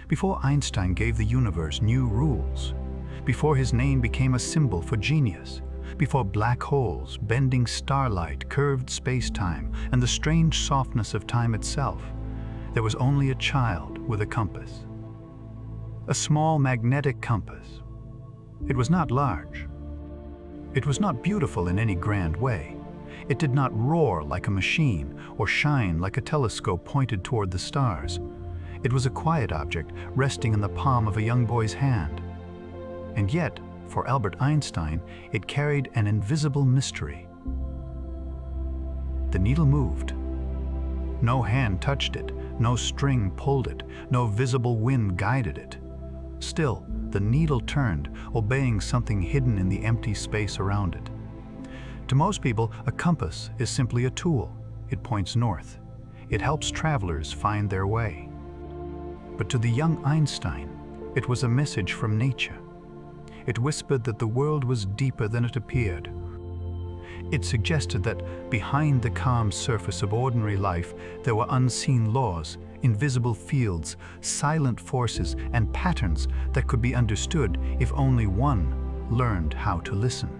before Einstein gave the universe new rules, before his name became a symbol for genius, before black holes, bending starlight, curved space-time, and the strange softness of time itself, there was only a child with a compass. A small magnetic compass. It was not large. It was not beautiful in any grand way. It did not roar like a machine or shine like a telescope pointed toward the stars. It was a quiet object resting in the palm of a young boy's hand. And yet, for Albert Einstein, it carried an invisible mystery. The needle moved. No hand touched it, no string pulled it, no visible wind guided it. Still, the needle turned, obeying something hidden in the empty space around it. To most people, a compass is simply a tool. It points north. It helps travelers find their way. But to the young Einstein, it was a message from nature. It whispered that the world was deeper than it appeared. It suggested that behind the calm surface of ordinary life, there were unseen laws, invisible fields, silent forces, and patterns that could be understood if only one learned how to listen.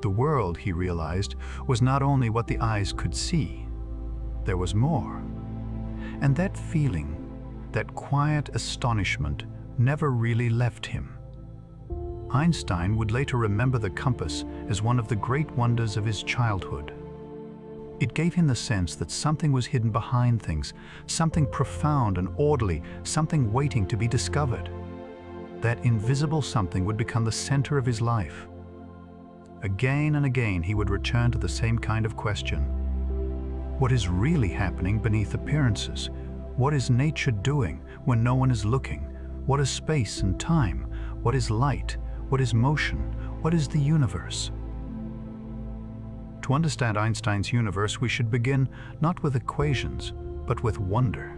The world, he realized, was not only what the eyes could see. There was more. And that feeling, that quiet astonishment, never really left him. Einstein would later remember the compass as one of the great wonders of his childhood. It gave him the sense that something was hidden behind things, something profound and orderly, something waiting to be discovered. That invisible something would become the center of his life. Again and again he would return to the same kind of question. What is really happening beneath appearances? What is nature doing when no one is looking? What is space and time? What is light? What is motion? What is the universe? To understand Einstein's universe, we should begin not with equations, but with wonder.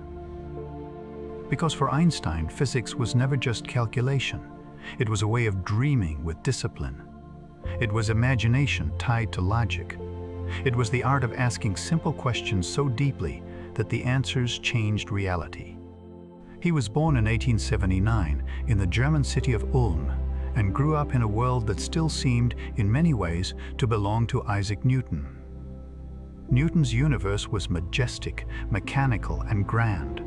Because for Einstein, physics was never just calculation. It was a way of dreaming with discipline. It was imagination tied to logic. It was the art of asking simple questions so deeply that the answers changed reality. He was born in 1879 in the German city of Ulm and grew up in a world that still seemed, in many ways, to belong to Isaac Newton. Newton's universe was majestic, mechanical, and grand.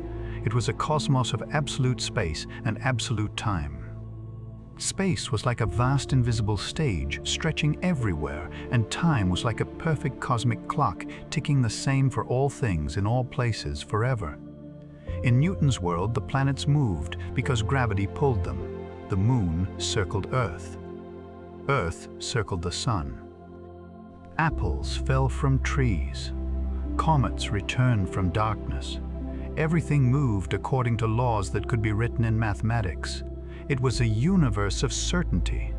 It was a cosmos of absolute space and absolute time. Space was like a vast invisible stage stretching everywhere, and time was like a perfect cosmic clock ticking the same for all things in all places forever. In Newton's world, the planets moved because gravity pulled them. The moon circled Earth. Earth circled the sun. Apples fell from trees. Comets returned from darkness. Everything moved according to laws that could be written in mathematics. It was a universe of certainty.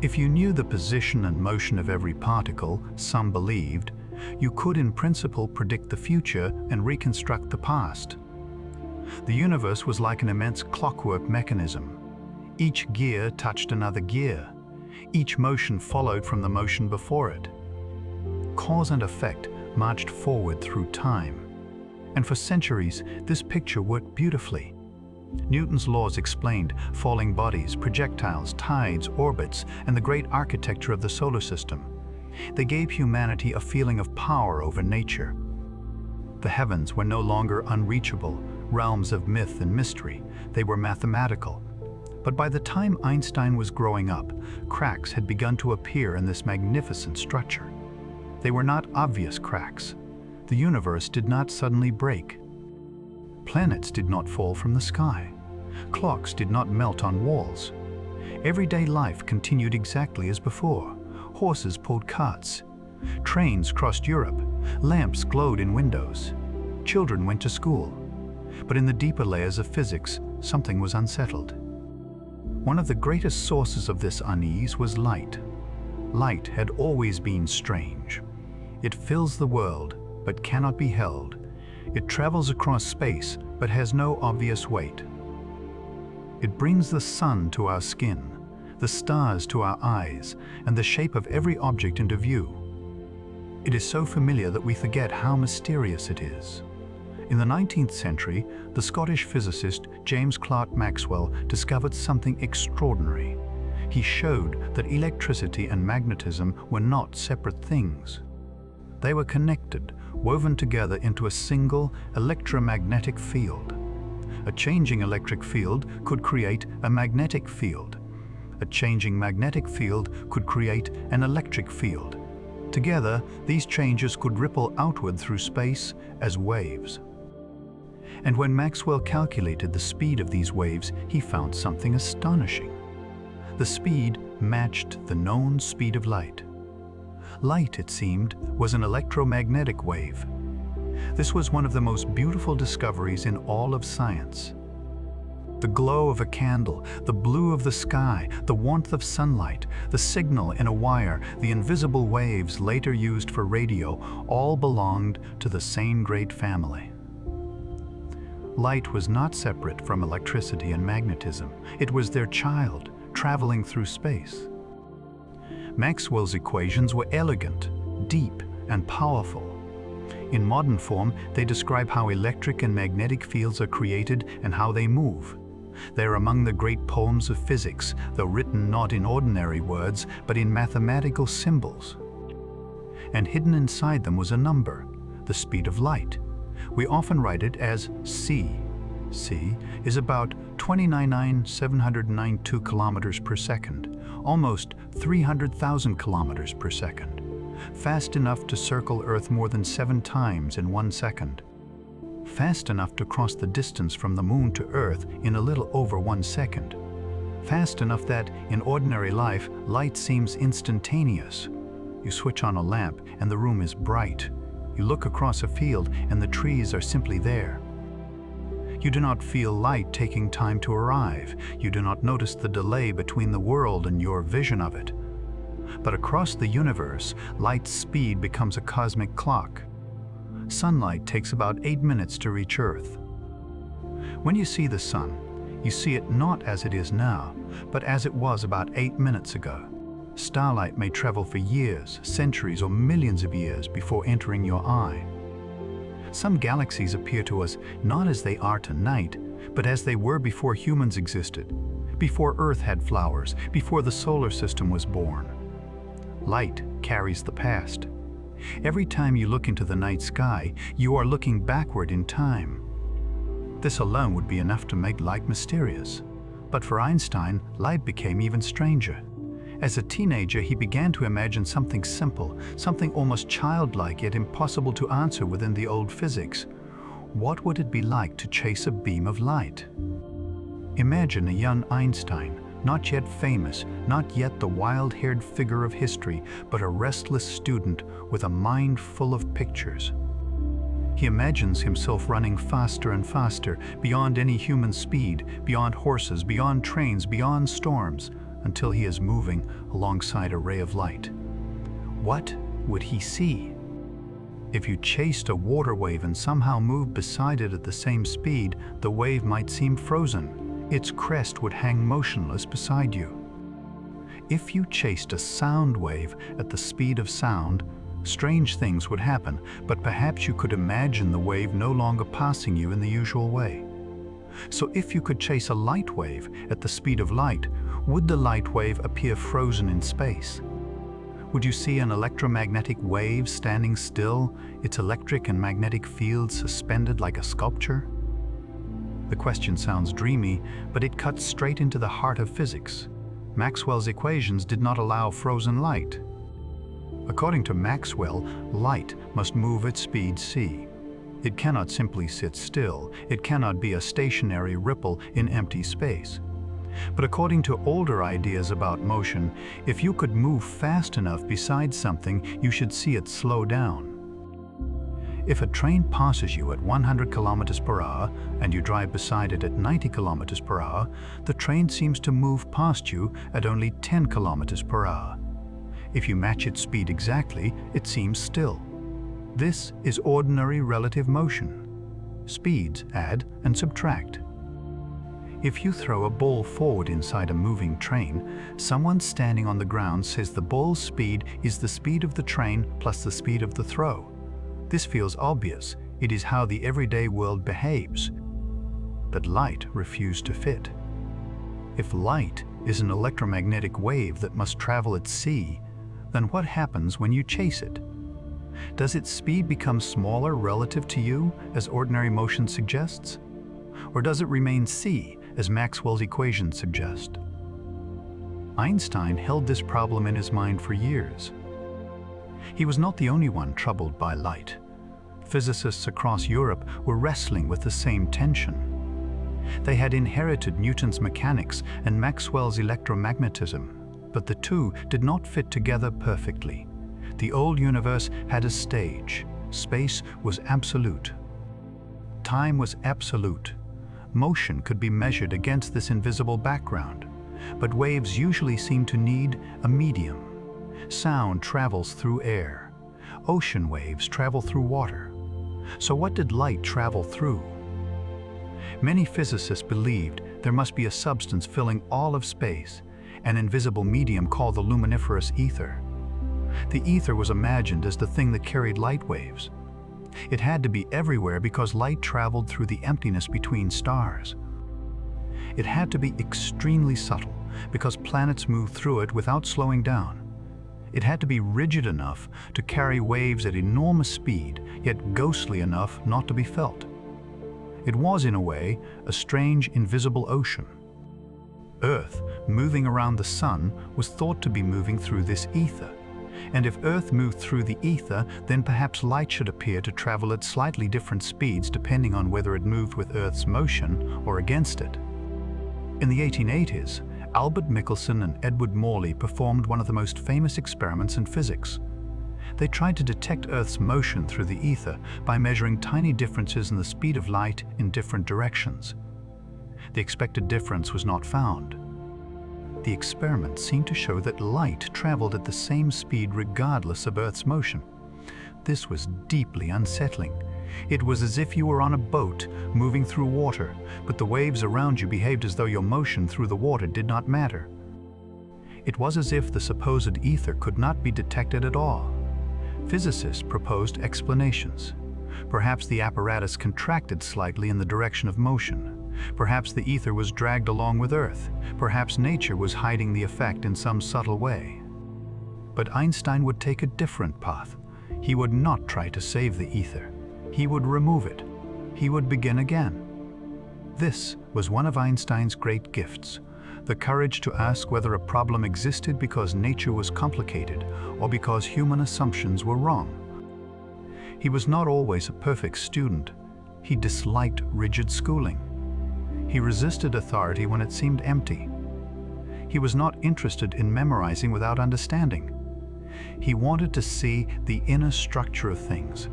If you knew the position and motion of every particle, some believed, you could in principle predict the future and reconstruct the past. The universe was like an immense clockwork mechanism. Each gear touched another gear. Each motion followed from the motion before it. Cause and effect marched forward through time. And for centuries, this picture worked beautifully. Newton's laws explained falling bodies, projectiles, tides, orbits, and the great architecture of the solar system. They gave humanity a feeling of power over nature. The heavens were no longer unreachable, realms of myth and mystery. They were mathematical. But by the time Einstein was growing up, cracks had begun to appear in this magnificent structure. They were not obvious cracks. The universe did not suddenly break. Planets did not fall from the sky. Clocks did not melt on walls. Everyday life continued exactly as before. Horses pulled carts. Trains crossed Europe. Lamps glowed in windows. Children went to school. But in the deeper layers of physics, something was unsettled. One of the greatest sources of this unease was light. Light had always been strange. It fills the world, but cannot be held. It travels across space, but has no obvious weight. It brings the sun to our skin, the stars to our eyes, and the shape of every object into view. It is so familiar that we forget how mysterious it is. In the 19th century, the Scottish physicist James Clerk Maxwell discovered something extraordinary. He showed that electricity and magnetism were not separate things. They were connected, woven together into a single electromagnetic field. A changing electric field could create a magnetic field. A changing magnetic field could create an electric field. Together, these changes could ripple outward through space as waves. And when Maxwell calculated the speed of these waves, he found something astonishing. The speed matched the known speed of light. Light, it seemed, was an electromagnetic wave. This was one of the most beautiful discoveries in all of science. The glow of a candle, the blue of the sky, the warmth of sunlight, the signal in a wire, the invisible waves later used for radio, all belonged to the same great family. Light was not separate from electricity and magnetism. It was their child, traveling through space. Maxwell's equations were elegant, deep, and powerful. In modern form, they describe how electric and magnetic fields are created and how they move. They are among the great poems of physics, though written not in ordinary words, but in mathematical symbols. And hidden inside them was a number, the speed of light. We often write it as c. c is about 29,792 kilometers per second, almost 300,000 kilometers per second, fast enough to circle Earth more than 7 times in 1 second. Fast enough to cross the distance from the Moon to Earth in a little over 1 second. Fast enough that, in ordinary life, light seems instantaneous. You switch on a lamp and the room is bright. You look across a field and the trees are simply there. You do not feel light taking time to arrive. You do not notice the delay between the world and your vision of it. But across the universe, light's speed becomes a cosmic clock. Sunlight takes about 8 minutes to reach Earth. When you see the sun, you see it not as it is now, but as it was about 8 minutes ago. Starlight may travel for years, centuries, or millions of years before entering your eye. Some galaxies appear to us not as they are tonight, but as they were before humans existed, before Earth had flowers, before the solar system was born. Light carries the past. Every time you look into the night sky, you are looking backward in time. This alone would be enough to make light mysterious. But for Einstein, light became even stranger. As a teenager, he began to imagine something simple, something almost childlike yet impossible to answer within the old physics. What would it be like to chase a beam of light? Imagine a young Einstein, not yet famous, not yet the wild-haired figure of history, but a restless student with a mind full of pictures. He imagines himself running faster and faster, beyond any human speed, beyond horses, beyond trains, beyond storms, until he is moving alongside a ray of light. What would he see? If you chased a water wave and somehow moved beside it at the same speed, the wave might seem frozen. Its crest would hang motionless beside you. If you chased a sound wave at the speed of sound, strange things would happen, but perhaps you could imagine the wave no longer passing you in the usual way. So if you could chase a light wave at the speed of light, would the light wave appear frozen in space? Would you see an electromagnetic wave standing still, its electric and magnetic fields suspended like a sculpture? The question sounds dreamy, but it cuts straight into the heart of physics. Maxwell's equations did not allow frozen light. According to Maxwell, light must move at speed c. It cannot simply sit still. It cannot be a stationary ripple in empty space. But according to older ideas about motion, if you could move fast enough beside something, you should see it slow down. If a train passes you at 100 kilometers per hour and you drive beside it at 90 kilometers per hour, the train seems to move past you at only 10 kilometers per hour. If you match its speed exactly, it seems still. This is ordinary relative motion. Speeds add and subtract. If you throw a ball forward inside a moving train, someone standing on the ground says the ball's speed is the speed of the train plus the speed of the throw. This feels obvious, It is how the everyday world behaves. But light refused to fit. If light is an electromagnetic wave that must travel at sea, then what happens when you chase it? Does its speed become smaller relative to you, as ordinary motion suggests? Or does it remain c, as Maxwell's equations suggest? Einstein held this problem in his mind for years. He was not the only one troubled by light. Physicists across Europe were wrestling with the same tension. They had inherited Newton's mechanics and Maxwell's electromagnetism, but the two did not fit together perfectly. The old universe had a stage. Space was absolute. Time was absolute. Motion could be measured against this invisible background, but waves usually seem to need a medium. Sound travels through air. Ocean waves travel through water. So what did light travel through? Many physicists believed there must be a substance filling all of space, an invisible medium called the luminiferous ether. The ether was imagined as the thing that carried light waves. It had to be everywhere because light traveled through the emptiness between stars. It had to be extremely subtle because planets moved through it without slowing down. It had to be rigid enough to carry waves at enormous speed, yet ghostly enough not to be felt. It was, in a way, a strange, invisible ocean. Earth, moving around the sun, was thought to be moving through this ether. And if Earth moved through the ether, then perhaps light should appear to travel at slightly different speeds depending on whether it moved with Earth's motion or against it. In the 1880s, Albert Michelson and Edward Morley performed one of the most famous experiments in physics. They tried to detect Earth's motion through the ether by measuring tiny differences in the speed of light in different directions. The expected difference was not found. The experiment seemed to show that light traveled at the same speed regardless of Earth's motion. This was deeply unsettling. It was as if you were on a boat moving through water, but the waves around you behaved as though your motion through the water did not matter. It was as if the supposed ether could not be detected at all. Physicists proposed explanations. Perhaps the apparatus contracted slightly in the direction of motion. Perhaps the ether was dragged along with Earth. Perhaps nature was hiding the effect in some subtle way. But Einstein would take a different path. He would not try to save the ether. He would remove it. He would begin again. This was one of Einstein's great gifts, the courage to ask whether a problem existed because nature was complicated or because human assumptions were wrong. He was not always a perfect student. He disliked rigid schooling. He resisted authority when it seemed empty. He was not interested in memorizing without understanding. He wanted to see the inner structure of things.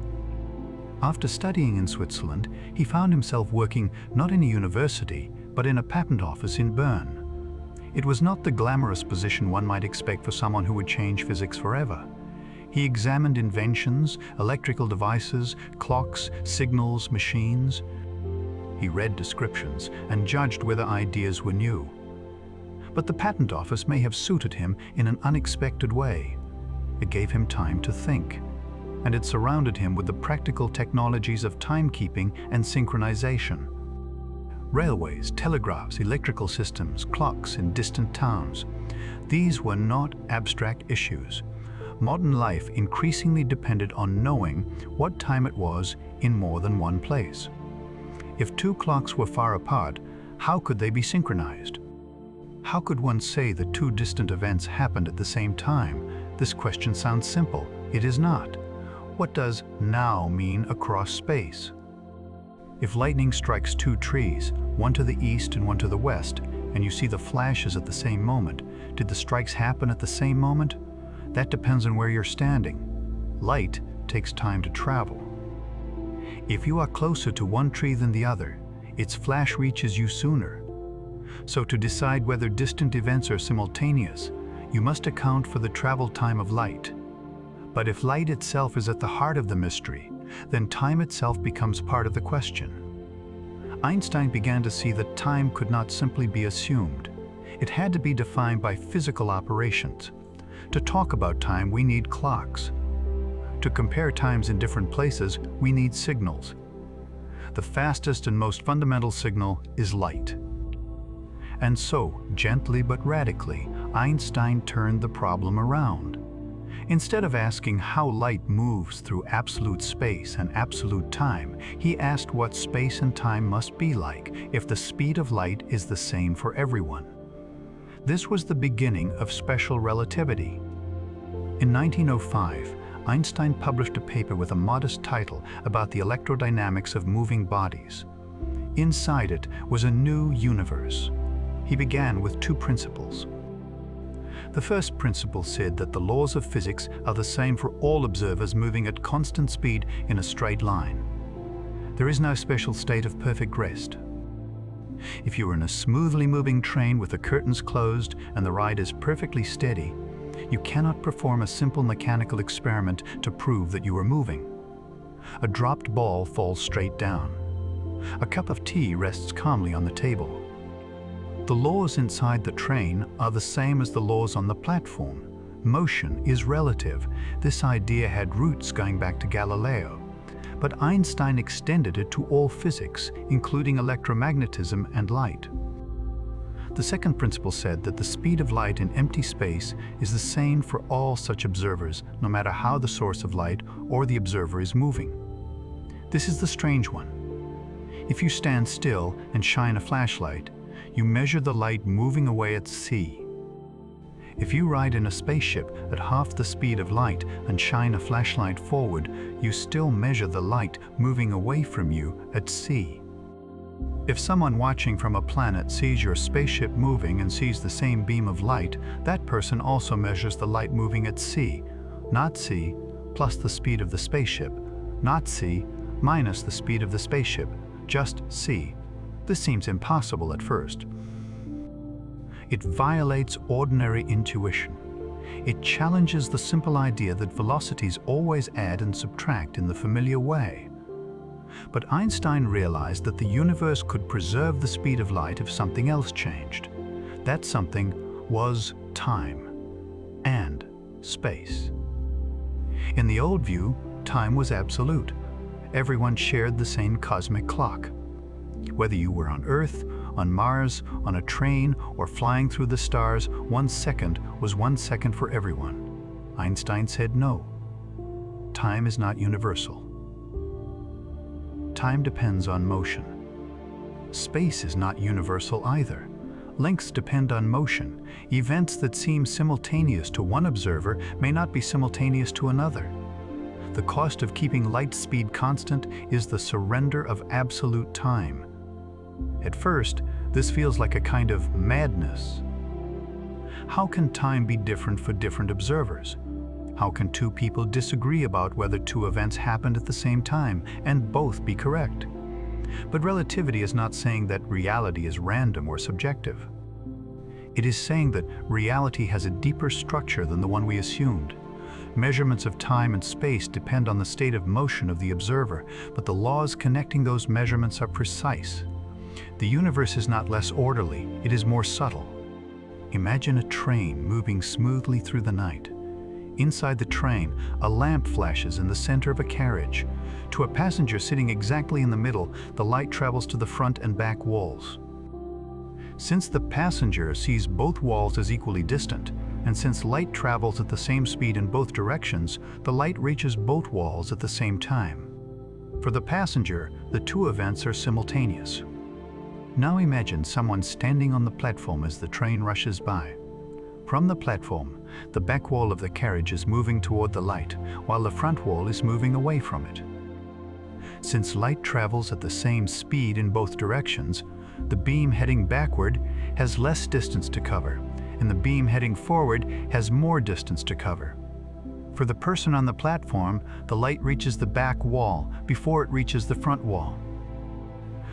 After studying in Switzerland, he found himself working not in a university, but in a patent office in Bern. It was not the glamorous position one might expect for someone who would change physics forever. He examined inventions, electrical devices, clocks, signals, machines. He read descriptions and judged whether ideas were new. But the patent office may have suited him in an unexpected way. It gave him time to think, and it surrounded him with the practical technologies of timekeeping and synchronization. Railways, telegraphs, electrical systems, clocks in distant towns. These were not abstract issues. Modern life increasingly depended on knowing what time it was in more than one place. If two clocks were far apart, how could they be synchronized? How could one say that two distant events happened at the same time? This question sounds simple. It is not. What does now mean across space? If lightning strikes two trees, one to the east and one to the west, and you see the flashes at the same moment, did the strikes happen at the same moment? That depends on where you're standing. Light takes time to travel. If you are closer to one tree than the other, its flash reaches you sooner. So to decide whether distant events are simultaneous, you must account for the travel time of light. But if light itself is at the heart of the mystery, then time itself becomes part of the question. Einstein began to see that time could not simply be assumed. It had to be defined by physical operations. To talk about time, we need clocks. To compare times in different places, we need signals. The fastest and most fundamental signal is light. And so, gently but radically, Einstein turned the problem around. Instead of asking how light moves through absolute space and absolute time, he asked what space and time must be like if the speed of light is the same for everyone. This was the beginning of special relativity. In 1905, Einstein published a paper with a modest title about the electrodynamics of moving bodies. Inside it was a new universe. He began with two principles. The first principle said that the laws of physics are the same for all observers moving at constant speed in a straight line. There is no special state of perfect rest. If you are in a smoothly moving train with the curtains closed and the ride is perfectly steady, you cannot perform a simple mechanical experiment to prove that you are moving. A dropped ball falls straight down. A cup of tea rests calmly on the table. The laws inside the train are the same as the laws on the platform. Motion is relative. This idea had roots going back to Galileo. But Einstein extended it to all physics, including electromagnetism and light. The second principle said that the speed of light in empty space is the same for all such observers, no matter how the source of light or the observer is moving. This is the strange one. If you stand still and shine a flashlight, you measure the light moving away at c. If you ride in a spaceship at half the speed of light and shine a flashlight forward, you still measure the light moving away from you at c. If someone watching from a planet sees your spaceship moving and sees the same beam of light, that person also measures the light moving at c, not c plus the speed of the spaceship, not c minus the speed of the spaceship, just c. This seems impossible at first. It violates ordinary intuition. It challenges the simple idea that velocities always add and subtract in the familiar way. But Einstein realized that the universe could preserve the speed of light if something else changed. That something was time and space. In the old view, time was absolute. Everyone shared the same cosmic clock. Whether you were on Earth, on Mars, on a train, or flying through the stars, 1 second was 1 second for everyone. Einstein said no. Time is not universal. Time depends on motion. Space is not universal either. Lengths depend on motion. Events that seem simultaneous to one observer may not be simultaneous to another. The cost of keeping light speed constant is the surrender of absolute time. At first, this feels like a kind of madness. How can time be different for different observers? How can two people disagree about whether two events happened at the same time and both be correct? But relativity is not saying that reality is random or subjective. It is saying that reality has a deeper structure than the one we assumed. Measurements of time and space depend on the state of motion of the observer, but the laws connecting those measurements are precise. The universe is not less orderly, it is more subtle. Imagine a train moving smoothly through the night. Inside the train, a lamp flashes in the center of a carriage. To a passenger sitting exactly in the middle, the light travels to the front and back walls. Since the passenger sees both walls as equally distant, and since light travels at the same speed in both directions, the light reaches both walls at the same time. For the passenger, the two events are simultaneous. Now imagine someone standing on the platform as the train rushes by. From the platform, the back wall of the carriage is moving toward the light, while the front wall is moving away from it. Since light travels at the same speed in both directions, the beam heading backward has less distance to cover, and the beam heading forward has more distance to cover. For the person on the platform, the light reaches the back wall before it reaches the front wall.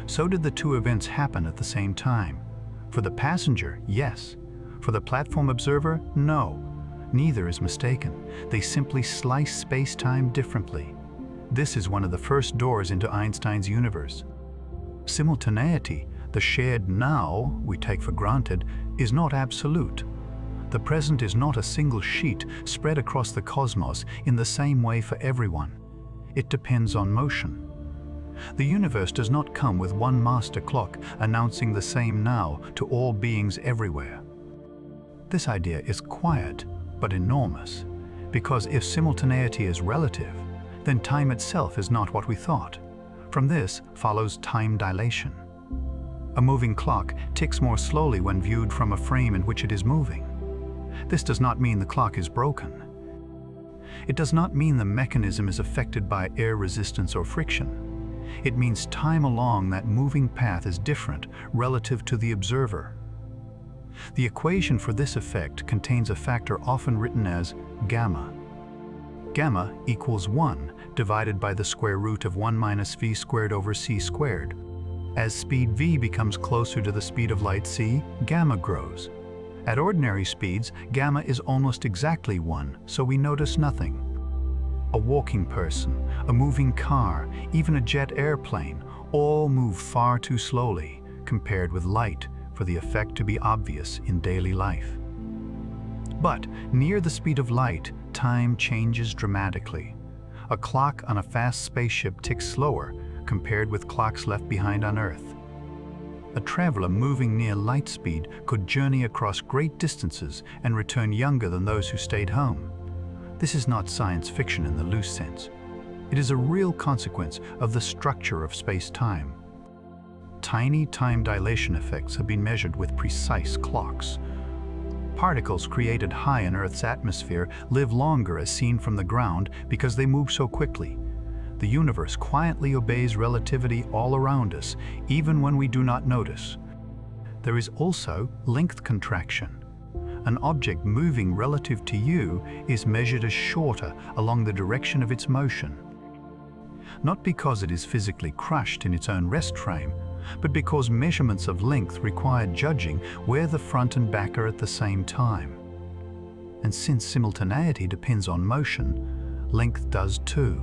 So did the two events happen at the same time. For the passenger, yes. For the platform observer, no. Neither is mistaken. They simply slice space-time differently. This is one of the first doors into Einstein's universe. Simultaneity, the shared now we take for granted, is not absolute. The present is not a single sheet spread across the cosmos in the same way for everyone. It depends on motion. The universe does not come with one master clock announcing the same now to all beings everywhere. This idea is quiet but enormous, because if simultaneity is relative, then time itself is not what we thought. From this follows time dilation. A moving clock ticks more slowly when viewed from a frame in which it is moving. This does not mean the clock is broken. It does not mean the mechanism is affected by air resistance or friction. It means time along that moving path is different relative to the observer. The equation for this effect contains a factor often written as gamma. Gamma equals 1 divided by the square root of 1 minus v squared over c squared. As speed v becomes closer to the speed of light c, gamma grows. At ordinary speeds, gamma is almost exactly 1, so we notice nothing. A walking person, a moving car, even a jet airplane, all move far too slowly compared with light for the effect to be obvious in daily life. But near the speed of light, time changes dramatically. A clock on a fast spaceship ticks slower compared with clocks left behind on Earth. A traveler moving near light speed could journey across great distances and return younger than those who stayed home. This is not science fiction in the loose sense. It is a real consequence of the structure of space-time. Tiny time dilation effects have been measured with precise clocks. Particles created high in Earth's atmosphere live longer as seen from the ground because they move so quickly. The universe quietly obeys relativity all around us, even when we do not notice. There is also length contraction. An object moving relative to you is measured as shorter along the direction of its motion. Not because it is physically crushed in its own rest frame, but because measurements of length require judging where the front and back are at the same time. And since simultaneity depends on motion, length does too.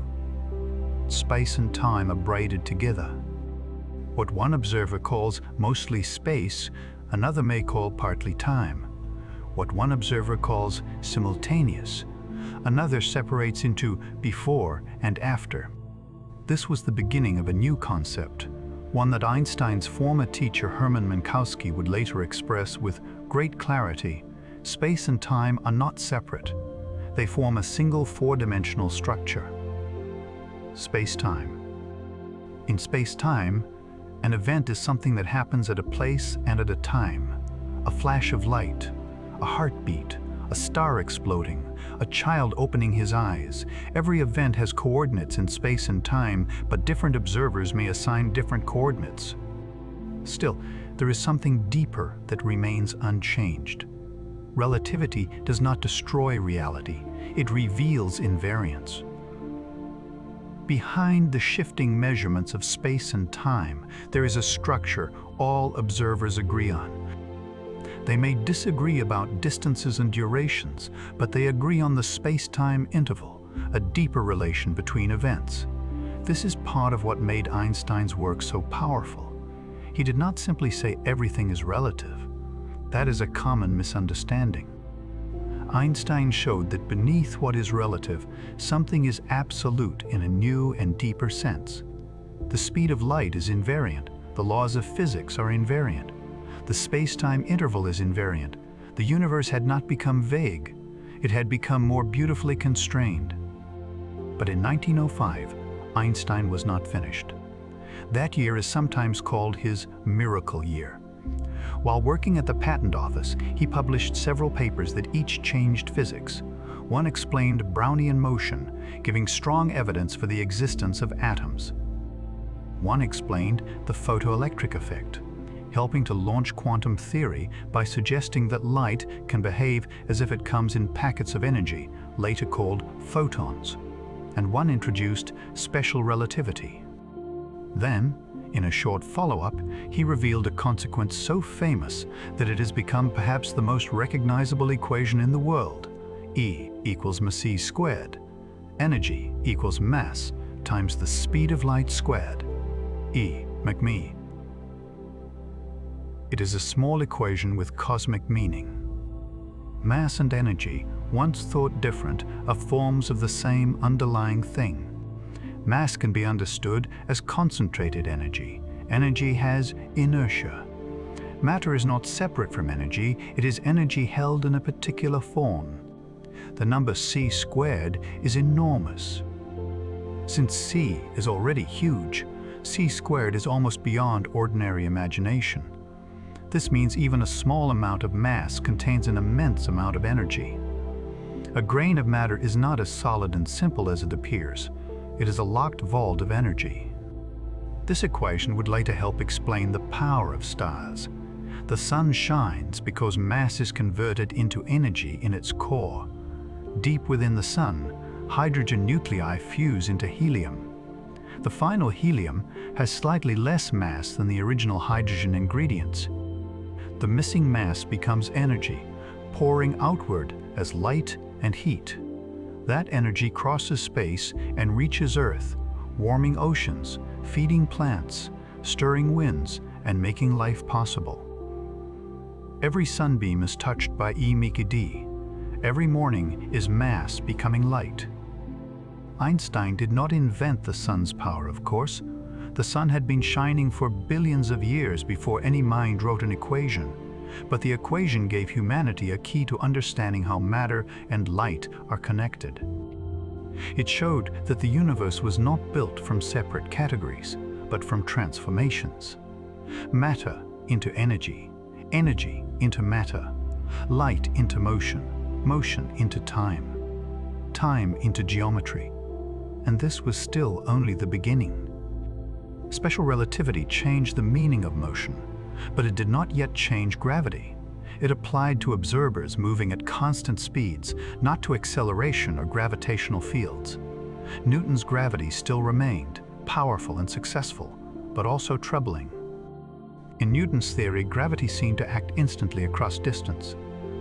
Space and time are braided together. What one observer calls mostly space, another may call partly time. What one observer calls simultaneous, another separates into before and after. This was the beginning of a new concept, one that Einstein's former teacher Hermann Minkowski would later express with great clarity. Space and time are not separate. They form a single four-dimensional structure. Space-time. In space-time, an event is something that happens at a place and at a time. A flash of light, a heartbeat, a star exploding, a child opening his eyes. Every event has coordinates in space and time, but different observers may assign different coordinates. Still, there is something deeper that remains unchanged. Relativity does not destroy reality, it reveals invariance. Behind the shifting measurements of space and time, there is a structure all observers agree on. They may disagree about distances and durations, but they agree on the space-time interval, a deeper relation between events. This is part of what made Einstein's work so powerful. He did not simply say everything is relative. That is a common misunderstanding. Einstein showed that beneath what is relative, something is absolute in a new and deeper sense. The speed of light is invariant. The laws of physics are invariant. The space-time interval is invariant. The universe had not become vague. It had become more beautifully constrained. But in 1905, Einstein was not finished. That year is sometimes called his miracle year. While working at the patent office, he published several papers that each changed physics. One explained Brownian motion, giving strong evidence for the existence of atoms. One explained the photoelectric effect, helping to launch quantum theory by suggesting that light can behave as if it comes in packets of energy, later called photons. And one introduced special relativity. Then, in a short follow-up, he revealed a consequence so famous that it has become perhaps the most recognizable equation in the world. E equals mc squared. Energy equals mass times the speed of light squared. E mc. It is a small equation with cosmic meaning. mass and energy, once thought different, are forms of the same underlying thing. Mass can be understood as concentrated energy. Energy has inertia. Matter is not separate from energy, it is energy held in a particular form. The number c squared is enormous. Since c is already huge, c squared is almost beyond ordinary imagination. This means even a small amount of mass contains an immense amount of energy. A grain of matter is not as solid and simple as it appears. It is a locked vault of energy. This equation would later help explain the power of stars. The sun shines because mass is converted into energy in its core. Deep within the sun, hydrogen nuclei fuse into helium. The final helium has slightly less mass than the original hydrogen ingredients. The missing mass becomes energy, pouring outward as light and heat. That energy crosses space and reaches Earth, warming oceans, feeding plants, stirring winds, and making life possible. Every sunbeam is touched by E-Miki-D. Every morning is mass becoming light. Einstein did not invent the sun's power, of course. The sun had been shining for billions of years before any mind wrote an equation. But the equation gave humanity a key to understanding how matter and light are connected. It showed that the universe was not built from separate categories, but from transformations. Matter into energy, energy into matter, light into motion, motion into time, time into geometry. And this was still only the beginning. Special relativity changed the meaning of motion, but it did not yet change gravity. It applied to observers moving at constant speeds, not to acceleration or gravitational fields. Newton's gravity still remained, powerful and successful, but also troubling. In Newton's theory, gravity seemed to act instantly across distance.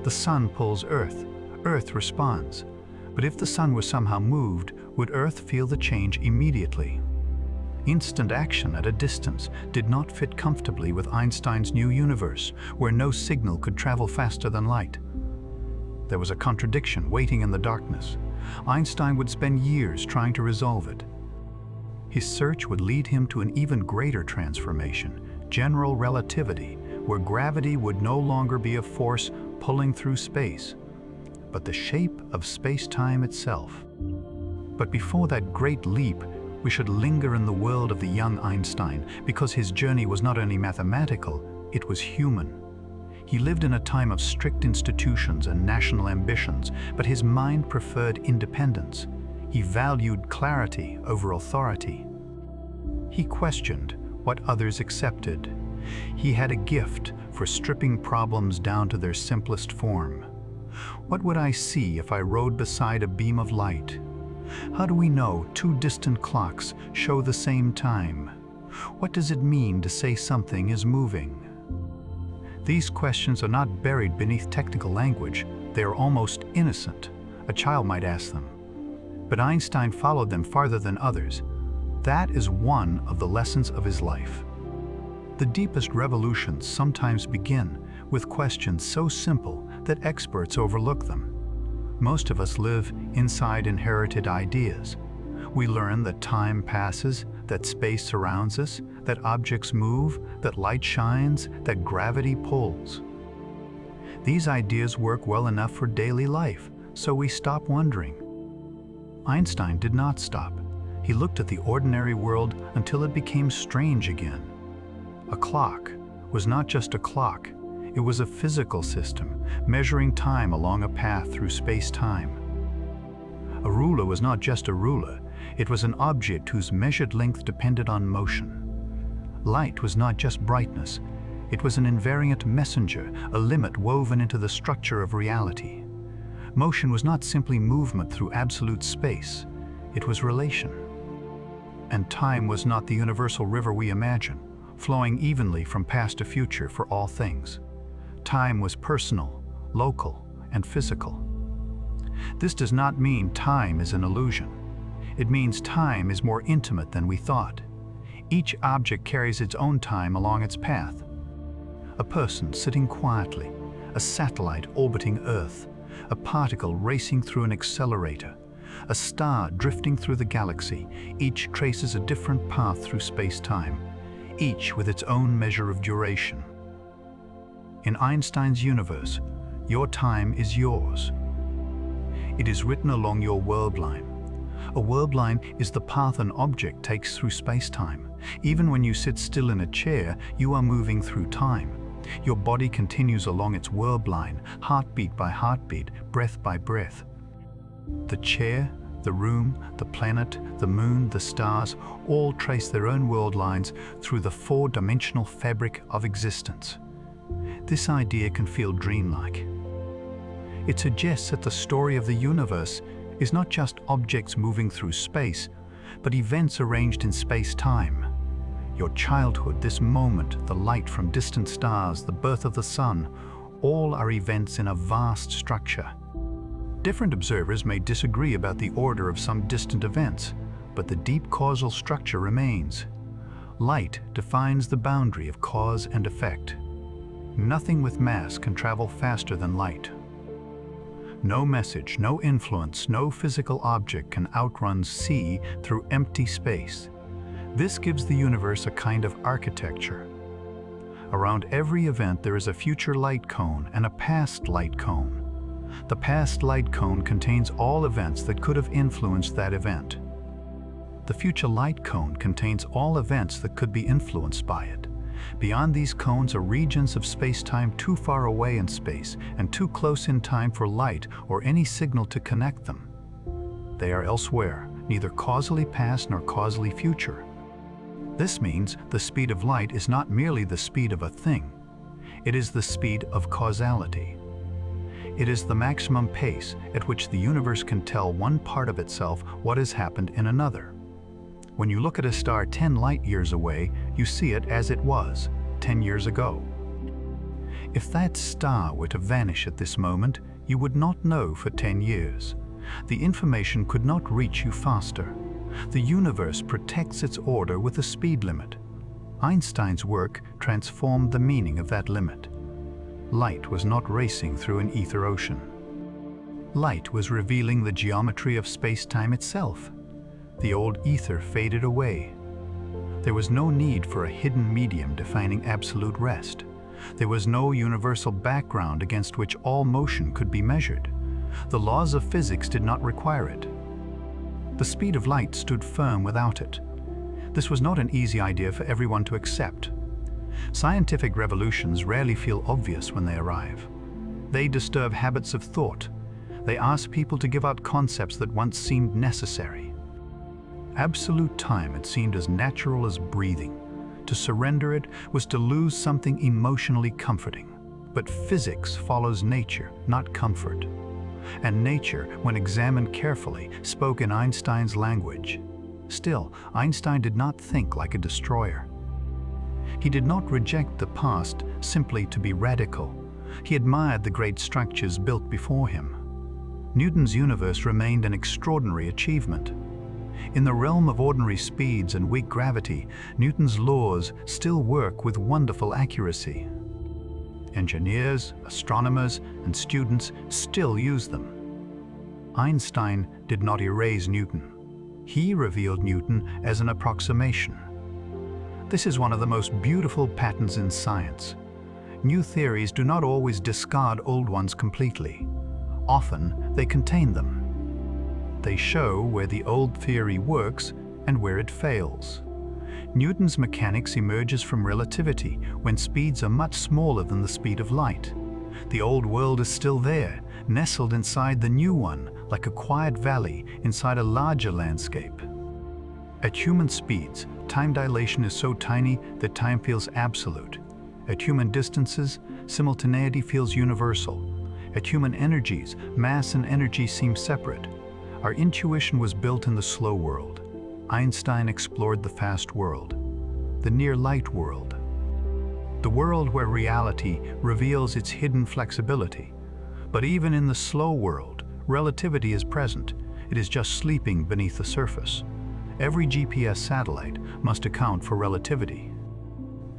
The sun pulls Earth, Earth responds. But if the sun were somehow moved, would Earth feel the change immediately? Instant action at a distance did not fit comfortably with Einstein's new universe, where no signal could travel faster than light. There was a contradiction waiting in the darkness. Einstein would spend years trying to resolve it. His search would lead him to an even greater transformation, general relativity, where gravity would no longer be a force pulling through space, but the shape of space-time itself. But before that great leap, we should linger in the world of the young Einstein, because his journey was not only mathematical, it was human. He lived in a time of strict institutions and national ambitions, but his mind preferred independence. He valued clarity over authority. He questioned what others accepted. He had a gift for stripping problems down to their simplest form. What would I see if I rode beside a beam of light? How do we know two distant clocks show the same time? What does it mean to say something is moving? These questions are not buried beneath technical language. They are almost innocent. A child might ask them. But Einstein followed them farther than others. That is one of the lessons of his life. The deepest revolutions sometimes begin with questions so simple that experts overlook them. Most of us live inside inherited ideas. We learn that time passes, that space surrounds us, that objects move, that light shines, that gravity pulls. These ideas work well enough for daily life, so we stop wondering. Einstein did not stop. He looked at the ordinary world until it became strange again. A clock was not just a clock. It was a physical system, measuring time along a path through space-time. A ruler was not just a ruler. It was an object whose measured length depended on motion. Light was not just brightness. It was an invariant messenger, a limit woven into the structure of reality. Motion was not simply movement through absolute space. It was relation. And time was not the universal river we imagine, flowing evenly from past to future for all things. Time was personal, local, and physical. This does not mean time is an illusion. It means time is more intimate than we thought. Each object carries its own time along its path. A person sitting quietly, a satellite orbiting Earth, a particle racing through an accelerator, a star drifting through the galaxy. Each traces a different path through space-time, each with its own measure of duration. In Einstein's universe, your time is yours. It is written along your world line. A world line is the path an object takes through space-time. Even when you sit still in a chair, you are moving through time. Your body continues along its world line, heartbeat by heartbeat, breath by breath. The chair, the room, the planet, the moon, the stars, all trace their own world lines through the four-dimensional fabric of existence. This idea can feel dreamlike. It suggests that the story of the universe is not just objects moving through space, but events arranged in space-time. Your childhood, this moment, the light from distant stars, the birth of the sun, all are events in a vast structure. Different observers may disagree about the order of some distant events, but the deep causal structure remains. Light defines the boundary of cause and effect. Nothing with mass can travel faster than light. No message, no influence, no physical object can outrun c through empty space. This gives the universe a kind of architecture. Around every event there is a future light cone and a past light cone. The past light cone contains all events that could have influenced that event. The future light cone contains all events that could be influenced by it. Beyond these cones are regions of space-time too far away in space and too close in time for light or any signal to connect them. They are elsewhere, neither causally past nor causally future. This means the speed of light is not merely the speed of a thing. It is the speed of causality. It is the maximum pace at which the universe can tell one part of itself what has happened in another. When you look at a star 10 light-years away, you see it as it was 10 years ago. If that star were to vanish at this moment, you would not know for 10 years. The information could not reach you faster. The universe protects its order with a speed limit. Einstein's work transformed the meaning of that limit. Light was not racing through an ether ocean. Light was revealing the geometry of space-time itself. The old ether faded away. There was no need for a hidden medium defining absolute rest. There was no universal background against which all motion could be measured. The laws of physics did not require it. The speed of light stood firm without it. This was not an easy idea for everyone to accept. Scientific revolutions rarely feel obvious when they arrive. They disturb habits of thought. They ask people to give up concepts that once seemed necessary. Absolute time had seemed as natural as breathing. To surrender it was to lose something emotionally comforting. But physics follows nature, not comfort. And nature, when examined carefully, spoke in Einstein's language. Still, Einstein did not think like a destroyer. He did not reject the past simply to be radical. He admired the great structures built before him. Newton's universe remained an extraordinary achievement. In the realm of ordinary speeds and weak gravity, Newton's laws still work with wonderful accuracy. Engineers, astronomers, and students still use them. Einstein did not erase Newton. He revealed Newton as an approximation. This is one of the most beautiful patterns in science. New theories do not always discard old ones completely. Often, they contain them. They show where the old theory works and where it fails. Newton's mechanics emerges from relativity when speeds are much smaller than the speed of light. The old world is still there, nestled inside the new one, like a quiet valley inside a larger landscape. At human speeds, time dilation is so tiny that time feels absolute. At human distances, simultaneity feels universal. At human energies, mass and energy seem separate. Our intuition was built in the slow world. Einstein explored the fast world, the near-light world. The world where reality reveals its hidden flexibility. But even in the slow world, relativity is present. It is just sleeping beneath the surface. Every GPS satellite must account for relativity.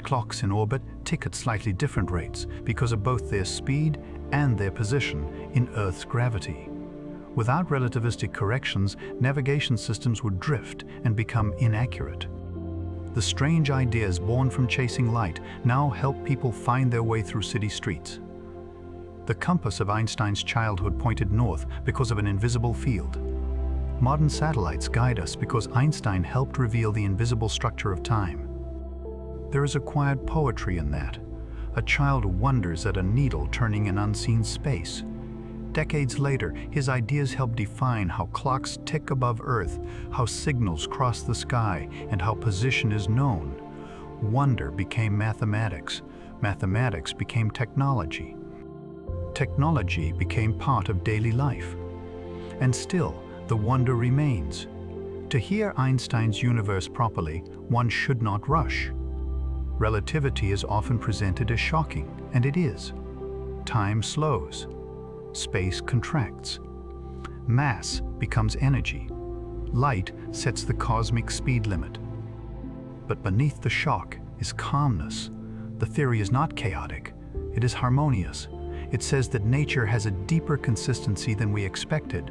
clocks in orbit tick at slightly different rates because of both their speed and their position in Earth's gravity. Without relativistic corrections, navigation systems would drift and become inaccurate. The strange ideas born from chasing light now help people find their way through city streets. The compass of Einstein's childhood pointed north because of an invisible field. Modern satellites guide us because Einstein helped reveal the invisible structure of time. There is a quiet poetry in that. A child wonders at a needle turning in unseen space. Decades later, his ideas help define how clocks tick above Earth, how signals cross the sky, and how position is known. Wonder became mathematics. Mathematics became technology. Technology became part of daily life. And still, the wonder remains. To hear Einstein's universe properly, one should not rush. Relativity is often presented as shocking, and it is. Time slows. Space contracts. Mass becomes energy. Light sets the cosmic speed limit. But beneath the shock is calmness. The theory is not chaotic. It is harmonious. It says that nature has a deeper consistency than we expected.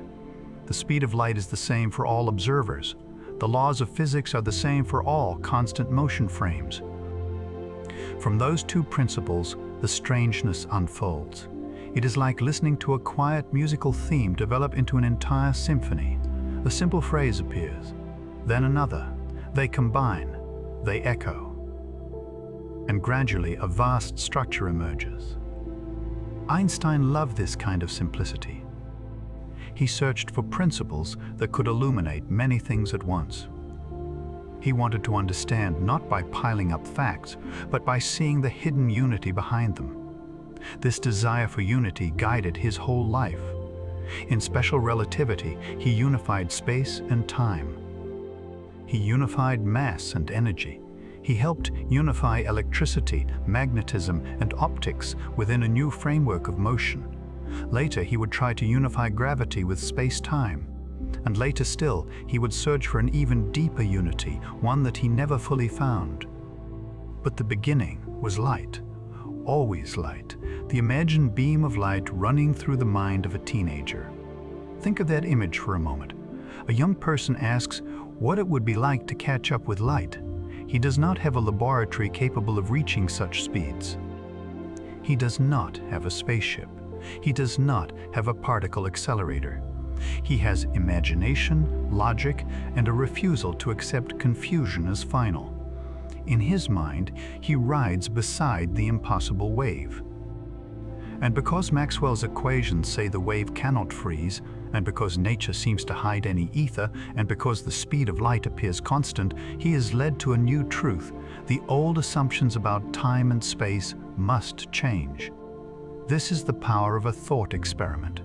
The speed of light is the same for all observers. The laws of physics are the same for all constant motion frames. From those two principles, the strangeness unfolds. It is like listening to a quiet musical theme develop into an entire symphony. A simple phrase appears, then another. They combine, they echo. And gradually a vast structure emerges. Einstein loved this kind of simplicity. He searched for principles that could illuminate many things at once. He wanted to understand not by piling up facts, but by seeing the hidden unity behind them. This desire for unity guided his whole life. In special relativity, he unified space and time. He unified mass and energy. He helped unify electricity, magnetism, and optics within a new framework of motion. Later, he would try to unify gravity with space-time. And later still, he would search for an even deeper unity, one that he never fully found. But the beginning was light. Always light, the imagined beam of light running through the mind of a teenager. Think of that image for a moment. A young person asks what it would be like to catch up with light. He does not have a laboratory capable of reaching such speeds. He does not have a spaceship. He does not have a particle accelerator. He has imagination, logic, and a refusal to accept confusion as final. In his mind, he rides beside the impossible wave. And because Maxwell's equations say the wave cannot freeze, and because nature seems to hide any ether, and because the speed of light appears constant, he is led to a new truth. The old assumptions about time and space must change. This is the power of a thought experiment.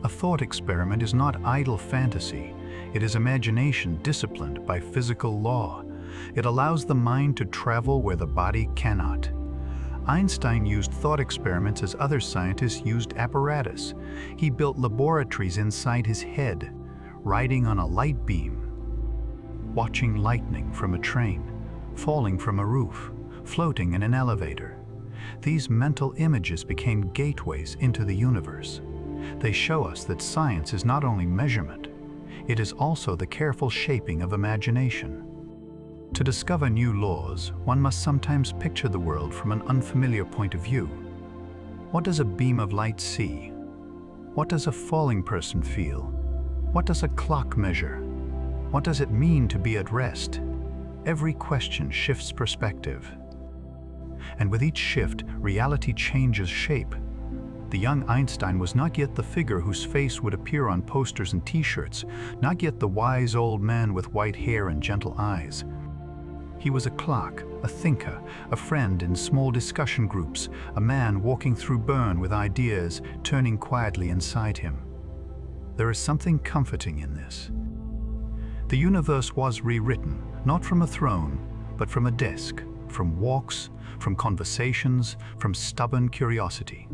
A thought experiment is not idle fantasy. It is imagination disciplined by physical law. It allows the mind to travel where the body cannot. Einstein used thought experiments as other scientists used apparatus. He built laboratories inside his head, riding on a light beam, watching lightning from a train, falling from a roof, floating in an elevator. These mental images became gateways into the universe. They show us that science is not only measurement, it is also the careful shaping of imagination. To discover new laws, one must sometimes picture the world from an unfamiliar point of view. What does a beam of light see? What does a falling person feel? What does a clock measure? What does it mean to be at rest? Every question shifts perspective. And with each shift, reality changes shape. The young Einstein was not yet the figure whose face would appear on posters and t-shirts, not yet the wise old man with white hair and gentle eyes. He was a clock, a thinker, a friend in small discussion groups, a man walking through Bern with ideas turning quietly inside him. There is something comforting in this. The universe was rewritten, not from a throne, but from a desk, from walks, from conversations, from stubborn curiosity.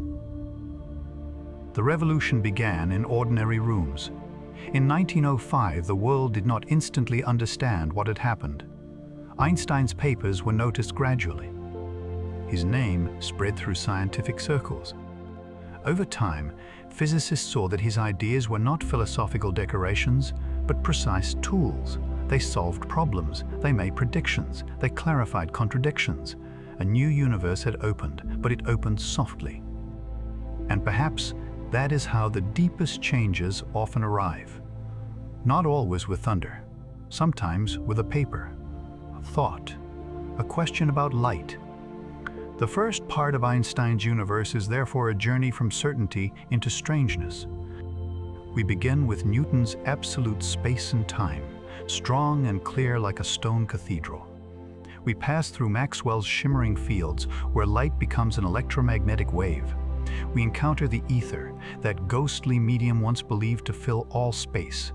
The revolution began in ordinary rooms. In 1905, the world did not instantly understand what had happened. Einstein's papers were noticed gradually. His name spread through scientific circles. Over time, physicists saw that his ideas were not philosophical decorations, but precise tools. They solved problems, they made predictions, they clarified contradictions. A new universe had opened, but it opened softly. And perhaps that is how the deepest changes often arrive. Not always with thunder, sometimes with a paper, a thought, a question about light. The first part of Einstein's universe is therefore a journey from certainty into strangeness. We begin with Newton's absolute space and time, strong and clear like a stone cathedral. We pass through Maxwell's shimmering fields, where light becomes an electromagnetic wave. We encounter the ether, that ghostly medium once believed to fill all space.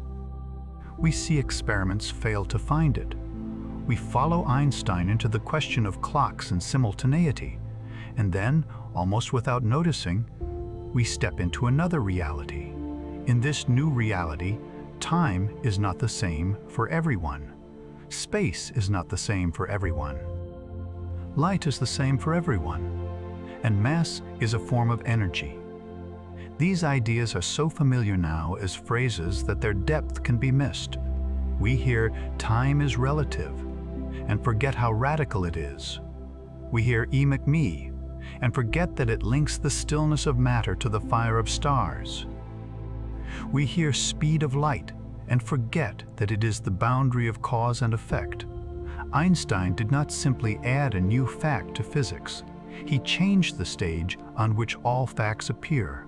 We see experiments fail to find it. We follow Einstein into the question of clocks and simultaneity. And then, almost without noticing, we step into another reality. In this new reality, time is not the same for everyone. Space is not the same for everyone. Light is the same for everyone. And mass is a form of energy. These ideas are so familiar now as phrases that their depth can be missed. We hear time is relative and forget how radical it is. We hear E McMe and forget that it links the stillness of matter to the fire of stars. We hear speed of light and forget that it is the boundary of cause and effect. Einstein did not simply add a new fact to physics. He changed the stage on which all facts appear.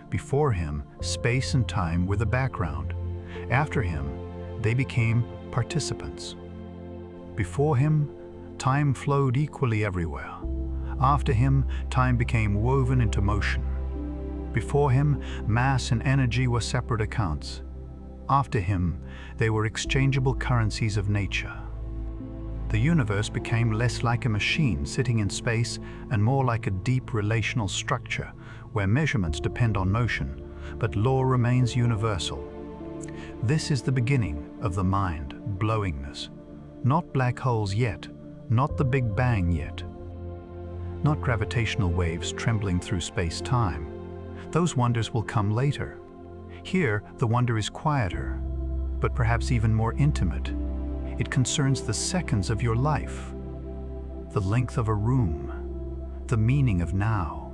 Before him, space and time were the background. After him, they became participants. Before him, time flowed equally everywhere. After him, time became woven into motion. Before him, mass and energy were separate accounts. After him, they were exchangeable currencies of nature. The universe became less like a machine sitting in space and more like a deep relational structure where measurements depend on motion, but law remains universal. This is the beginning of the mind-blowingness. Not black holes yet, not the Big Bang yet. Not gravitational waves trembling through space-time. Those wonders will come later. Here, the wonder is quieter, but perhaps even more intimate. It concerns the seconds of your life, the length of a room, the meaning of now,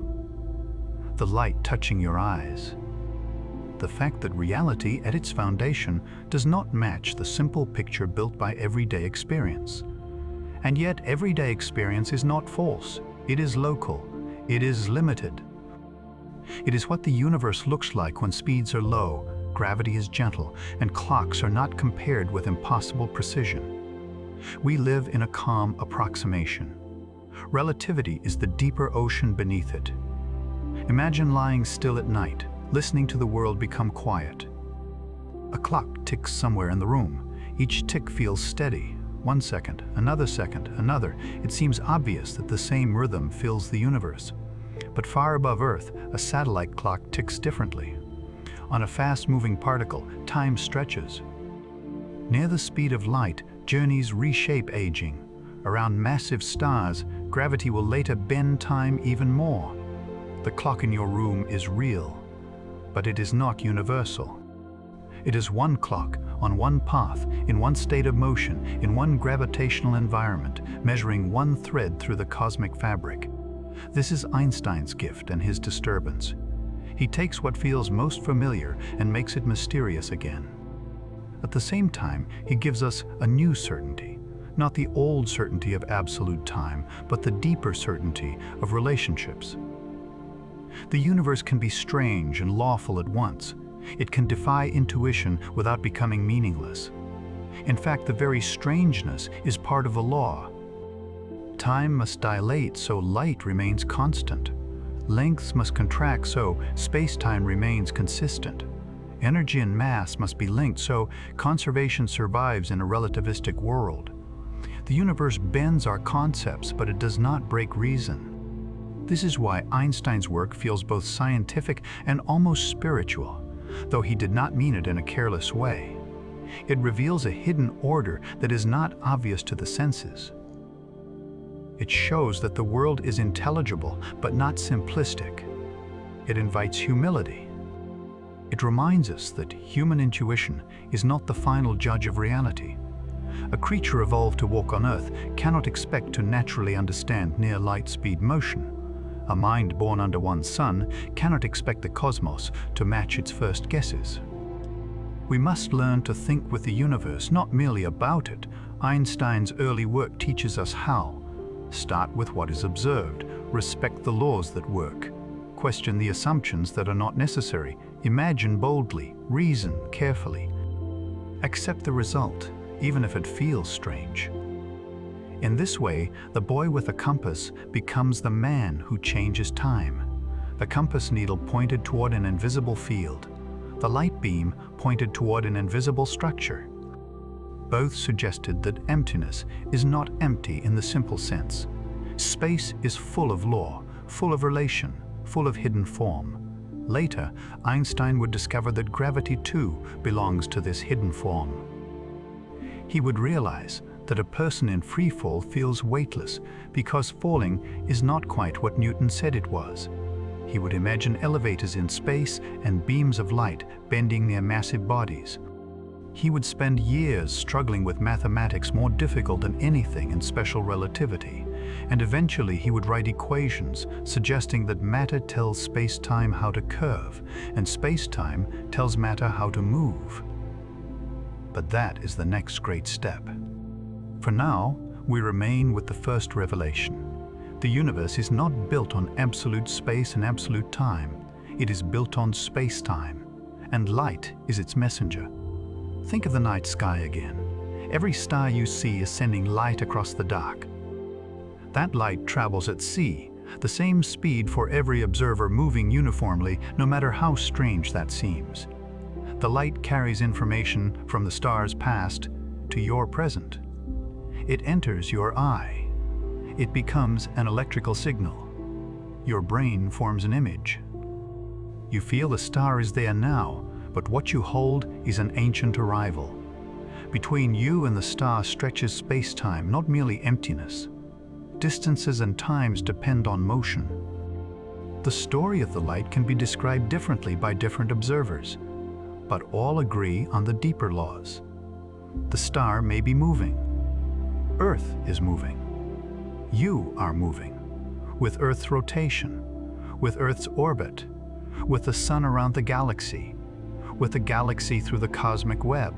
the light touching your eyes. The fact that reality at its foundation does not match the simple picture built by everyday experience. And yet everyday experience is not false. It is local. It is limited. It is what the universe looks like when speeds are low, gravity is gentle, and clocks are not compared with impossible precision. We live in a calm approximation. Relativity is the deeper ocean beneath it. Imagine lying still at night, listening to the world become quiet. A clock ticks somewhere in the room. Each tick feels steady. 1 second, another. It seems obvious that the same rhythm fills the universe. But far above Earth, a satellite clock ticks differently. On a fast-moving particle, time stretches. Near the speed of light, journeys reshape aging. Around massive stars, gravity will later bend time even more. The clock in your room is real, but it is not universal. It is one clock, on one path, in one state of motion, in one gravitational environment, measuring one thread through the cosmic fabric. This is Einstein's gift and his disturbance. He takes what feels most familiar and makes it mysterious again. At the same time, he gives us a new certainty, not the old certainty of absolute time, but the deeper certainty of relationships. The universe can be strange and lawful at once. It can defy intuition without becoming meaningless. In fact, the very strangeness is part of the law. Time must dilate so light remains constant. Lengths must contract so space-time remains consistent. Energy and mass must be linked so conservation survives in a relativistic world. The universe bends our concepts, but it does not break reason. This is why Einstein's work feels both scientific and almost spiritual, though he did not mean it in a careless way. It reveals a hidden order that is not obvious to the senses. It shows that the world is intelligible, but not simplistic. It invites humility. It reminds us that human intuition is not the final judge of reality. A creature evolved to walk on Earth cannot expect to naturally understand near light speed motion. A mind born under one sun cannot expect the cosmos to match its first guesses. We must learn to think with the universe, not merely about it. Einstein's early work teaches us how. Start with what is observed, respect the laws that work, question the assumptions that are not necessary, imagine boldly, reason carefully. Accept the result, even if it feels strange. In this way, the boy with a compass becomes the man who changes time. The compass needle pointed toward an invisible field. The light beam pointed toward an invisible structure. Both suggested that emptiness is not empty in the simple sense. Space is full of law, full of relation, full of hidden form. Later, Einstein would discover that gravity too belongs to this hidden form. He would realize that a person in free fall feels weightless because falling is not quite what Newton said it was. He would imagine elevators in space and beams of light bending their massive bodies. He would spend years struggling with mathematics more difficult than anything in special relativity, and eventually he would write equations suggesting that matter tells space-time how to curve, and space-time tells matter how to move. But that is the next great step. For now, we remain with the first revelation. The universe is not built on absolute space and absolute time. It is built on space-time, and light is its messenger. Think of the night sky again. Every star you see is sending light across the dark. That light travels at c, the same speed for every observer moving uniformly, no matter how strange that seems. The light carries information from the star's past to your present. It enters your eye. It becomes an electrical signal. Your brain forms an image. You feel the star is there now, but what you hold is an ancient arrival. Between you and the star stretches space-time, not merely emptiness. Distances and times depend on motion. The story of the light can be described differently by different observers, but all agree on the deeper laws. The star may be moving. Earth is moving. You are moving, with Earth's rotation, with Earth's orbit, with the sun around the galaxy, with the galaxy through the cosmic web.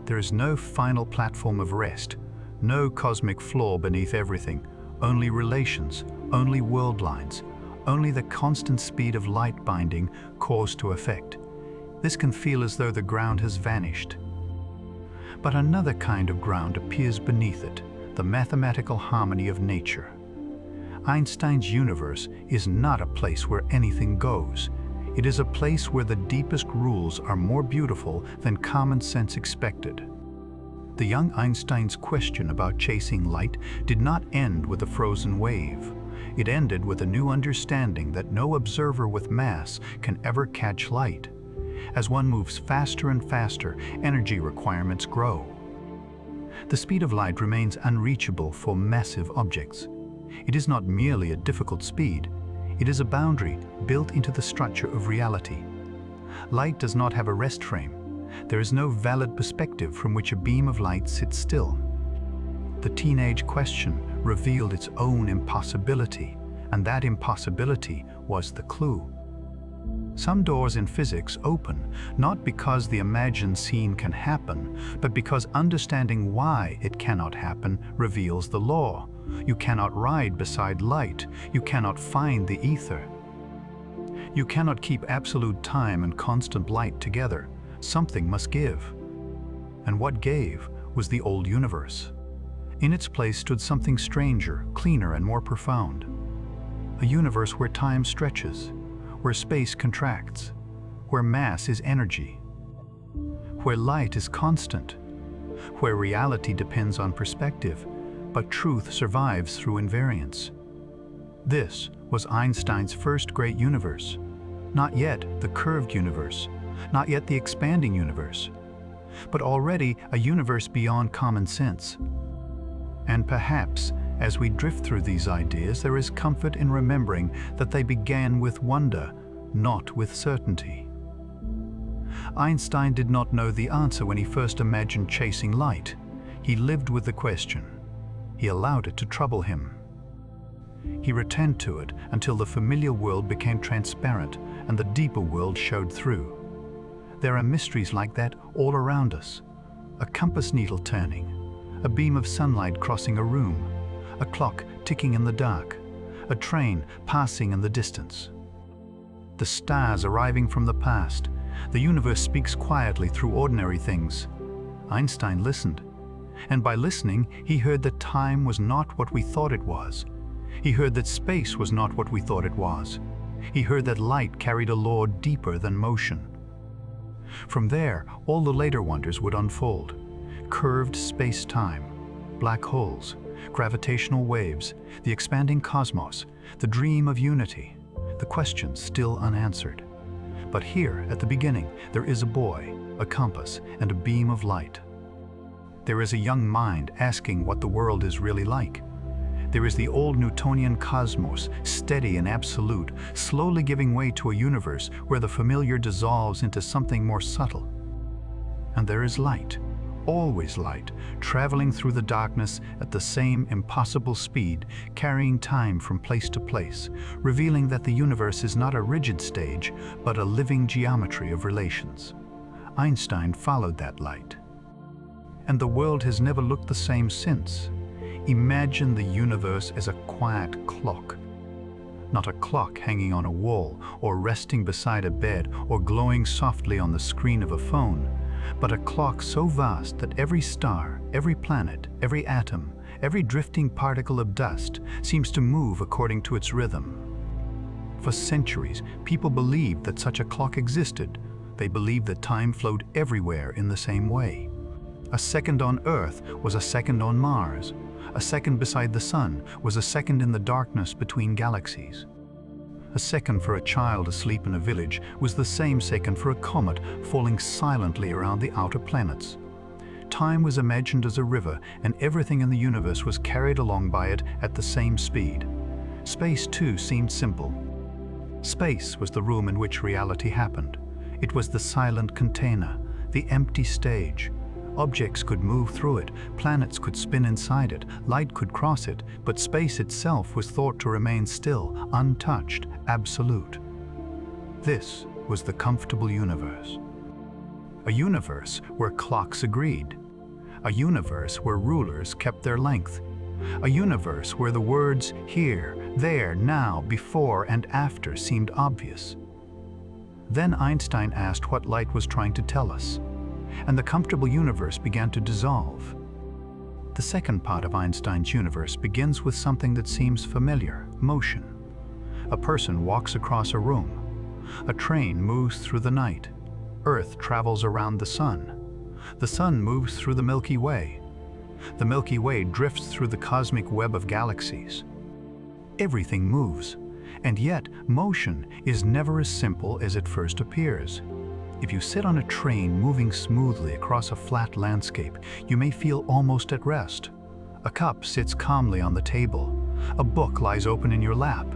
There is no final platform of rest, no cosmic floor beneath everything, only relations, only world lines, only the constant speed of light binding cause to effect. This can feel as though the ground has vanished. But another kind of ground appears beneath it, the mathematical harmony of nature. Einstein's universe is not a place where anything goes. It is a place where the deepest rules are more beautiful than common sense expected. The young Einstein's question about chasing light did not end with a frozen wave. It ended with a new understanding that no observer with mass can ever catch light. As one moves faster and faster, energy requirements grow. The speed of light remains unreachable for massive objects. It is not merely a difficult speed. It is a boundary built into the structure of reality. Light does not have a rest frame. There is no valid perspective from which a beam of light sits still. The teenage question revealed its own impossibility, and that impossibility was the clue. Some doors in physics open, not because the imagined scene can happen, but because understanding why it cannot happen reveals the law. You cannot ride beside light. You cannot find the ether. You cannot keep absolute time and constant light together. Something must give. And what gave was the old universe. In its place stood something stranger, cleaner, and more profound. A universe where time stretches, where space contracts, where mass is energy, where light is constant, where reality depends on perspective, but truth survives through invariance. This was Einstein's first great universe. Not yet the curved universe, not yet the expanding universe, but already a universe beyond common sense. And perhaps As we drift through these ideas, there is comfort in remembering that they began with wonder, not with certainty. Einstein did not know the answer when he first imagined chasing light. He lived with the question. He allowed it to trouble him. He returned to it until the familiar world became transparent and the deeper world showed through. There are mysteries like that all around us. A compass needle turning, a beam of sunlight crossing a room, a clock ticking in the dark, a train passing in the distance. The stars arriving from the past. The universe speaks quietly through ordinary things. Einstein listened, and by listening, he heard that time was not what we thought it was. He heard that space was not what we thought it was. He heard that light carried a law deeper than motion. From there, all the later wonders would unfold. Curved space-time, black holes, gravitational waves, the expanding cosmos, the dream of unity, the questions still unanswered. But here, at the beginning, there is a boy, a compass, and a beam of light. There is a young mind asking what the world is really like. There is the old Newtonian cosmos, steady and absolute, slowly giving way to a universe where the familiar dissolves into something more subtle. And there is light, always light, traveling through the darkness at the same impossible speed, carrying time from place to place, revealing that the universe is not a rigid stage, but a living geometry of relations. Einstein followed that light. And the world has never looked the same since. Imagine the universe as a quiet clock. Not a clock hanging on a wall, or resting beside a bed, or glowing softly on the screen of a phone, but a clock so vast that every star, every planet, every atom, every drifting particle of dust seems to move according to its rhythm. For centuries, people believed that such a clock existed. They believed that time flowed everywhere in the same way. A second on Earth was a second on Mars. A second beside the sun was a second in the darkness between galaxies. A second for a child asleep in a village was the same second for a comet falling silently around the outer planets. Time was imagined as a river, and everything in the universe was carried along by it at the same speed. Space, too, seemed simple. Space was the room in which reality happened. It was the silent container, the empty stage. Objects could move through it, planets could spin inside it, light could cross it, but space itself was thought to remain still, untouched, absolute. This was the comfortable universe. A universe where clocks agreed. A universe where rulers kept their length. A universe where the words here, there, now, before, and after seemed obvious. Then Einstein asked what light was trying to tell us, and the comfortable universe began to dissolve. The second part of Einstein's universe begins with something that seems familiar: motion. A person walks across a room. A train moves through the night. Earth travels around the sun. The sun moves through the Milky Way. The Milky Way drifts through the cosmic web of galaxies. Everything moves, and yet motion is never as simple as it first appears. If you sit on a train moving smoothly across a flat landscape, you may feel almost at rest. A cup sits calmly on the table. A book lies open in your lap.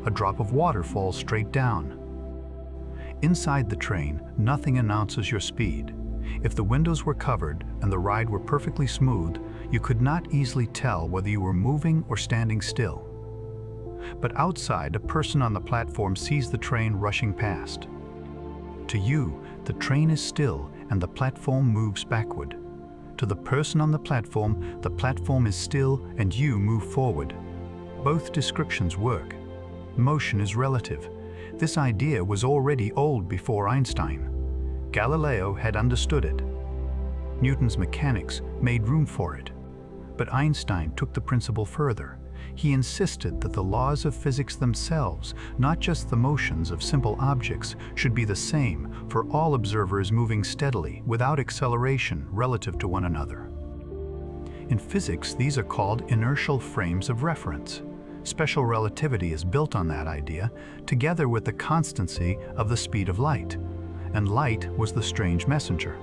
A drop of water falls straight down. Inside the train, nothing announces your speed. If the windows were covered and the ride were perfectly smooth, you could not easily tell whether you were moving or standing still. But outside, a person on the platform sees the train rushing past. To you, the train is still and the platform moves backward. To the person on the platform is still and you move forward. Both descriptions work. Motion is relative. This idea was already old before Einstein. Galileo had understood it. Newton's mechanics made room for it. But Einstein took the principle further. He insisted that the laws of physics themselves, not just the motions of simple objects, should be the same for all observers moving steadily, without acceleration, relative to one another. In physics, these are called inertial frames of reference. Special relativity is built on that idea, together with the constancy of the speed of light. And light was the strange messenger.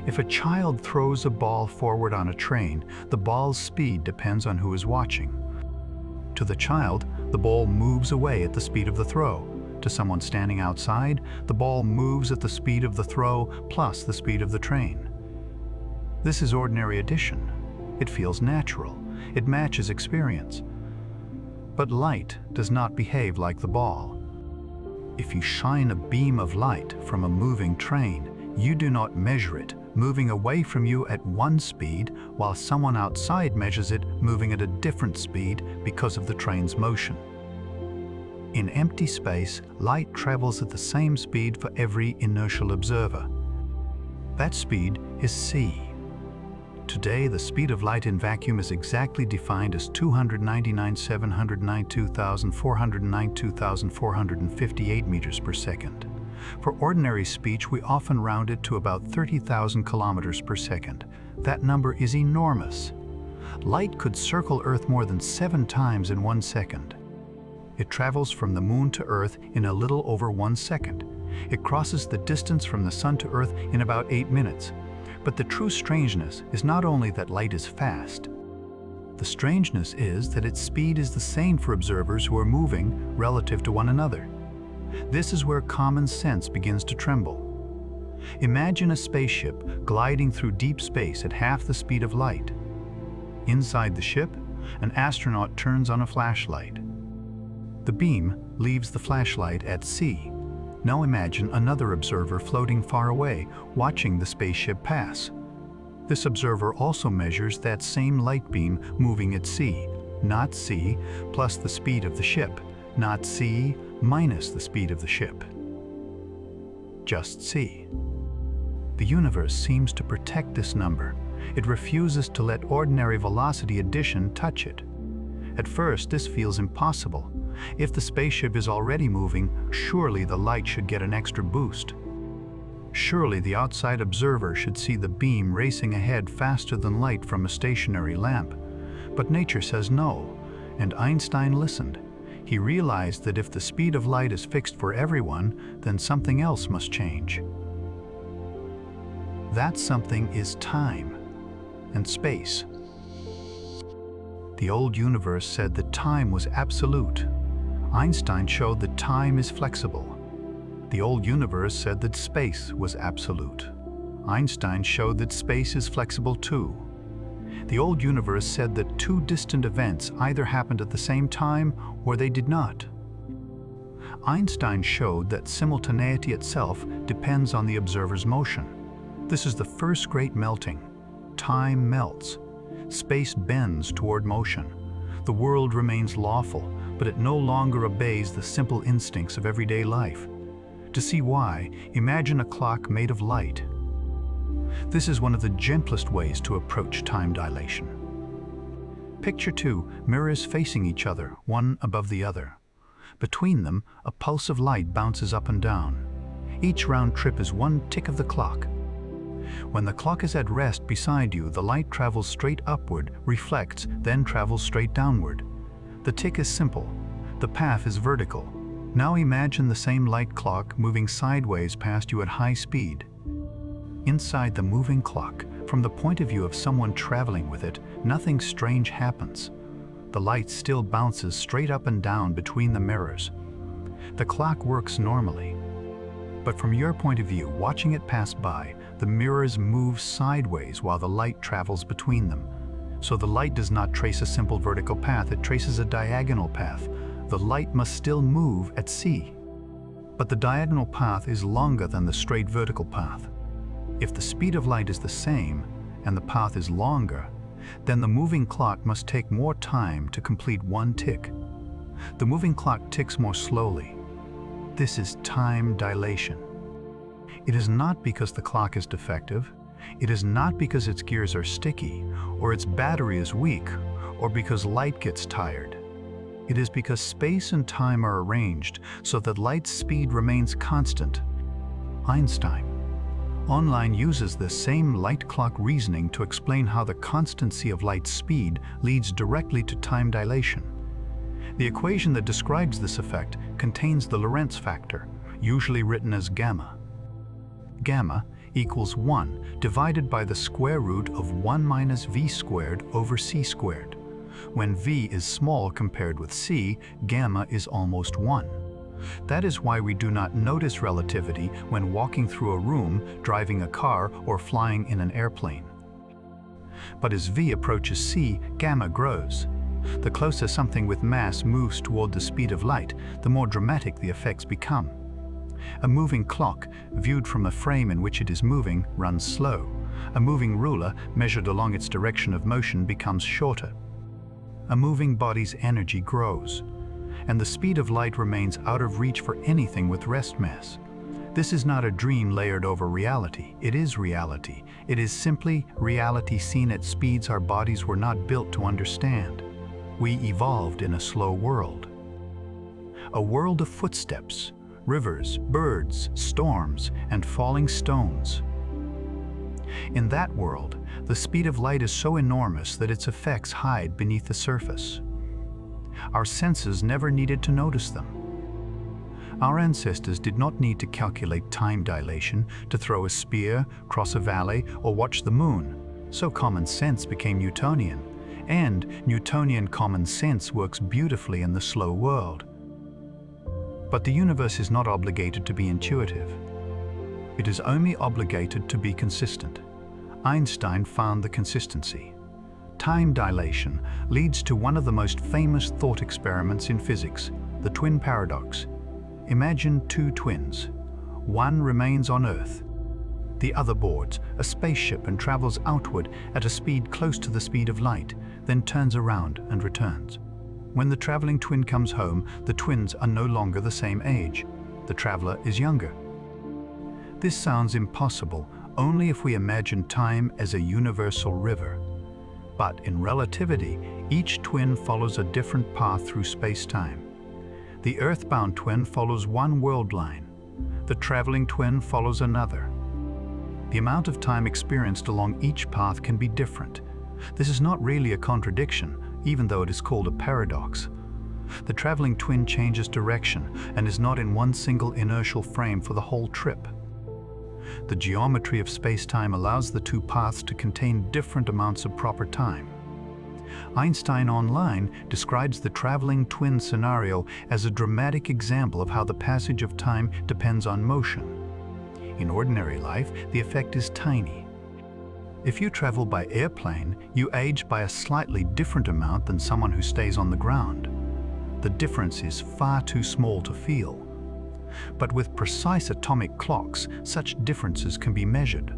If a child throws a ball forward on a train, the ball's speed depends on who is watching. To the child, the ball moves away at the speed of the throw. To someone standing outside, the ball moves at the speed of the throw plus the speed of the train. This is ordinary addition. It feels natural. It matches experience. But light does not behave like the ball. If you shine a beam of light from a moving train, you do not measure it moving away from you at one speed, while someone outside measures it moving at a different speed because of the train's motion. In empty space, light travels at the same speed for every inertial observer. That speed is c. Today, the speed of light in vacuum is exactly defined as 299,792,492,458 meters per second. For ordinary speech, we often round it to about 30,000 kilometers per second. That number is enormous. Light could circle Earth more than 7 times in 1 second. It travels from the Moon to Earth in a little over 1 second. It crosses the distance from the Sun to Earth in about 8 minutes. But the true strangeness is not only that light is fast. The strangeness is that its speed is the same for observers who are moving relative to one another. This is where common sense begins to tremble. Imagine a spaceship gliding through deep space at half the speed of light. Inside the ship, an astronaut turns on a flashlight. The beam leaves the flashlight at c. Now imagine another observer floating far away, watching the spaceship pass. This observer also measures that same light beam moving at c, not c plus the speed of the ship, not c minus the speed of the ship. Just c. The universe seems to protect this number. It refuses to let ordinary velocity addition touch it. At first, this feels impossible. If the spaceship is already moving, surely the light should get an extra boost. Surely the outside observer should see the beam racing ahead faster than light from a stationary lamp. But nature says no, and Einstein listened. He realized that if the speed of light is fixed for everyone, then something else must change. That something is time and space. The old universe said that time was absolute. Einstein showed that time is flexible. The old universe said that space was absolute. Einstein showed that space is flexible too. The old universe said that 2 distant events either happened at the same time or they did not. Einstein showed that simultaneity itself depends on the observer's motion. This is the first great melting. Time melts. Space bends toward motion. The world remains lawful, but it no longer obeys the simple instincts of everyday life. To see why, imagine a clock made of light. This is one of the gentlest ways to approach time dilation. Picture 2 mirrors facing each other, one above the other. Between them, a pulse of light bounces up and down. Each round trip is 1 tick of the clock. When the clock is at rest beside you, the light travels straight upward, reflects, then travels straight downward. The tick is simple. The path is vertical. Now imagine the same light clock moving sideways past you at high speed. Inside the moving clock, from the point of view of someone traveling with it, nothing strange happens. The light still bounces straight up and down between the mirrors. The clock works normally. But from your point of view, watching it pass by, the mirrors move sideways while the light travels between them. So the light does not trace a simple vertical path, it traces a diagonal path. The light must still move at c. But the diagonal path is longer than the straight vertical path. If the speed of light is the same and the path is longer, then the moving clock must take more time to complete 1 tick. The moving clock ticks more slowly. This is time dilation. It is not because the clock is defective. It is not because its gears are sticky, or its battery is weak, or because light gets tired. It is because space and time are arranged so that light's speed remains constant. Einstein. Online uses this same light clock reasoning to explain how the constancy of light's speed leads directly to time dilation. The equation that describes this effect contains the Lorentz factor, usually written as gamma. Gamma equals 1 divided by the square root of 1 minus v squared over c squared. When v is small compared with c, gamma is almost 1. That is why we do not notice relativity when walking through a room, driving a car, or flying in an airplane. But as v approaches c, gamma grows. The closer something with mass moves toward the speed of light, the more dramatic the effects become. A moving clock, viewed from the frame in which it is moving, runs slow. A moving ruler, measured along its direction of motion, becomes shorter. A moving body's energy grows, and the speed of light remains out of reach for anything with rest mass. This is not a dream layered over reality. It is reality. It is simply reality seen at speeds our bodies were not built to understand. We evolved in a slow world. A world of footsteps, rivers, birds, storms, and falling stones. In that world, the speed of light is so enormous that its effects hide beneath the surface. Our senses never needed to notice them. Our ancestors did not need to calculate time dilation, to throw a spear, cross a valley, or watch the moon, so common sense became Newtonian, and Newtonian common sense works beautifully in the slow world. But the universe is not obligated to be intuitive. It is only obligated to be consistent. Einstein found the consistency. Time dilation leads to one of the most famous thought experiments in physics, the twin paradox. Imagine two twins. One remains on Earth. The other boards a spaceship and travels outward at a speed close to the speed of light, then turns around and returns. When the traveling twin comes home, the twins are no longer the same age. The traveler is younger. This sounds impossible only if we imagine time as a universal river. But in relativity, each twin follows a different path through space-time. The earthbound twin follows one world line. The traveling twin follows another. The amount of time experienced along each path can be different. This is not really a contradiction, even though it is called a paradox. The traveling twin changes direction and is not in one single inertial frame for the whole trip. The geometry of space-time allows the two paths to contain different amounts of proper time. Einstein Online describes the traveling twin scenario as a dramatic example of how the passage of time depends on motion. In ordinary life, the effect is tiny. If you travel by airplane, you age by a slightly different amount than someone who stays on the ground. The difference is far too small to feel. But with precise atomic clocks, such differences can be measured.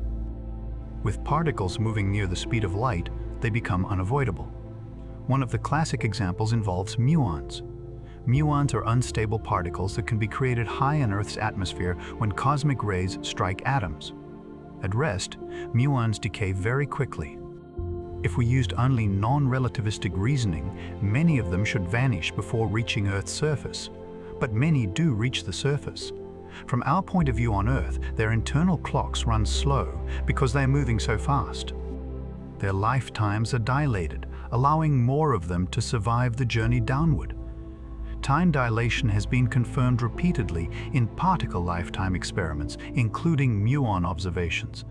With particles moving near the speed of light, they become unavoidable. One of the classic examples involves muons. Muons are unstable particles that can be created high in Earth's atmosphere when cosmic rays strike atoms. At rest, muons decay very quickly. If we used only non-relativistic reasoning, many of them should vanish before reaching Earth's surface. But many do reach the surface. From our point of view on Earth, their internal clocks run slow because they are moving so fast. Their lifetimes are dilated, allowing more of them to survive the journey downward. Time dilation has been confirmed repeatedly in particle lifetime experiments, including muon observations.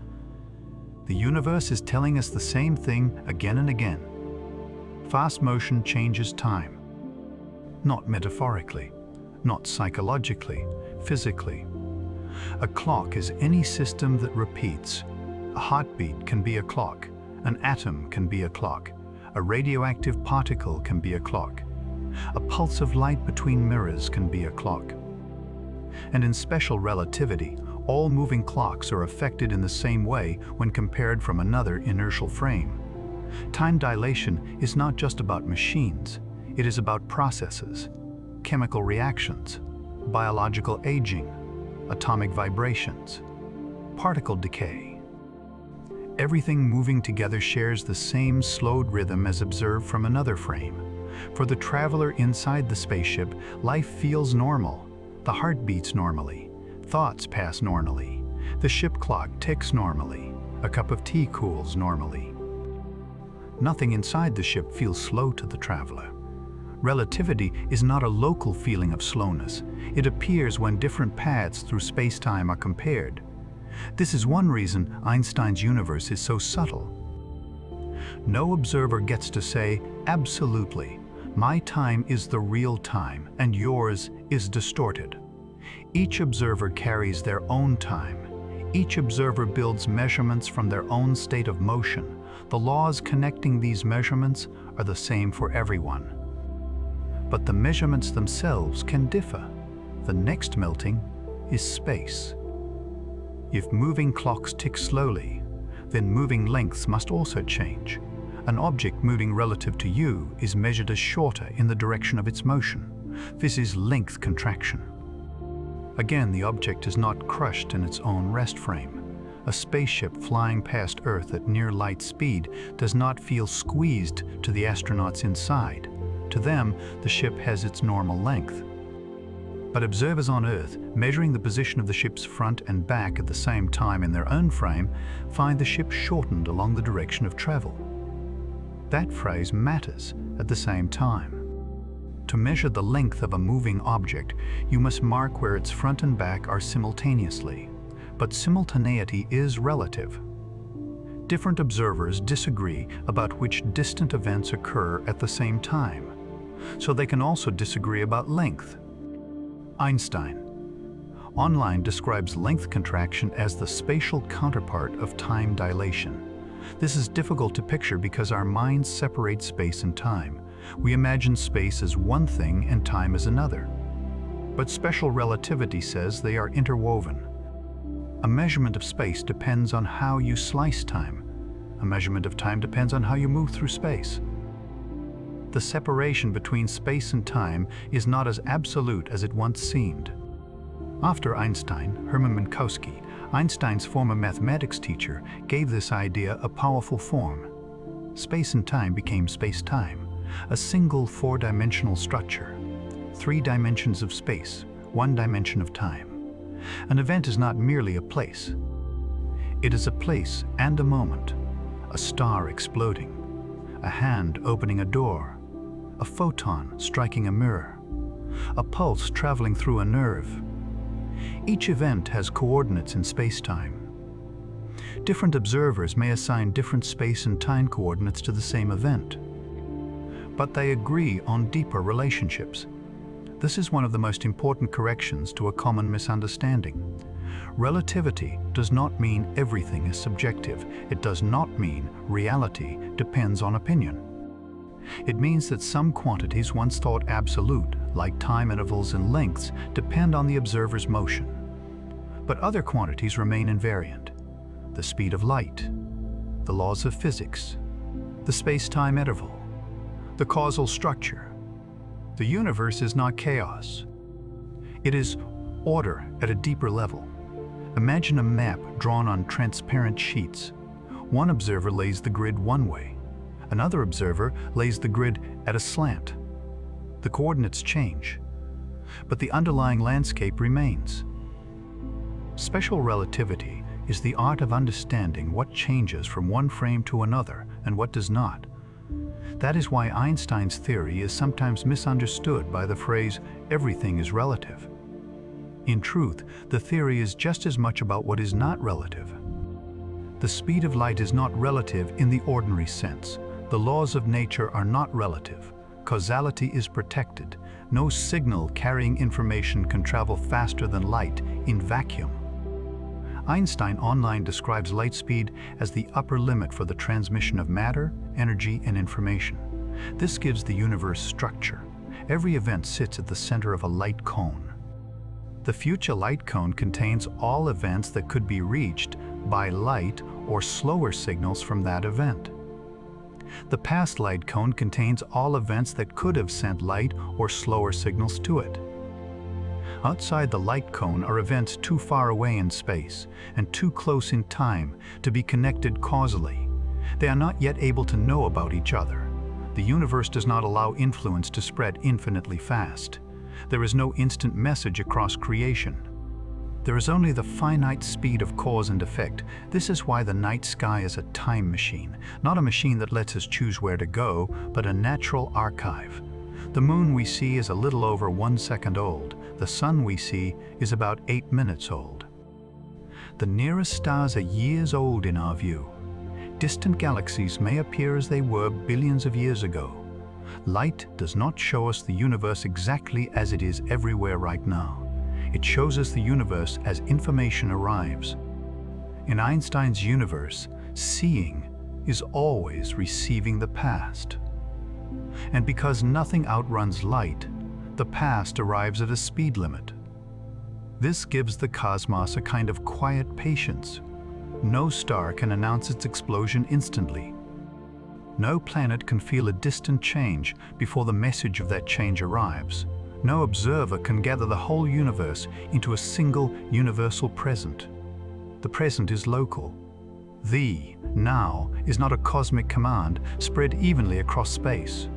The universe is telling us the same thing again and again. Fast motion changes time. Not metaphorically, not psychologically, physically. A clock is any system that repeats. A heartbeat can be a clock. An atom can be a clock. A radioactive particle can be a clock. A pulse of light between mirrors can be a clock. And in special relativity, all moving clocks are affected in the same way when compared from another inertial frame. Time dilation is not just about machines. It is about processes, chemical reactions, biological aging, atomic vibrations, particle decay. Everything moving together shares the same slowed rhythm as observed from another frame. For the traveler inside the spaceship, life feels normal. The heart beats normally. Thoughts pass normally. The ship clock ticks normally. A cup of tea cools normally. Nothing inside the ship feels slow to the traveler. Relativity is not a local feeling of slowness. It appears when different paths through space-time are compared. This is one reason Einstein's universe is so subtle. No observer gets to say, absolutely, my time is the real time and yours is distorted. Each observer carries their own time. Each observer builds measurements from their own state of motion. The laws connecting these measurements are the same for everyone. But the measurements themselves can differ. The next melting is space. If moving clocks tick slowly, then moving lengths must also change. An object moving relative to you is measured as shorter in the direction of its motion. This is length contraction. Again, the object is not crushed in its own rest frame. A spaceship flying past Earth at near light speed does not feel squeezed to the astronauts inside. To them, the ship has its normal length. But observers on Earth, measuring the position of the ship's front and back at the same time in their own frame, find the ship shortened along the direction of travel. That phrase matters at the same time. To measure the length of a moving object, you must mark where its front and back are simultaneously. But simultaneity is relative. Different observers disagree about which distant events occur at the same time, so they can also disagree about length. Einstein online describes length contraction as the spatial counterpart of time dilation. This is difficult to picture because our minds separate space and time. We imagine space as one thing and time as another. But special relativity says they are interwoven. A measurement of space depends on how you slice time. A measurement of time depends on how you move through space. The separation between space and time is not as absolute as it once seemed. After Einstein, Hermann Minkowski, Einstein's former mathematics teacher, gave this idea a powerful form. Space and time became space-time, a single four-dimensional structure. 3 dimensions of space, 1 dimension of time. An event is not merely a place. It is a place and a moment, a star exploding, a hand opening a door, a photon striking a mirror, a pulse traveling through a nerve. Each event has coordinates in space-time. Different observers may assign different space and time coordinates to the same event, but they agree on deeper relationships. This is one of the most important corrections to a common misunderstanding. Relativity does not mean everything is subjective. It does not mean reality depends on opinion. It means that some quantities once thought absolute, like time intervals and lengths, depend on the observer's motion. But other quantities remain invariant. The speed of light, the laws of physics, the space-time interval, the causal structure. The universe is not chaos. It is order at a deeper level. Imagine a map drawn on transparent sheets. One observer lays the grid one way. Another observer lays the grid at a slant. The coordinates change, but the underlying landscape remains. Special relativity is the art of understanding what changes from one frame to another and what does not. That is why Einstein's theory is sometimes misunderstood by the phrase, everything is relative. In truth, the theory is just as much about what is not relative. The speed of light is not relative in the ordinary sense. The laws of nature are not relative. Causality is protected. No signal carrying information can travel faster than light in vacuum. Einstein online describes light speed as the upper limit for the transmission of matter, energy, and information. This gives the universe structure. Every event sits at the center of a light cone. The future light cone contains all events that could be reached by light or slower signals from that event. The past light cone contains all events that could have sent light or slower signals to it. Outside the light cone are events too far away in space and too close in time to be connected causally. They are not yet able to know about each other. The universe does not allow influence to spread infinitely fast. There is no instant message across creation. There is only the finite speed of cause and effect. This is why the night sky is a time machine, not a machine that lets us choose where to go, but a natural archive. The moon we see is a little over 1 second old. The sun we see is about 8 minutes old. The nearest stars are years old in our view. Distant galaxies may appear as they were billions of years ago. Light does not show us the universe exactly as it is everywhere right now. It shows us the universe as information arrives. In Einstein's universe, seeing is always receiving the past. And because nothing outruns light, the past arrives at a speed limit. This gives the cosmos a kind of quiet patience. No star can announce its explosion instantly. No planet can feel a distant change before the message of that change arrives. No observer can gather the whole universe into a single universal present. The present is local. The now is not a cosmic command spread evenly across space.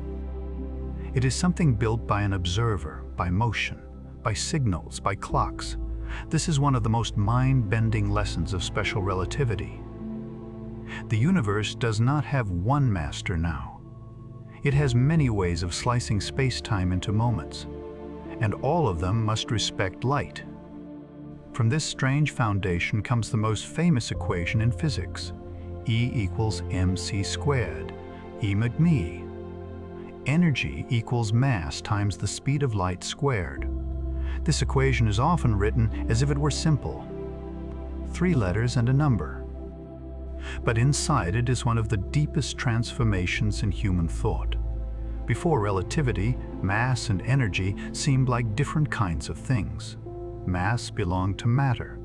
It is something built by an observer, by motion, by signals, by clocks. This is one of the most mind-bending lessons of special relativity. The universe does not have one master now. It has many ways of slicing space-time into moments, and all of them must respect light. From this strange foundation comes the most famous equation in physics, E equals mc squared, E mc. Energy equals mass times the speed of light squared. This equation is often written as if it were simple. 3 letters and a number. But inside it is one of the deepest transformations in human thought. Before relativity, mass and energy seemed like different kinds of things. Mass belonged to matter.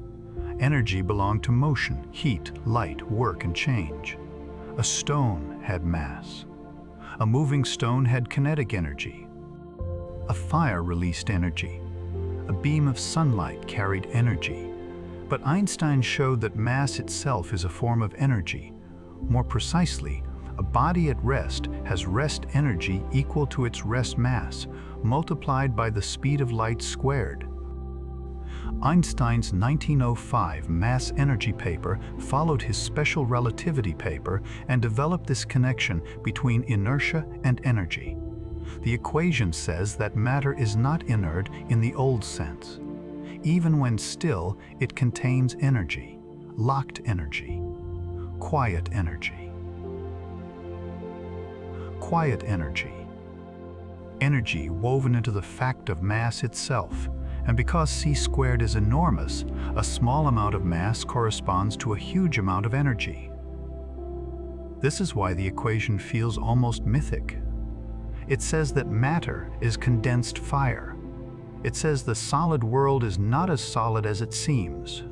Energy belonged to motion, heat, light, work, and change. A stone had mass. A moving stone had kinetic energy. A fire released energy. A beam of sunlight carried energy. But Einstein showed that mass itself is a form of energy. More precisely, a body at rest has rest energy equal to its rest mass, multiplied by the speed of light squared. Einstein's 1905 mass-energy paper followed his special relativity paper and developed this connection between inertia and energy. The equation says that matter is not inert in the old sense. Even when still, it contains energy, locked energy, quiet energy. Quiet energy. Energy woven into the fact of mass itself. And because c squared is enormous, a small amount of mass corresponds to a huge amount of energy. This is why the equation feels almost mythic. It says that matter is condensed fire. It says the solid world is not as solid as it seems.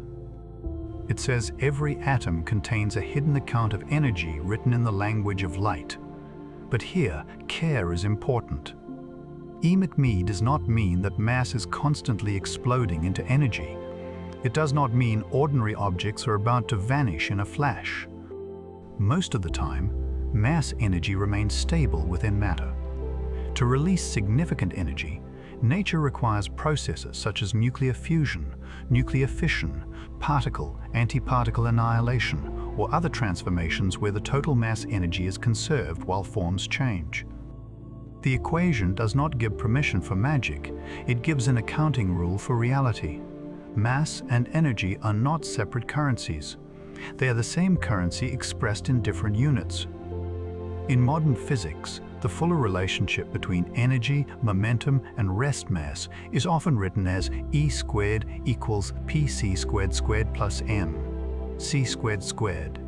It says every atom contains a hidden account of energy written in the language of light. But here, care is important. E mc does not mean that mass is constantly exploding into energy. It does not mean ordinary objects are about to vanish in a flash. Most of the time, mass energy remains stable within matter. To release significant energy, nature requires processes such as nuclear fusion, nuclear fission, particle-antiparticle annihilation, or other transformations where the total mass energy is conserved while forms change. The equation does not give permission for magic, it gives an accounting rule for reality. Mass and energy are not separate currencies. They are the same currency expressed in different units. In modern physics, the fuller relationship between energy, momentum, and rest mass is often written as E squared equals pc squared squared plus m, c squared squared.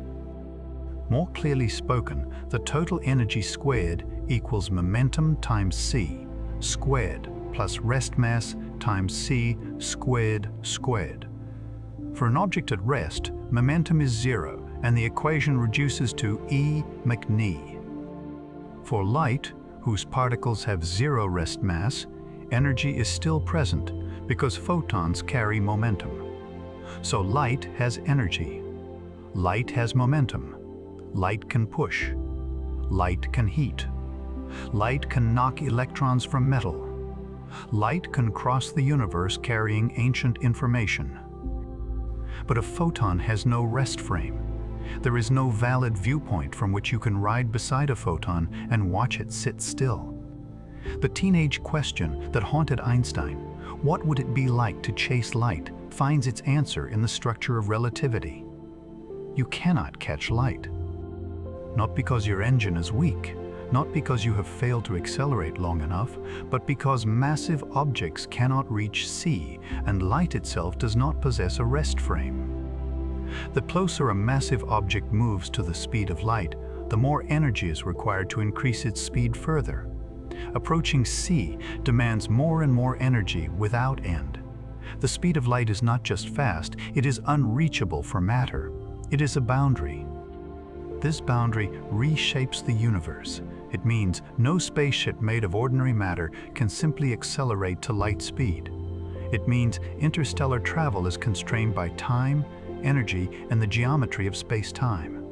More clearly spoken, the total energy squared equals momentum times c squared plus rest mass times c squared squared. For an object at rest, momentum is 0 and the equation reduces to E mc. For light, whose particles have 0 rest mass, energy is still present because photons carry momentum. So light has energy. Light has momentum. Light can push. Light can heat. Light can knock electrons from metal. Light can cross the universe carrying ancient information. But a photon has no rest frame. There is no valid viewpoint from which you can ride beside a photon and watch it sit still. The teenage question that haunted Einstein, What would it be like to chase light finds its answer in the structure of relativity. You cannot catch light. Not because your engine is weak, not because you have failed to accelerate long enough, but because massive objects cannot reach c, and light itself does not possess a rest frame. The closer a massive object moves to the speed of light, the more energy is required to increase its speed further. Approaching c demands more and more energy without end. The speed of light is not just fast, it is unreachable for matter. It is a boundary. This boundary reshapes the universe. It means no spaceship made of ordinary matter can simply accelerate to light speed. It means interstellar travel is constrained by time, energy, and the geometry of space-time.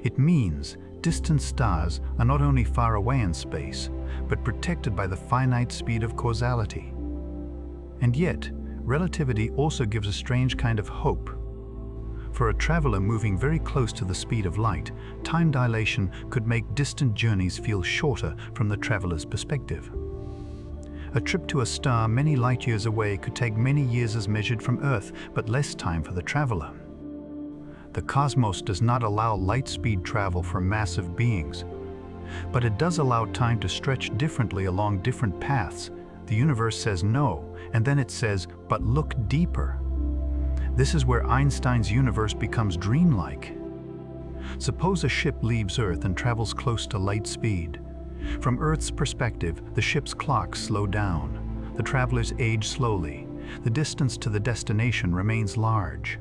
It means distant stars are not only far away in space, but protected by the finite speed of causality. And yet, relativity also gives a strange kind of hope. For a traveler moving very close to the speed of light, time dilation could make distant journeys feel shorter from the traveler's perspective. A trip to a star many light years away could take many years as measured from Earth, but less time for the traveler. The cosmos does not allow light-speed travel for massive beings, but it does allow time to stretch differently along different paths. The universe says no, and then it says, but look deeper. This is where Einstein's universe becomes dreamlike. Suppose a ship leaves Earth and travels close to light speed. From Earth's perspective, the ship's clocks slow down. The travelers age slowly. The distance to the destination remains large.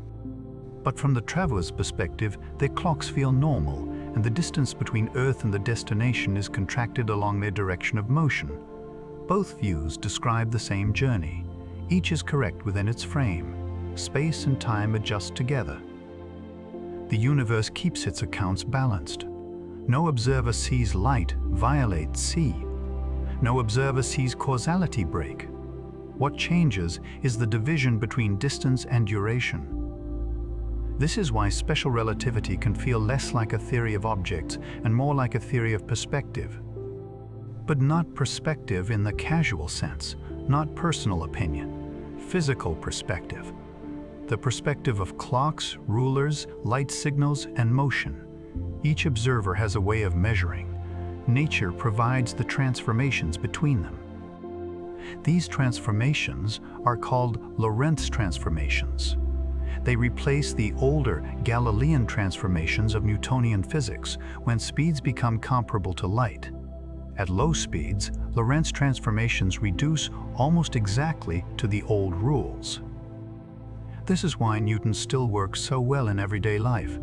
But from the traveler's perspective, their clocks feel normal, and the distance between Earth and the destination is contracted along their direction of motion. Both views describe the same journey. Each is correct within its frame. Space and time adjust together. The universe keeps its accounts balanced. No observer sees light violate c. No observer sees causality break. What changes is the division between distance and duration. This is why special relativity can feel less like a theory of objects and more like a theory of perspective. But not perspective in the casual sense, not personal opinion, physical perspective. The perspective of clocks, rulers, light signals, and motion. Each observer has a way of measuring. Nature provides the transformations between them. These transformations are called Lorentz transformations. They replace the older Galilean transformations of Newtonian physics when speeds become comparable to light. At low speeds, Lorentz transformations reduce almost exactly to the old rules. This is why Newton still works so well in everyday life.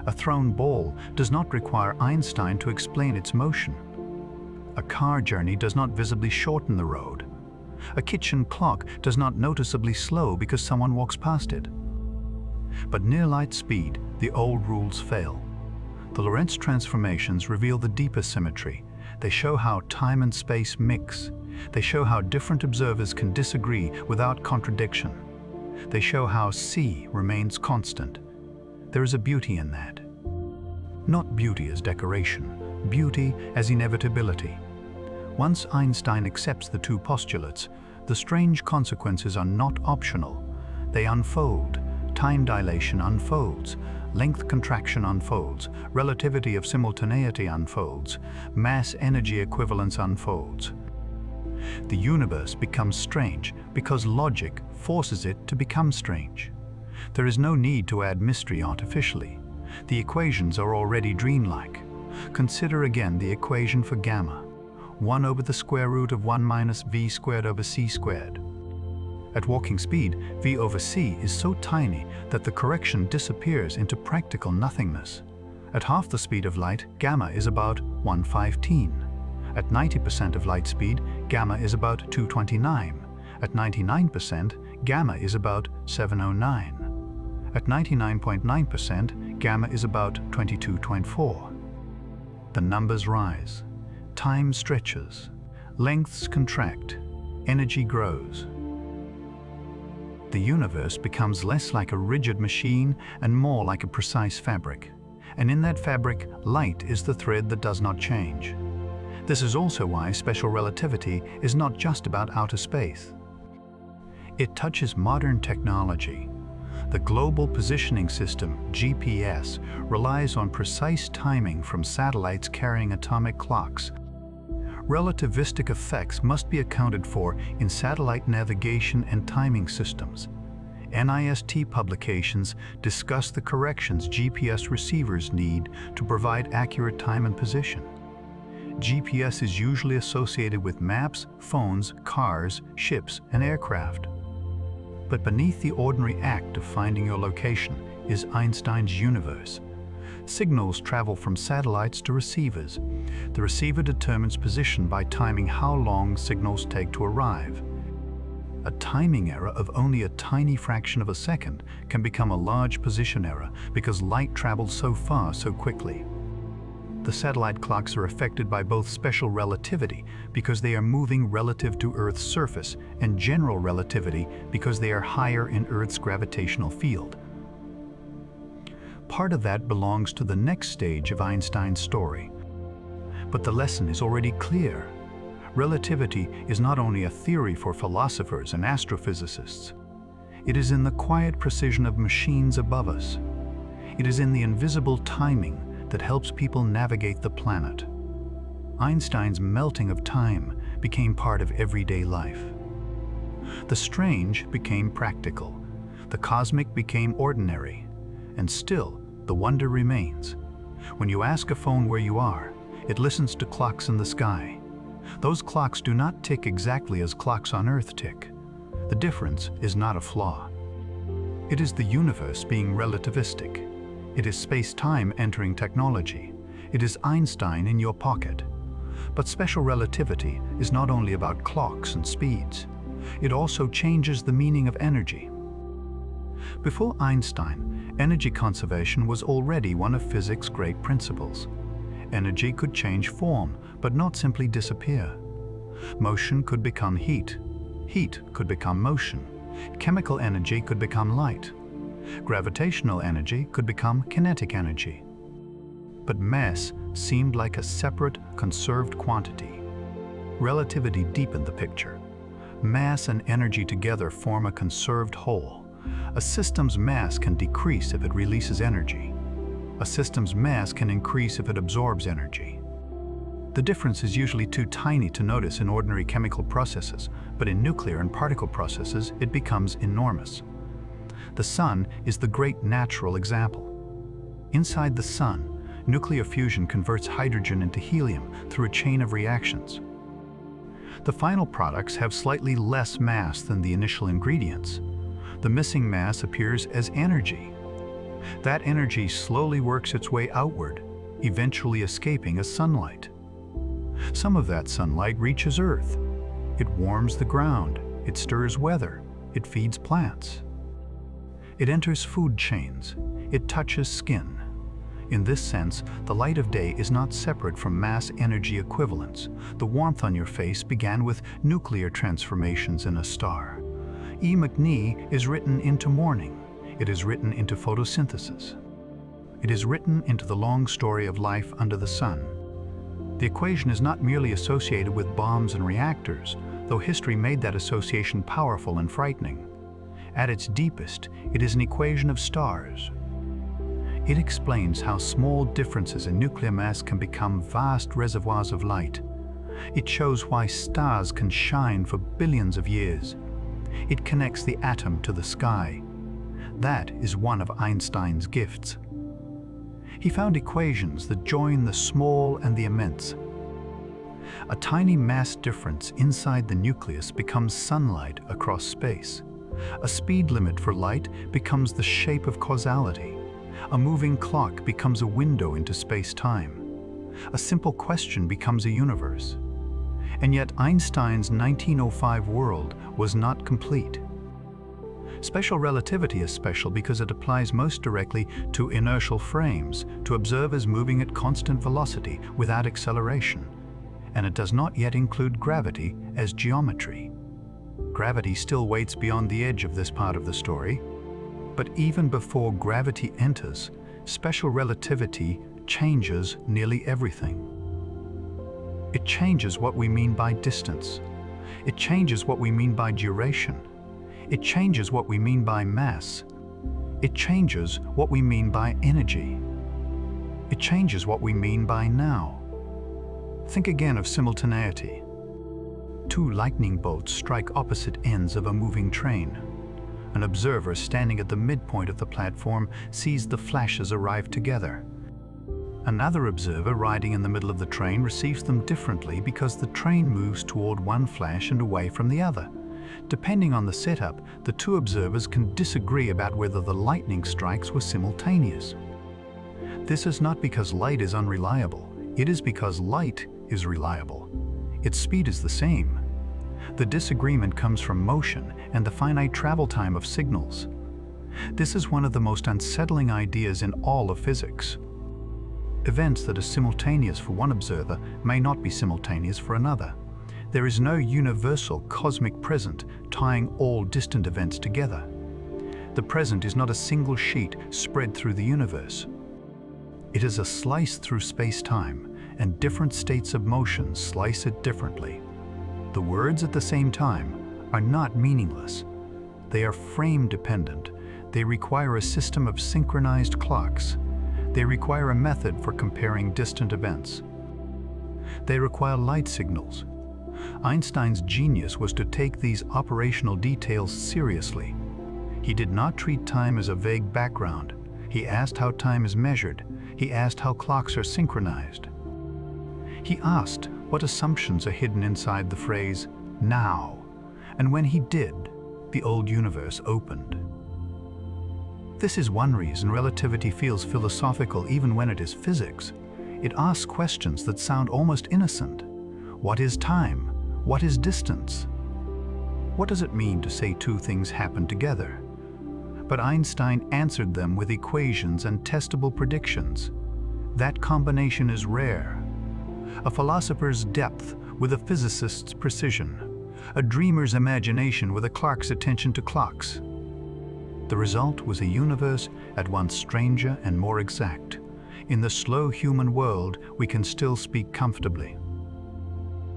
A thrown ball does not require Einstein to explain its motion. A car journey does not visibly shorten the road. A kitchen clock does not noticeably slow because someone walks past it. But near light speed, the old rules fail. The Lorentz transformations reveal the deeper symmetry. They show how time and space mix. They show how different observers can disagree without contradiction. They show how c remains constant. There is a beauty in that. Not beauty as decoration, beauty as inevitability. Once Einstein accepts the two postulates, the strange consequences are not optional. They unfold. Time dilation unfolds. Length contraction unfolds. Relativity of simultaneity unfolds. Mass-energy equivalence unfolds. The universe becomes strange because logic forces it to become strange. There is no need to add mystery artificially. The equations are already dreamlike. Consider again the equation for gamma. 1 over the square root of 1 minus v squared over c squared. At walking speed, v over c is so tiny that the correction disappears into practical nothingness. At half the speed of light, gamma is about 1/15. At 90% of light speed, gamma is about 229. At 99%, gamma is about 709. At 99.9%, gamma is about 22.4. The numbers rise. Time stretches. Lengths contract. Energy grows. The universe becomes less like a rigid machine and more like a precise fabric. And in that fabric, light is the thread that does not change. This is also why special relativity is not just about outer space. It touches modern technology. The Global Positioning System, GPS, relies on precise timing from satellites carrying atomic clocks. Relativistic effects must be accounted for in satellite navigation and timing systems. NIST publications discuss the corrections GPS receivers need to provide accurate time and position. GPS is usually associated with maps, phones, cars, ships, and aircraft. But beneath the ordinary act of finding your location is Einstein's universe. Signals travel from satellites to receivers. The receiver determines position by timing how long signals take to arrive. A timing error of only a tiny fraction of a second can become a large position error because light travels so far so quickly. The satellite clocks are affected by both special relativity because they are moving relative to Earth's surface and general relativity because they are higher in Earth's gravitational field. Part of that belongs to the next stage of Einstein's story. But the lesson is already clear. Relativity is not only a theory for philosophers and astrophysicists. It is in the quiet precision of machines above us. It is in the invisible timing that helps people navigate the planet. Einstein's melting of time became part of everyday life. The strange became practical. The cosmic became ordinary. And still, the wonder remains. When you ask a phone where you are, it listens to clocks in the sky. Those clocks do not tick exactly as clocks on Earth tick. The difference is not a flaw. It is the universe being relativistic. It is space-time entering technology. It is Einstein in your pocket. But special relativity is not only about clocks and speeds. It also changes the meaning of energy. Before Einstein, energy conservation was already one of physics' great principles. Energy could change form, but not simply disappear. Motion could become heat. Heat could become motion. Chemical energy could become light. Gravitational energy could become kinetic energy. But mass seemed like a separate, conserved quantity. Relativity deepened the picture. Mass and energy together form a conserved whole. A system's mass can decrease if it releases energy. A system's mass can increase if it absorbs energy. The difference is usually too tiny to notice in ordinary chemical processes, but in nuclear and particle processes, it becomes enormous. The sun is the great natural example. Inside the sun, nuclear fusion converts hydrogen into helium through a chain of reactions. The final products have slightly less mass than the initial ingredients. The missing mass appears as energy. That energy slowly works its way outward, eventually escaping as sunlight. Some of that sunlight reaches Earth. It warms the ground, it stirs weather, it feeds plants. It enters food chains, it touches skin. In this sense, the light of day is not separate from mass-energy equivalence. The warmth on your face began with nuclear transformations in a star. E. McNee is written into morning. It is written into photosynthesis. It is written into the long story of life under the sun. The equation is not merely associated with bombs and reactors, though history made that association powerful and frightening. At its deepest, it is an equation of stars. It explains how small differences in nuclear mass can become vast reservoirs of light. It shows why stars can shine for billions of years. It connects the atom to the sky. That is one of Einstein's gifts. He found equations that join the small and the immense. A tiny mass difference inside the nucleus becomes sunlight across space. A speed limit for light becomes the shape of causality. A moving clock becomes a window into space-time. A simple question becomes a universe. And yet Einstein's 1905 world was not complete. Special relativity is special because it applies most directly to inertial frames, to observe as moving at constant velocity without acceleration. And it does not yet include gravity as geometry. Gravity still waits beyond the edge of this part of the story. But even before gravity enters, special relativity changes nearly everything. It changes what we mean by distance. It changes what we mean by duration. It changes what we mean by mass. It changes what we mean by energy. It changes what we mean by now. Think again of simultaneity. Two lightning bolts strike opposite ends of a moving train. An observer standing at the midpoint of the platform sees the flashes arrive together. Another observer riding in the middle of the train receives them differently because the train moves toward one flash and away from the other. Depending on the setup, the two observers can disagree about whether the lightning strikes were simultaneous. This is not because light is unreliable. It is because light is reliable. Its speed is the same. The disagreement comes from motion and the finite travel time of signals. This is one of the most unsettling ideas in all of physics. Events that are simultaneous for one observer may not be simultaneous for another. There is no universal cosmic present tying all distant events together. The present is not a single sheet spread through the universe. It is a slice through space-time, and different states of motion slice it differently. The words at the same time are not meaningless. They are frame-dependent. They require a system of synchronized clocks. They require a method for comparing distant events. They require light signals. Einstein's genius was to take these operational details seriously. He did not treat time as a vague background. He asked how time is measured. He asked how clocks are synchronized. He asked what assumptions are hidden inside the phrase, now. And when he did, the old universe opened. This is one reason relativity feels philosophical even when it is physics. It asks questions that sound almost innocent. What is time? What is distance? What does it mean to say two things happen together? But Einstein answered them with equations and testable predictions. That combination is rare. A philosopher's depth with a physicist's precision. A dreamer's imagination with a clerk's attention to clocks. The result was a universe at once stranger and more exact. In the slow human world, we can still speak comfortably.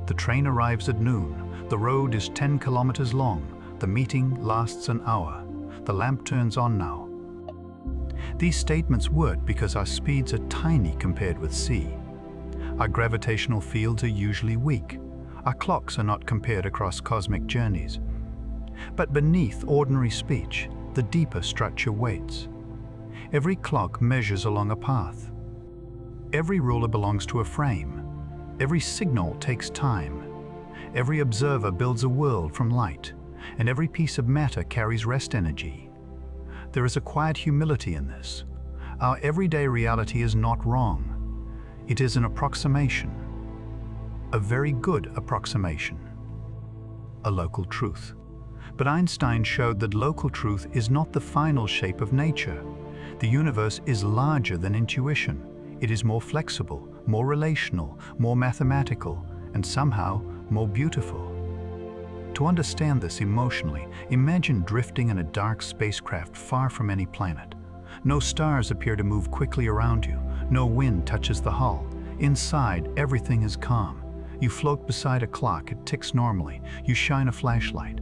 The train arrives at noon. The road is 10 kilometers long. The meeting lasts an hour. The lamp turns on now. These statements work because our speeds are tiny compared with c. Our gravitational fields are usually weak. Our clocks are not compared across cosmic journeys. But beneath ordinary speech, the deeper structure waits. Every clock measures along a path. Every ruler belongs to a frame. Every signal takes time. Every observer builds a world from light, and every piece of matter carries rest energy. There is a quiet humility in this. Our everyday reality is not wrong. It is an approximation. A very good approximation. A local truth. But Einstein showed that local truth is not the final shape of nature. The universe is larger than intuition. It is more flexible, more relational, more mathematical, and somehow more beautiful. To understand this emotionally, imagine drifting in a dark spacecraft far from any planet. No stars appear to move quickly around you. No wind touches the hull. Inside, everything is calm. You float beside a clock. It ticks normally. You shine a flashlight.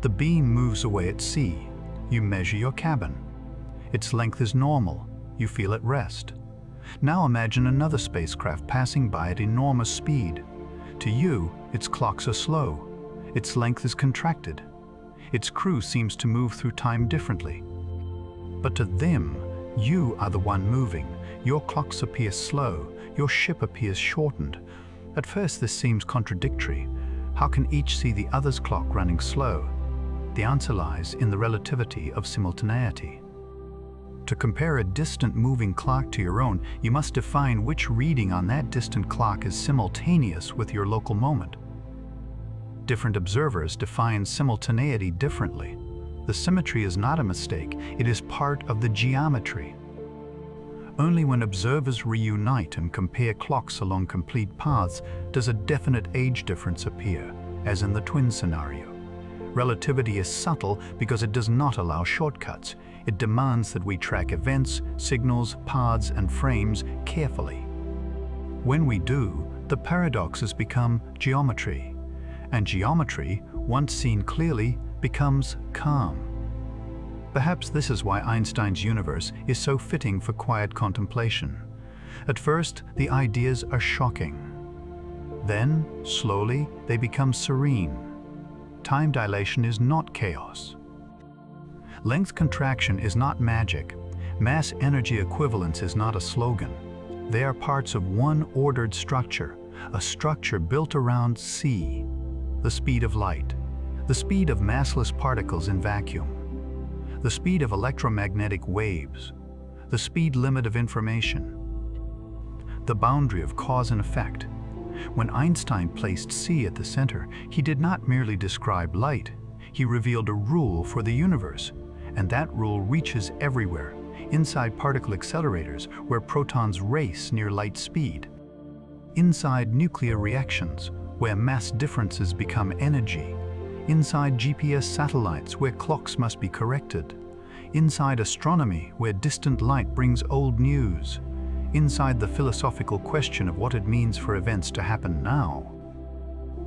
The beam moves away at sea. You measure your cabin. Its length is normal. You feel at rest. Now imagine another spacecraft passing by at enormous speed. To you, its clocks are slow. Its length is contracted. Its crew seems to move through time differently. But to them, you are the one moving. Your clocks appear slow. Your ship appears shortened. At first, this seems contradictory. How can each see the other's clock running slow? The answer lies in the relativity of simultaneity. To compare a distant moving clock to your own, you must define which reading on that distant clock is simultaneous with your local moment. Different observers define simultaneity differently. The symmetry is not a mistake, it is part of the geometry. Only when observers reunite and compare clocks along complete paths does a definite age difference appear, as in the twin scenario. Relativity is subtle because it does not allow shortcuts. It demands that we track events, signals, paths, and frames carefully. When we do, the paradoxes become geometry. And geometry, once seen clearly, becomes calm. Perhaps this is why Einstein's universe is so fitting for quiet contemplation. At first, the ideas are shocking. Then, slowly, they become serene. Time dilation is not chaos. Length contraction is not magic. Mass energy equivalence is not a slogan. They are parts of one ordered structure, a structure built around c, the speed of light, the speed of massless particles in vacuum, the speed of electromagnetic waves, the speed limit of information, the boundary of cause and effect. When Einstein placed c at the center, he did not merely describe light, he revealed a rule for the universe, and that rule reaches everywhere, inside particle accelerators where protons race near light speed, inside nuclear reactions where mass differences become energy, inside GPS satellites where clocks must be corrected, inside astronomy where distant light brings old news, inside the philosophical question of what it means for events to happen now.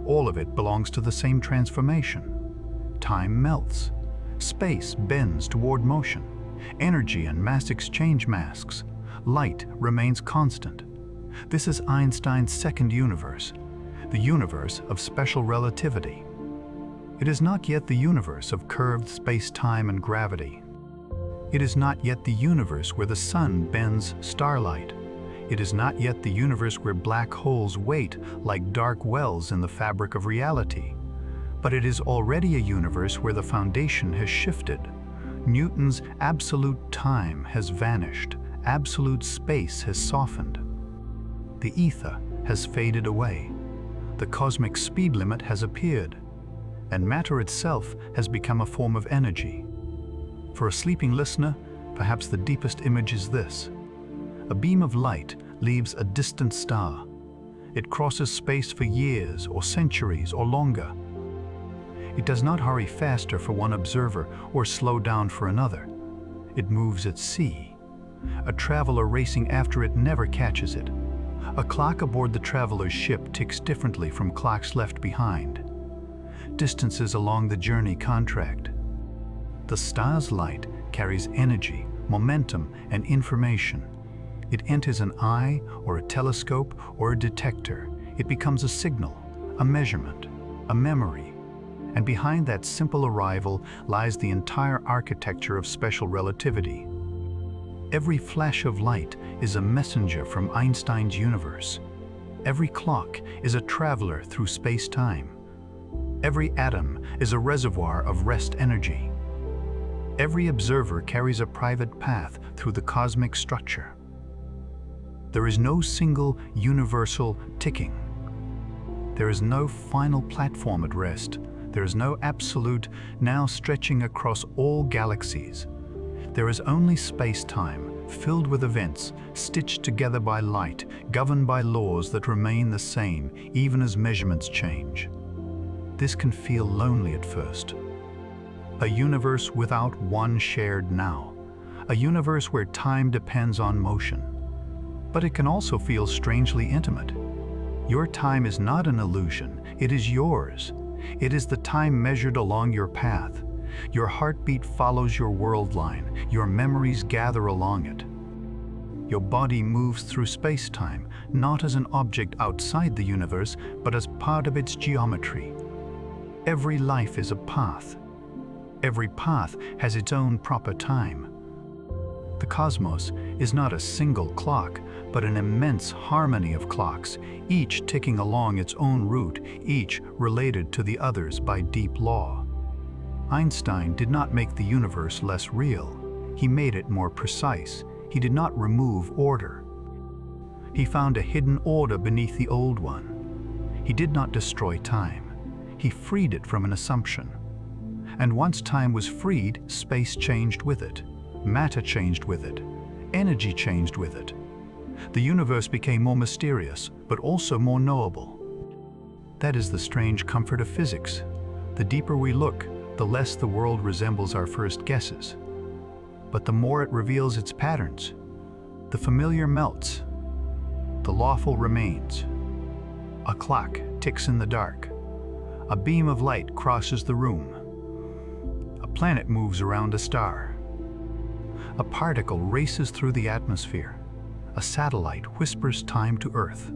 All of it belongs to the same transformation. Time melts. Space bends toward motion. Energy and mass exchange masks. Light remains constant. This is Einstein's second universe, the universe of special relativity. It is not yet the universe of curved space-time and gravity. It is not yet the universe where the sun bends starlight. It is not yet the universe where black holes wait like dark wells in the fabric of reality. But it is already a universe where the foundation has shifted. Newton's absolute time has vanished. Absolute space has softened. The ether has faded away. The cosmic speed limit has appeared. And matter itself has become a form of energy. For a sleeping listener, perhaps the deepest image is this. A beam of light leaves a distant star. It crosses space for years or centuries or longer. It does not hurry faster for one observer or slow down for another. It moves at sea. A traveler racing after it never catches it. A clock aboard the traveler's ship ticks differently from clocks left behind. Distances along the journey contract. The star's light carries energy, momentum, and information. It enters an eye or a telescope or a detector. It becomes a signal, a measurement, a memory. And behind that simple arrival lies the entire architecture of special relativity. Every flash of light is a messenger from Einstein's universe. Every clock is a traveler through space-time. Every atom is a reservoir of rest energy. Every observer carries a private path through the cosmic structure. There is no single universal ticking. There is no final platform at rest. There is no absolute now stretching across all galaxies. There is only space-time, filled with events, stitched together by light, governed by laws that remain the same, even as measurements change. This can feel lonely at first. A universe without one shared now. A universe where time depends on motion. But it can also feel strangely intimate. Your time is not an illusion, it is yours. It is the time measured along your path. Your heartbeat follows your world line. Your memories gather along it. Your body moves through space-time, not as an object outside the universe, but as part of its geometry. Every life is a path. Every path has its own proper time. The cosmos is not a single clock, but an immense harmony of clocks, each ticking along its own route, each related to the others by deep law. Einstein did not make the universe less real. He made it more precise. He did not remove order. He found a hidden order beneath the old one. He did not destroy time. He freed it from an assumption. And once time was freed, space changed with it. Matter changed with it. Energy changed with it. The universe became more mysterious, but also more knowable. That is the strange comfort of physics. The deeper we look, the less the world resembles our first guesses. But the more it reveals its patterns. The familiar melts. The lawful remains. A clock ticks in the dark. A beam of light crosses the room. A planet moves around a star. A particle races through the atmosphere. A satellite whispers time to Earth.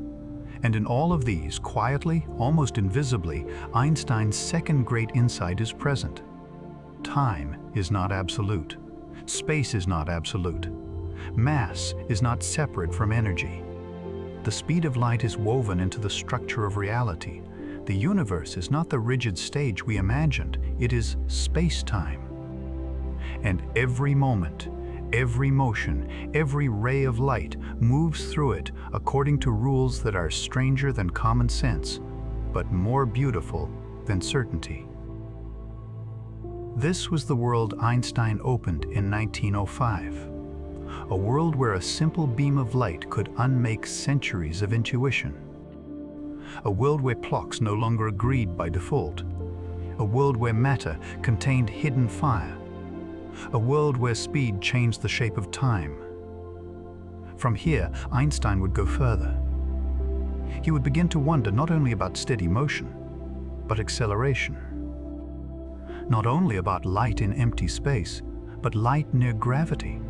And in all of these, quietly, almost invisibly, Einstein's second great insight is present. Time is not absolute. Space is not absolute. Mass is not separate from energy. The speed of light is woven into the structure of reality. The universe is not the rigid stage we imagined, it is space-time. And every moment, every motion, every ray of light moves through it according to rules that are stranger than common sense, but more beautiful than certainty. This was the world Einstein opened in 1905. A world where a simple beam of light could unmake centuries of intuition. A world where clocks no longer agreed by default. A world where matter contained hidden fire. A world where speed changed the shape of time. From here, Einstein would go further. He would begin to wonder not only about steady motion, but acceleration. Not only about light in empty space, but light near gravity.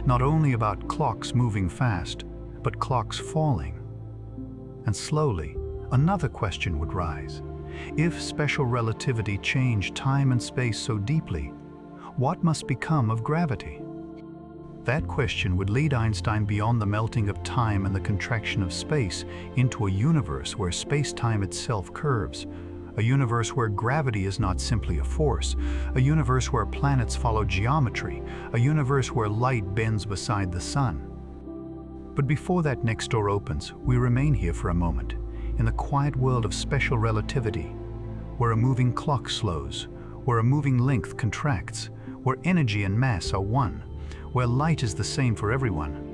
Not only about clocks moving fast, but clocks falling. And slowly, another question would rise. If special relativity changed time and space so deeply, what must become of gravity? That question would lead Einstein beyond the melting of time and the contraction of space into a universe where space-time itself curves, a universe where gravity is not simply a force, a universe where planets follow geometry, a universe where light bends beside the sun. But before that next door opens, we remain here for a moment, in the quiet world of special relativity, where a moving clock slows, where a moving length contracts, where energy and mass are one, where light is the same for everyone,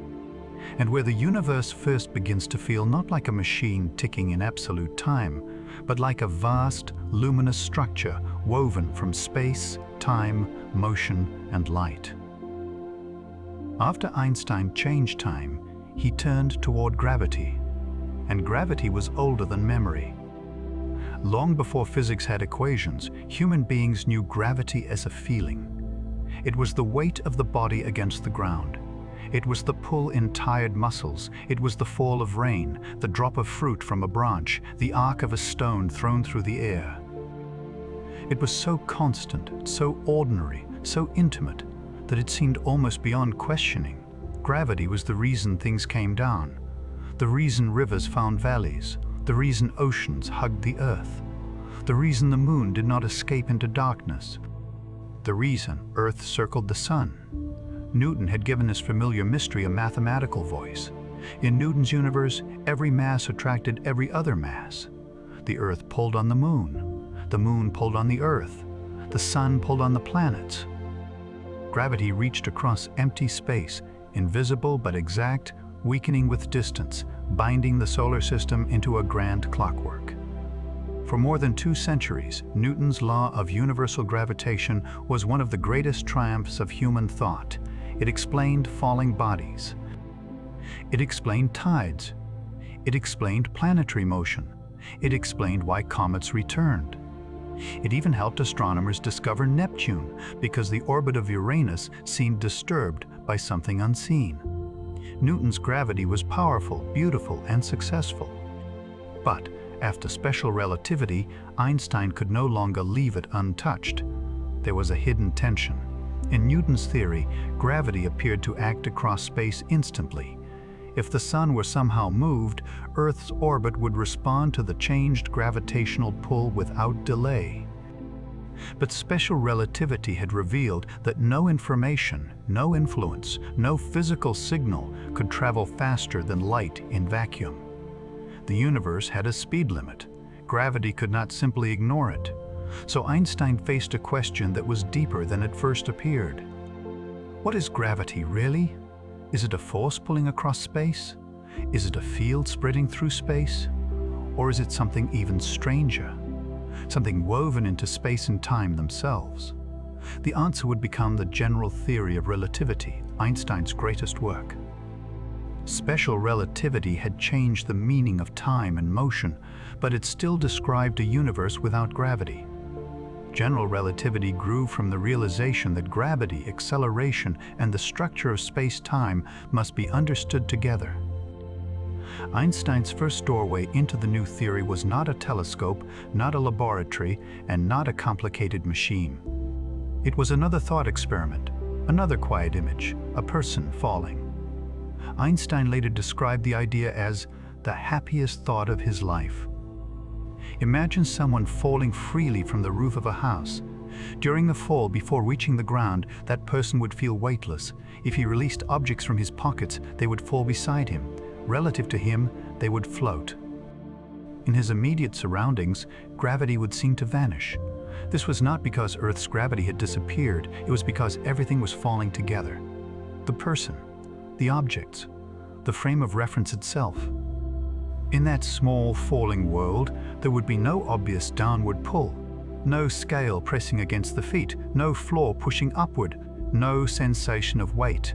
and where the universe first begins to feel not like a machine ticking in absolute time, but like a vast, luminous structure woven from space, time, motion, and light. After Einstein changed time, he turned toward gravity, and gravity was older than memory. Long before physics had equations, human beings knew gravity as a feeling. It was the weight of the body against the ground. It was the pull in tired muscles. It was the fall of rain, the drop of fruit from a branch, the arc of a stone thrown through the air. It was so constant, so ordinary, so intimate, that it seemed almost beyond questioning. Gravity was the reason things came down, the reason rivers found valleys, the reason oceans hugged the earth, the reason the moon did not escape into darkness, the reason Earth circled the sun. Newton had given this familiar mystery a mathematical voice. In Newton's universe, every mass attracted every other mass. The Earth pulled on the moon pulled on the Earth, the sun pulled on the planets. Gravity reached across empty space, invisible but exact, weakening with distance, binding the solar system into a grand clockwork. For more than 2 centuries, Newton's law of universal gravitation was one of the greatest triumphs of human thought. It explained falling bodies. It explained tides. It explained planetary motion. It explained why comets returned. It even helped astronomers discover Neptune because the orbit of Uranus seemed disturbed by something unseen. Newton's gravity was powerful, beautiful, and successful. But after special relativity, Einstein could no longer leave it untouched. There was a hidden tension. In Newton's theory, gravity appeared to act across space instantly. If the sun were somehow moved, Earth's orbit would respond to the changed gravitational pull without delay. But special relativity had revealed that no information, no influence, no physical signal could travel faster than light in vacuum. The universe had a speed limit. Gravity could not simply ignore it. So Einstein faced a question that was deeper than it first appeared. What is gravity really? Is it a force pulling across space? Is it a field spreading through space? Or is it something even stranger? Something woven into space and time themselves? The answer would become the general theory of relativity, Einstein's greatest work. Special relativity had changed the meaning of time and motion, but it still described a universe without gravity. General relativity grew from the realization that gravity, acceleration, and the structure of space-time must be understood together. Einstein's first doorway into the new theory was not a telescope, not a laboratory, and not a complicated machine. It was another thought experiment, another quiet image, a person falling. Einstein later described the idea as the happiest thought of his life. Imagine someone falling freely from the roof of a house. During the fall, before reaching the ground, that person would feel weightless. If he released objects from his pockets, they would fall beside him. Relative to him, they would float. In his immediate surroundings, gravity would seem to vanish. This was not because Earth's gravity had disappeared, it was because everything was falling together. The person, the objects, the frame of reference itself. In that small, falling world, there would be no obvious downward pull, no scale pressing against the feet, no floor pushing upward, no sensation of weight.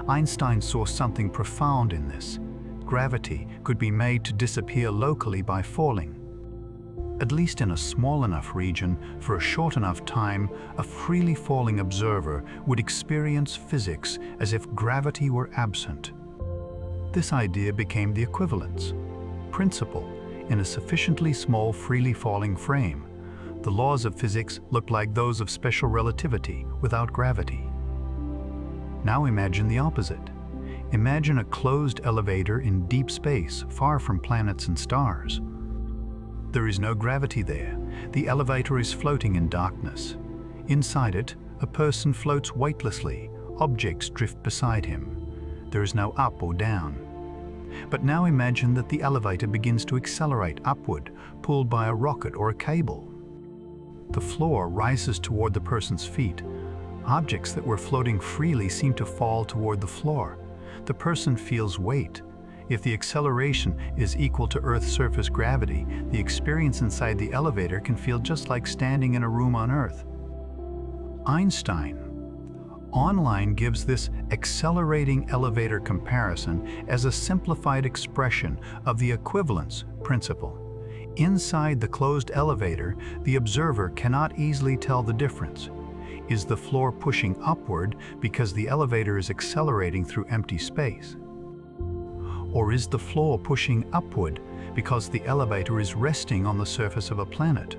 Einstein saw something profound in this. Gravity could be made to disappear locally by falling. At least in a small enough region, for a short enough time, a freely falling observer would experience physics as if gravity were absent. This idea became the equivalence principle in a sufficiently small, freely falling frame. The laws of physics looked like those of special relativity without gravity. Now imagine the opposite. Imagine a closed elevator in deep space, far from planets and stars. There is no gravity there. The elevator is floating in darkness. Inside it, a person floats weightlessly. Objects drift beside him. There is no up or down. But now imagine that the elevator begins to accelerate upward, pulled by a rocket or a cable. The floor rises toward the person's feet. Objects that were floating freely seem to fall toward the floor. The person feels weight. If the acceleration is equal to Earth's surface gravity, the experience inside the elevator can feel just like standing in a room on Earth. Einstein online gives this accelerating elevator comparison as a simplified expression of the equivalence principle. Inside the closed elevator, the observer cannot easily tell the difference. Is the floor pushing upward because the elevator is accelerating through empty space? Or is the floor pushing upward because the elevator is resting on the surface of a planet?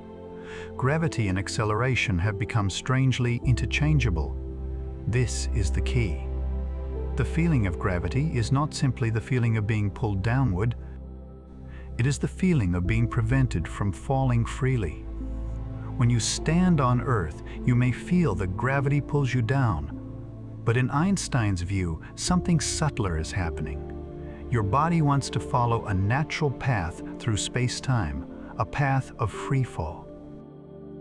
Gravity and acceleration have become strangely interchangeable. This is the key. The feeling of gravity is not simply the feeling of being pulled downward. It is the feeling of being prevented from falling freely. When you stand on Earth, you may feel that gravity pulls you down. But in Einstein's view, something subtler is happening. Your body wants to follow a natural path through space-time, a path of free fall.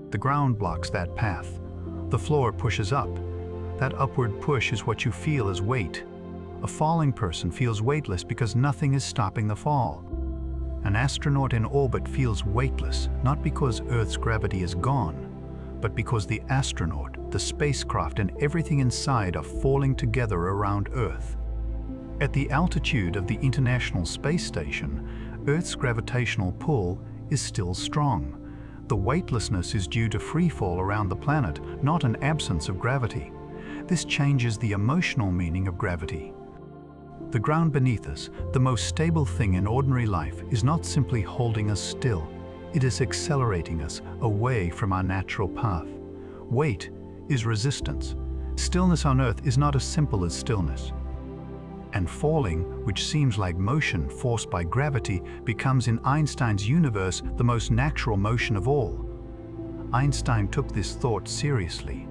The ground blocks that path. The floor pushes up. That upward push is what you feel as weight. A falling person feels weightless because nothing is stopping the fall. An astronaut in orbit feels weightless, not because Earth's gravity is gone, but because the astronaut, the spacecraft, and everything inside are falling together around Earth. At the altitude of the International Space Station, Earth's gravitational pull is still strong. The weightlessness is due to free fall around the planet, not an absence of gravity. This changes the emotional meaning of gravity. The ground beneath us, the most stable thing in ordinary life, is not simply holding us still. It is accelerating us away from our natural path. Weight is resistance. Stillness on Earth is not as simple as stillness. And falling, which seems like motion forced by gravity, becomes in Einstein's universe the most natural motion of all. Einstein took this thought seriously.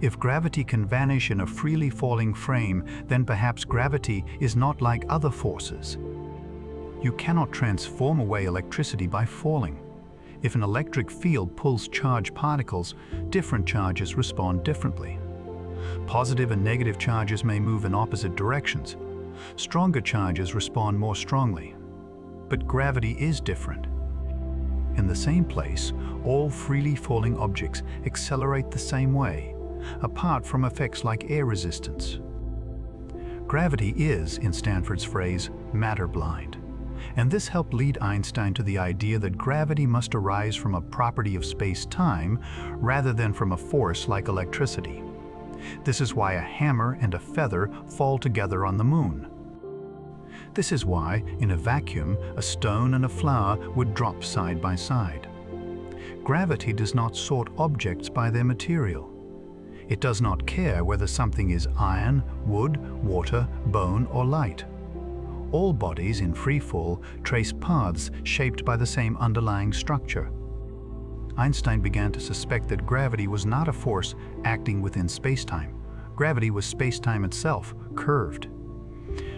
If gravity can vanish in a freely falling frame, then perhaps gravity is not like other forces. You cannot transform away electricity by falling. If an electric field pulls charged particles, different charges respond differently. Positive and negative charges may move in opposite directions. Stronger charges respond more strongly. But gravity is different. In the same place, all freely falling objects accelerate the same way, apart from effects like air resistance. Gravity is, in Stanford's phrase, matter blind. And this helped lead Einstein to the idea that gravity must arise from a property of space-time rather than from a force like electricity. This is why a hammer and a feather fall together on the moon. This is why, in a vacuum, a stone and a flower would drop side by side. Gravity does not sort objects by their material. It does not care whether something is iron, wood, water, bone, or light. All bodies in free fall trace paths shaped by the same underlying structure. Einstein began to suspect that gravity was not a force acting within spacetime. Gravity was spacetime itself, curved.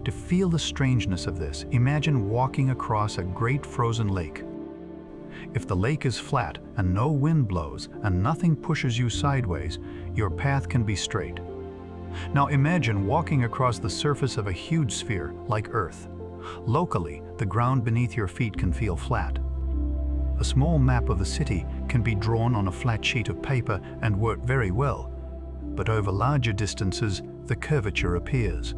To feel the strangeness of this, imagine walking across a great frozen lake. If the lake is flat and no wind blows and nothing pushes you sideways, your path can be straight. Now imagine walking across the surface of a huge sphere like Earth. Locally, the ground beneath your feet can feel flat. A small map of the city can be drawn on a flat sheet of paper and work very well, but over larger distances, the curvature appears.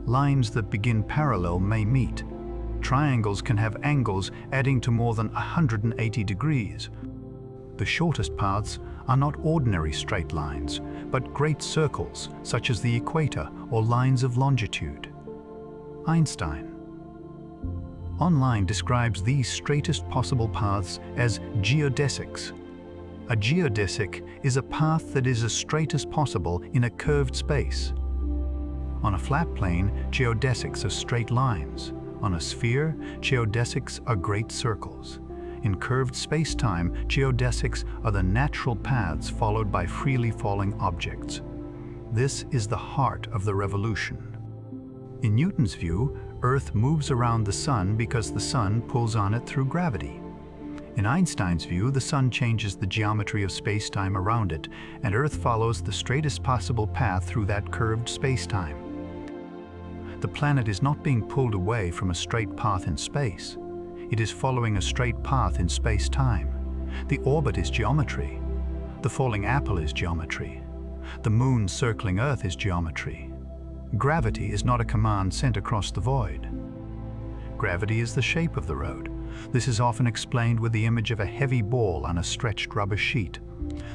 Lines that begin parallel may meet. Triangles can have angles adding to more than 180 degrees. The shortest paths are not ordinary straight lines, but great circles, such as the equator or lines of longitude. Einstein online describes these straightest possible paths as geodesics. A geodesic is a path that is as straight as possible in a curved space. On a flat plane, geodesics are straight lines. On a sphere, geodesics are great circles. In curved space-time, geodesics are the natural paths followed by freely falling objects. This is the heart of the revolution. In Newton's view, Earth moves around the Sun because the Sun pulls on it through gravity. In Einstein's view, the Sun changes the geometry of space-time around it, and Earth follows the straightest possible path through that curved space-time. The planet is not being pulled away from a straight path in space. It is following a straight path in space-time. The orbit is geometry. The falling apple is geometry. The moon circling Earth is geometry. Gravity is not a command sent across the void. Gravity is the shape of the road. This is often explained with the image of a heavy ball on a stretched rubber sheet.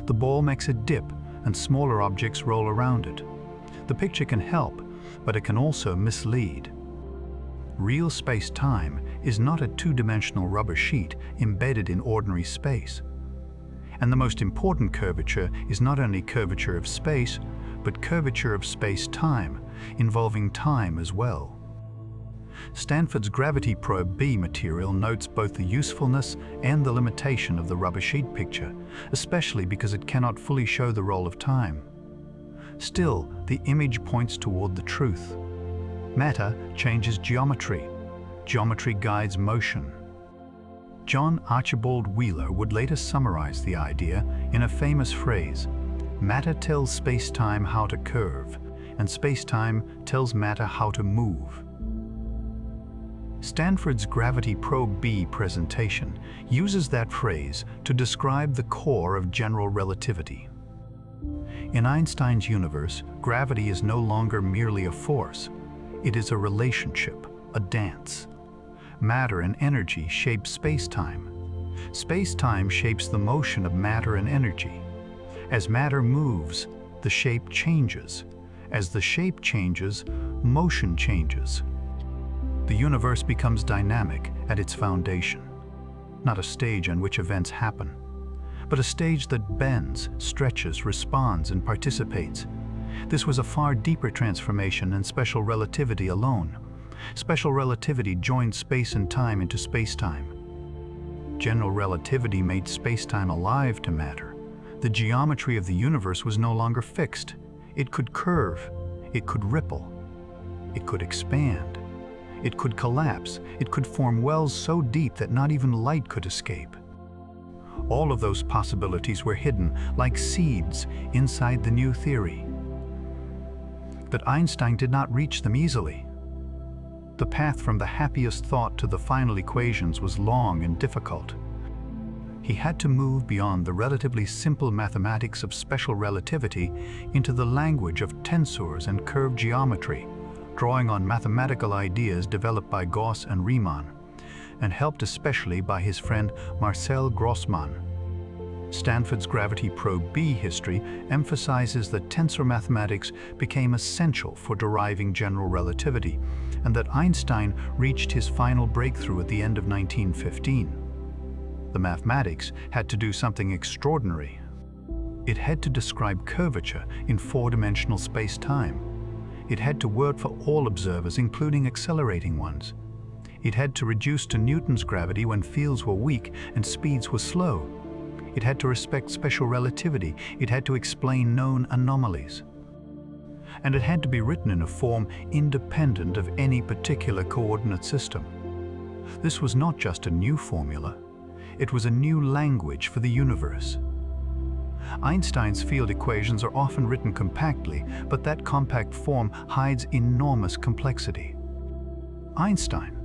The ball makes a dip, and smaller objects roll around it. The picture can help, but it can also mislead. Real space-time is not a two-dimensional rubber sheet embedded in ordinary space. And the most important curvature is not only curvature of space, but curvature of space-time, involving time as well. Stanford's gravity probe B material notes both the usefulness and the limitation of the rubber sheet picture, especially because it cannot fully show the roll of time. Still, the image points toward the truth. Matter changes geometry. Geometry guides motion. John Archibald Wheeler would later summarize the idea in a famous phrase: "Matter tells space-time how to curve, and space-time tells matter how to move." Stanford's Gravity Probe B presentation uses that phrase to describe the core of general relativity. In Einstein's universe, gravity is no longer merely a force. It is a relationship, a dance. Matter and energy shape space-time. Space-time shapes the motion of matter and energy. As matter moves, the shape changes. As the shape changes, motion changes. The universe becomes dynamic at its foundation. Not a stage on which events happen, but a stage that bends, stretches, responds, and participates. This was a far deeper transformation than special relativity alone. Special relativity joined space and time into space-time. General relativity made space-time alive to matter. The geometry of the universe was no longer fixed. It could curve, it could ripple, it could expand, it could collapse, it could form wells so deep that not even light could escape. All of those possibilities were hidden like seeds inside the new theory. But Einstein did not reach them easily. The path from the happiest thought to the final equations was long and difficult. He had to move beyond the relatively simple mathematics of special relativity into the language of tensors and curved geometry, drawing on mathematical ideas developed by Gauss and Riemann. and helped especially by his friend Marcel Grossmann. Stanford's Gravity Probe B history emphasizes that tensor mathematics became essential for deriving general relativity, and that Einstein reached his final breakthrough at the end of 1915. The mathematics had to do something extraordinary. It had to describe curvature in four-dimensional space-time. It had to work for all observers, including accelerating ones. It had to reduce to Newton's gravity when fields were weak and speeds were slow. It had to respect special relativity. It had to explain known anomalies. And it had to be written in a form independent of any particular coordinate system. This was not just a new formula. It was a new language for the universe. Einstein's field equations are often written compactly, but that compact form hides enormous complexity. Einstein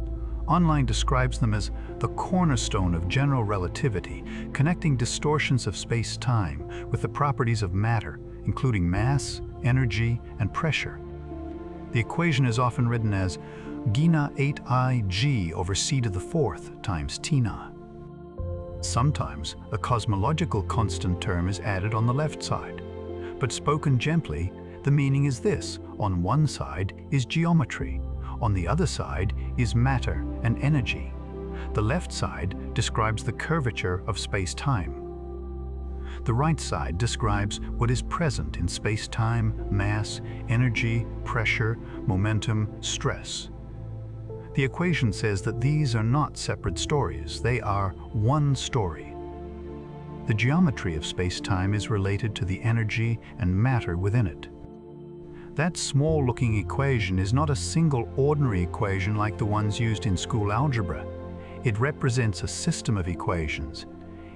online describes them as the cornerstone of general relativity, connecting distortions of space-time with the properties of matter, including mass, energy, and pressure. The equation is often written as Gina 8ig over c to the fourth times t naught. Sometimes a cosmological constant term is added on the left side, but spoken gently, the meaning is this: on one side is geometry, on the other side is matter and energy. The left side describes the curvature of space-time. The right side describes what is present in space-time, mass, energy, pressure, momentum, stress. The equation says that these are not separate stories, they are one story. The geometry of space-time is related to the energy and matter within it. That small-looking equation is not a single ordinary equation like the ones used in school algebra. It represents a system of equations.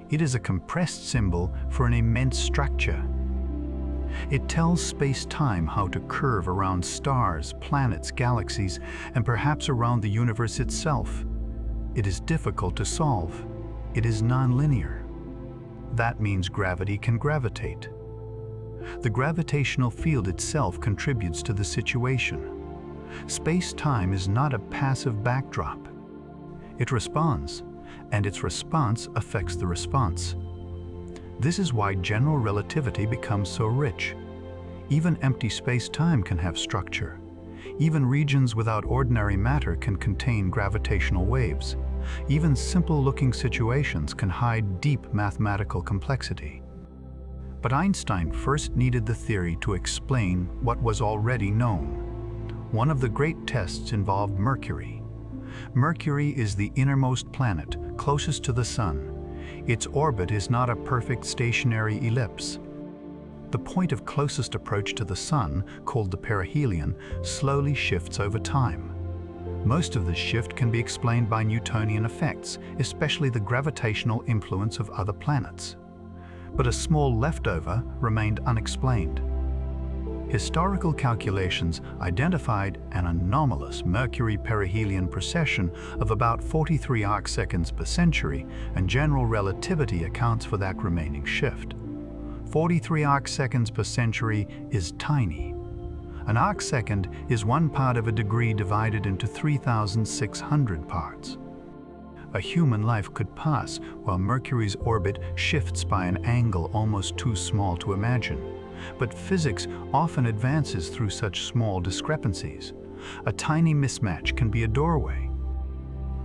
It is a compressed symbol for an immense structure. It tells space-time how to curve around stars, planets, galaxies, and perhaps around the universe itself. It is difficult to solve. It is nonlinear. That means gravity can gravitate. The gravitational field itself contributes to the situation. Space-time is not a passive backdrop. It responds, and its response affects the response. This is why general relativity becomes so rich. Even empty space-time can have structure. Even regions without ordinary matter can contain gravitational waves. Even simple-looking situations can hide deep mathematical complexity. But Einstein first needed the theory to explain what was already known. One of the great tests involved Mercury. Mercury is the innermost planet, closest to the Sun. Its orbit is not a perfect stationary ellipse. The point of closest approach to the Sun, called the perihelion, slowly shifts over time. Most of this shift can be explained by Newtonian effects, especially the gravitational influence of other planets. But a small leftover remained unexplained. Historical calculations identified an anomalous Mercury perihelion precession of about 43 arcseconds per century, and general relativity accounts for that remaining shift. 43 arcseconds per century is tiny. An arcsecond is 1 part of a degree divided into 3,600 parts. A human life could pass while Mercury's orbit shifts by an angle almost too small to imagine. But physics often advances through such small discrepancies. A tiny mismatch can be a doorway.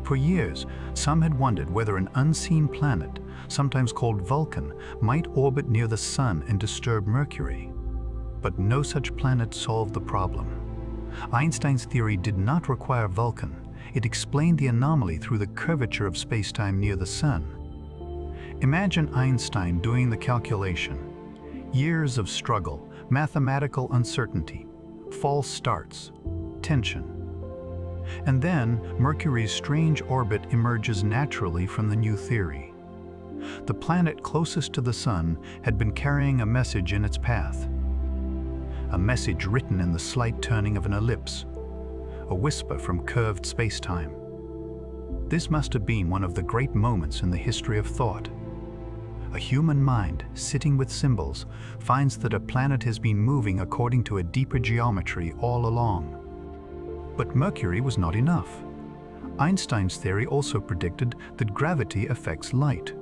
For years, some had wondered whether an unseen planet, sometimes called Vulcan, might orbit near the Sun and disturb Mercury. But no such planet solved the problem. Einstein's theory did not require Vulcan. It explained the anomaly through the curvature of spacetime near the Sun. Imagine Einstein doing the calculation. Years of struggle, mathematical uncertainty, false starts, tension. And then Mercury's strange orbit emerges naturally from the new theory. The planet closest to the Sun had been carrying a message in its path. A message written in the slight turning of an ellipse, a whisper from curved spacetime. This must have been one of the great moments in the history of thought. A human mind, sitting with symbols, finds that a planet has been moving according to a deeper geometry all along. But Mercury was not enough. Einstein's theory also predicted that gravity affects light.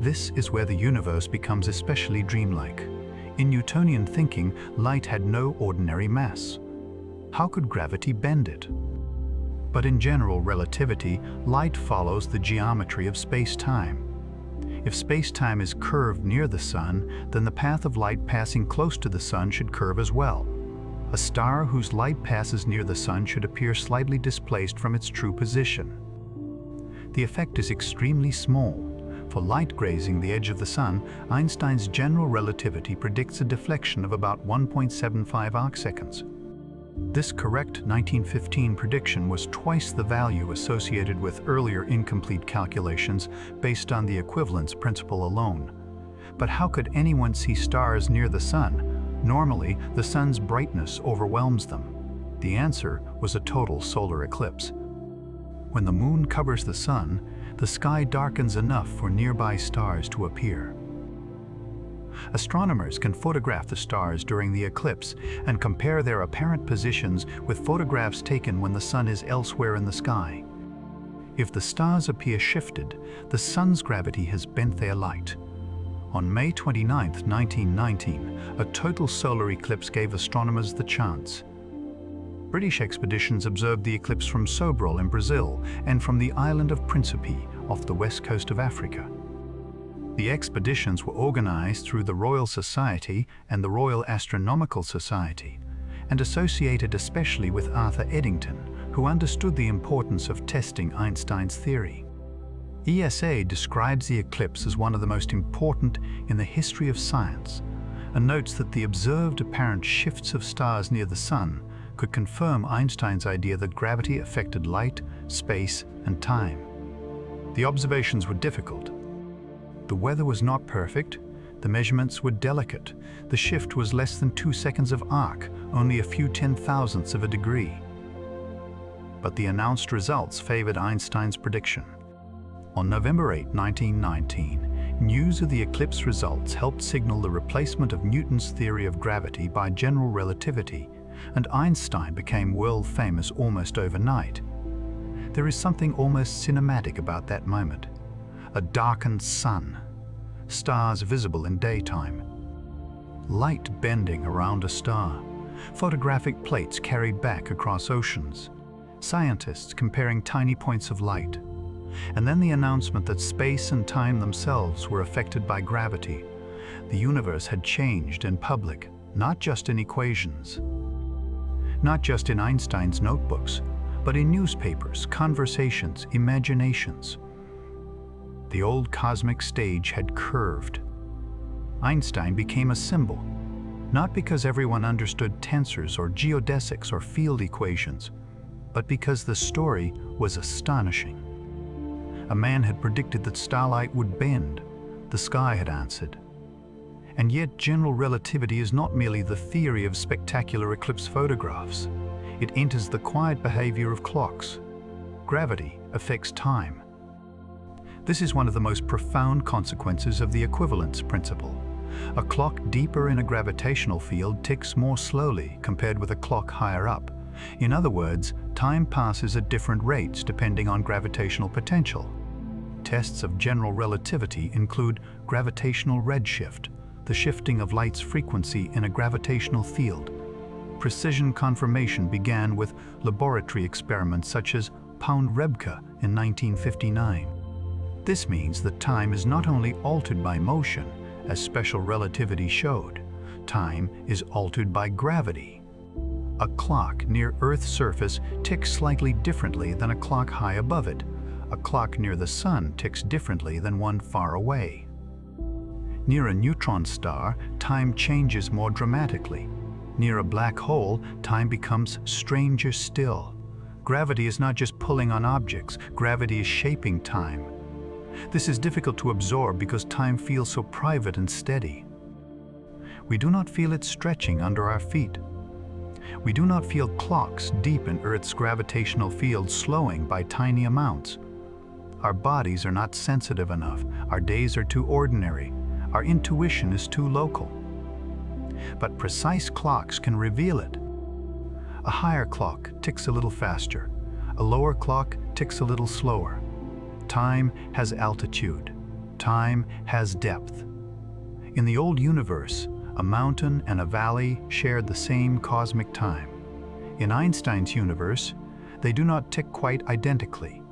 This is where the universe becomes especially dreamlike. In Newtonian thinking, light had no ordinary mass. How could gravity bend it? But in general relativity, light follows the geometry of space-time. If space-time is curved near the Sun, then the path of light passing close to the Sun should curve as well. A star whose light passes near the Sun should appear slightly displaced from its true position. The effect is extremely small. For light grazing the edge of the Sun, Einstein's general relativity predicts a deflection of about 1.75 arcseconds. This correct 1915 prediction was twice the value associated with earlier incomplete calculations based on the equivalence principle alone. But how could anyone see stars near the Sun? Normally, the Sun's brightness overwhelms them. The answer was a total solar eclipse. When the Moon covers the Sun, the sky darkens enough for nearby stars to appear. Astronomers can photograph the stars during the eclipse and compare their apparent positions with photographs taken when the Sun is elsewhere in the sky. If the stars appear shifted, the Sun's gravity has bent their light. On May 29, 1919, a total solar eclipse gave astronomers the chance. British expeditions observed the eclipse from Sobral in Brazil and from the island of Principe off the west coast of Africa. The expeditions were organized through the Royal Society and the Royal Astronomical Society, and associated especially with Arthur Eddington, who understood the importance of testing Einstein's theory. ESA describes the eclipse as one of the most important in the history of science, and notes that the observed apparent shifts of stars near the Sun could confirm Einstein's idea that gravity affected light, space, and time. The observations were difficult. The weather was not perfect, the measurements were delicate, the shift was less than 2 seconds of arc, only a few 10,000ths of a degree. But the announced results favored Einstein's prediction. On November 8, 1919, news of the eclipse results helped signal the replacement of Newton's theory of gravity by general relativity, and Einstein became world famous almost overnight. There is something almost cinematic about that moment. A darkened sun, stars visible in daytime, light bending around a star, photographic plates carried back across oceans, scientists comparing tiny points of light, and then the announcement that space and time themselves were affected by gravity. The universe had changed in public, not just in equations, not just in Einstein's notebooks, but in newspapers, conversations, imaginations. The old cosmic stage had curved. Einstein became a symbol, not because everyone understood tensors or geodesics or field equations, but because the story was astonishing. A man had predicted that starlight would bend. The sky had answered. And yet general relativity is not merely the theory of spectacular eclipse photographs. It enters the quiet behavior of clocks. Gravity affects time. This is one of the most profound consequences of the equivalence principle. A clock deeper in a gravitational field ticks more slowly compared with a clock higher up. In other words, time passes at different rates depending on gravitational potential. Tests of general relativity include gravitational redshift, the shifting of light's frequency in a gravitational field. Precision confirmation began with laboratory experiments such as Pound-Rebka in 1959. This means that time is not only altered by motion, as special relativity showed. Time is altered by gravity. A clock near Earth's surface ticks slightly differently than a clock high above it. A clock near the Sun ticks differently than one far away. Near a neutron star, time changes more dramatically. Near a black hole, time becomes stranger still. Gravity is not just pulling on objects, gravity is shaping time. This is difficult to absorb because time feels so private and steady. We do not feel it stretching under our feet. We do not feel clocks deep in Earth's gravitational field slowing by tiny amounts. Our bodies are not sensitive enough. Our days are too ordinary. Our intuition is too local. But precise clocks can reveal it. A higher clock ticks a little faster. A lower clock ticks a little slower. Time has altitude. Time has depth. In the old universe, a mountain and a valley shared the same cosmic time. In Einstein's universe, they do not tick quite identically.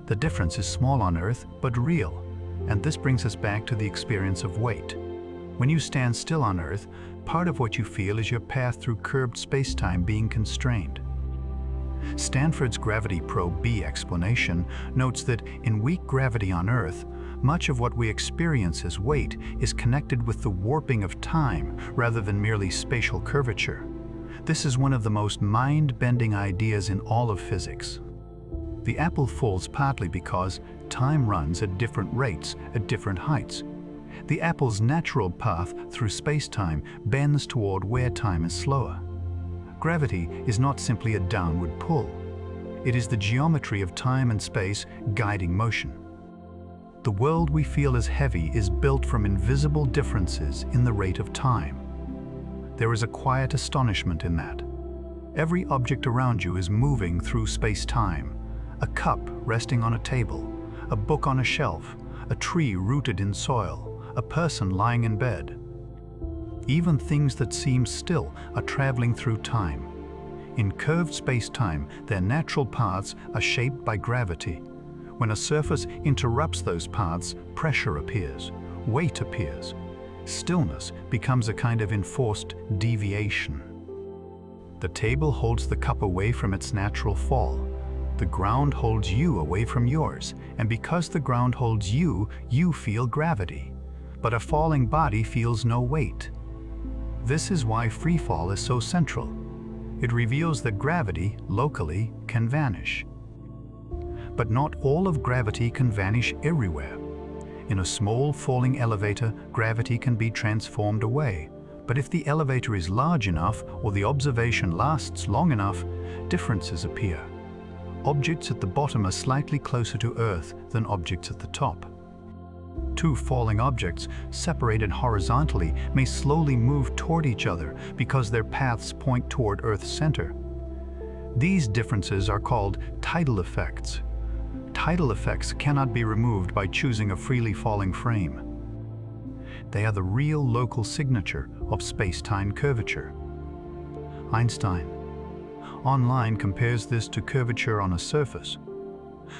The difference is small on Earth, but real, and this brings us back to the experience of weight. When you stand still on Earth, part of what you feel is your path through curved space-time being constrained. Stanford's Gravity Probe B explanation notes that in weak gravity on Earth, much of what we experience as weight is connected with the warping of time rather than merely spatial curvature. This is one of the most mind-bending ideas in all of physics. The apple falls partly because time runs at different rates at different heights. The apple's natural path through space-time bends toward where time is slower. Gravity is not simply a downward pull. It is the geometry of time and space guiding motion. The world we feel as heavy is built from invisible differences in the rate of time. There is a quiet astonishment in that. Every object around you is moving through space-time. A cup resting on a table, a book on a shelf, a tree rooted in soil, a person lying in bed. Even things that seem still are traveling through time. In curved space-time, their natural paths are shaped by gravity. When a surface interrupts those paths, pressure appears, weight appears. Stillness becomes a kind of enforced deviation. The table holds the cup away from its natural fall. The ground holds you away from yours, and because the ground holds you, you feel gravity. But a falling body feels no weight. This is why free fall is so central. It reveals that gravity, locally, can vanish. But not all of gravity can vanish everywhere. In a small falling elevator, gravity can be transformed away. But if the elevator is large enough or the observation lasts long enough, differences appear. Objects at the bottom are slightly closer to Earth than objects at the top. Two falling objects, separated horizontally, may slowly move toward each other because their paths point toward Earth's center. These differences are called tidal effects. Tidal effects cannot be removed by choosing a freely falling frame. They are the real local signature of space-time curvature. Einstein online compares this to curvature on a surface.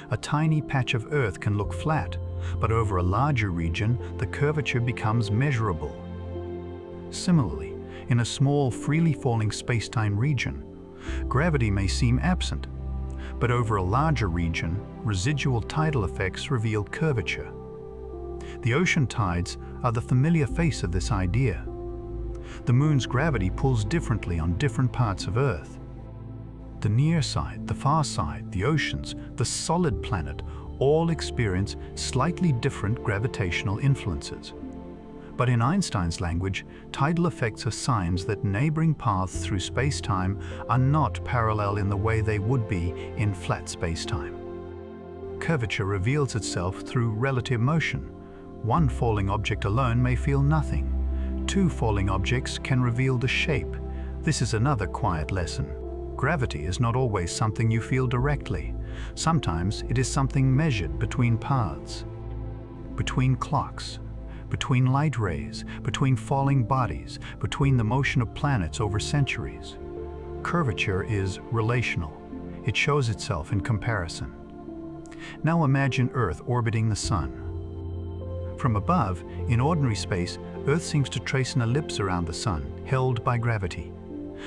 A tiny patch of Earth can look flat, but over a larger region, the curvature becomes measurable. Similarly, in a small, freely falling space-time region, gravity may seem absent, but over a larger region, residual tidal effects reveal curvature. The ocean tides are the familiar face of this idea. The moon's gravity pulls differently on different parts of Earth. The near side, the far side, the oceans, the solid planet all experience slightly different gravitational influences. But in Einstein's language, tidal effects are signs that neighboring paths through space-time are not parallel in the way they would be in flat space-time. Curvature reveals itself through relative motion. One falling object alone may feel nothing. Two falling objects can reveal the shape. This is another quiet lesson. Gravity is not always something you feel directly. Sometimes it is something measured between paths, between clocks, between light rays, between falling bodies, between the motion of planets over centuries. Curvature is relational. It shows itself in comparison. Now imagine Earth orbiting the Sun. From above, in ordinary space, Earth seems to trace an ellipse around the Sun, held by gravity.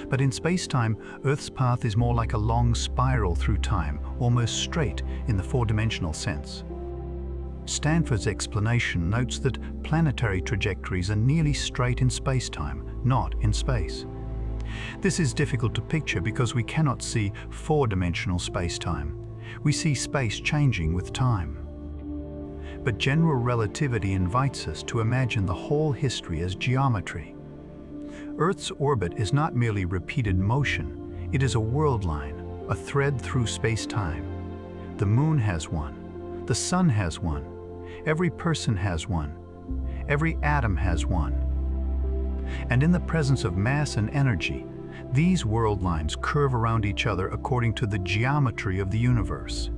But in space-time, Earth's path is more like a long spiral through time, almost straight in the four-dimensional sense. Stanford's explanation notes that planetary trajectories are nearly straight in space-time, not in space. This is difficult to picture because we cannot see four-dimensional space-time. We see space changing with time. But general relativity invites us to imagine the whole history as geometry. Earth's orbit is not merely repeated motion, it is a world line, a thread through space-time. The moon has one, the sun has one, every person has one, every atom has one. And in the presence of mass and energy, These world lines curve around each other according to the geometry of the universe.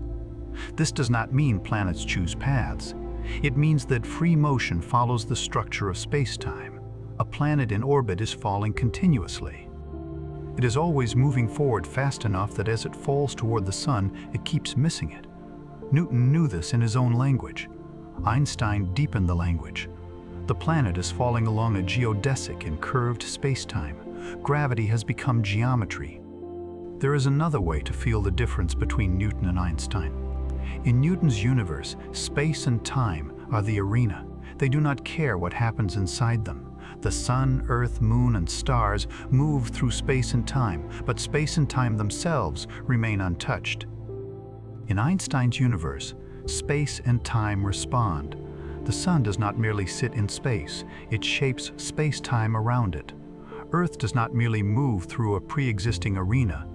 This does not mean planets choose paths. It means that free motion follows the structure of space-time. A planet in orbit is falling continuously. It is always moving forward fast enough that as it falls toward the sun, it keeps missing it. Newton knew this in his own language. Einstein deepened the language. The planet is falling along a geodesic in curved space-time. Gravity has become geometry. There is another way to feel the difference between Newton and Einstein. In Newton's universe, space and time are the arena. They do not care what happens inside them. The sun, earth, moon, and stars move through space and time, but space and time themselves remain untouched. In Einstein's universe, space and time respond. The sun does not merely sit in space, it shapes space-time around it. Earth does not merely move through a pre-existing arena.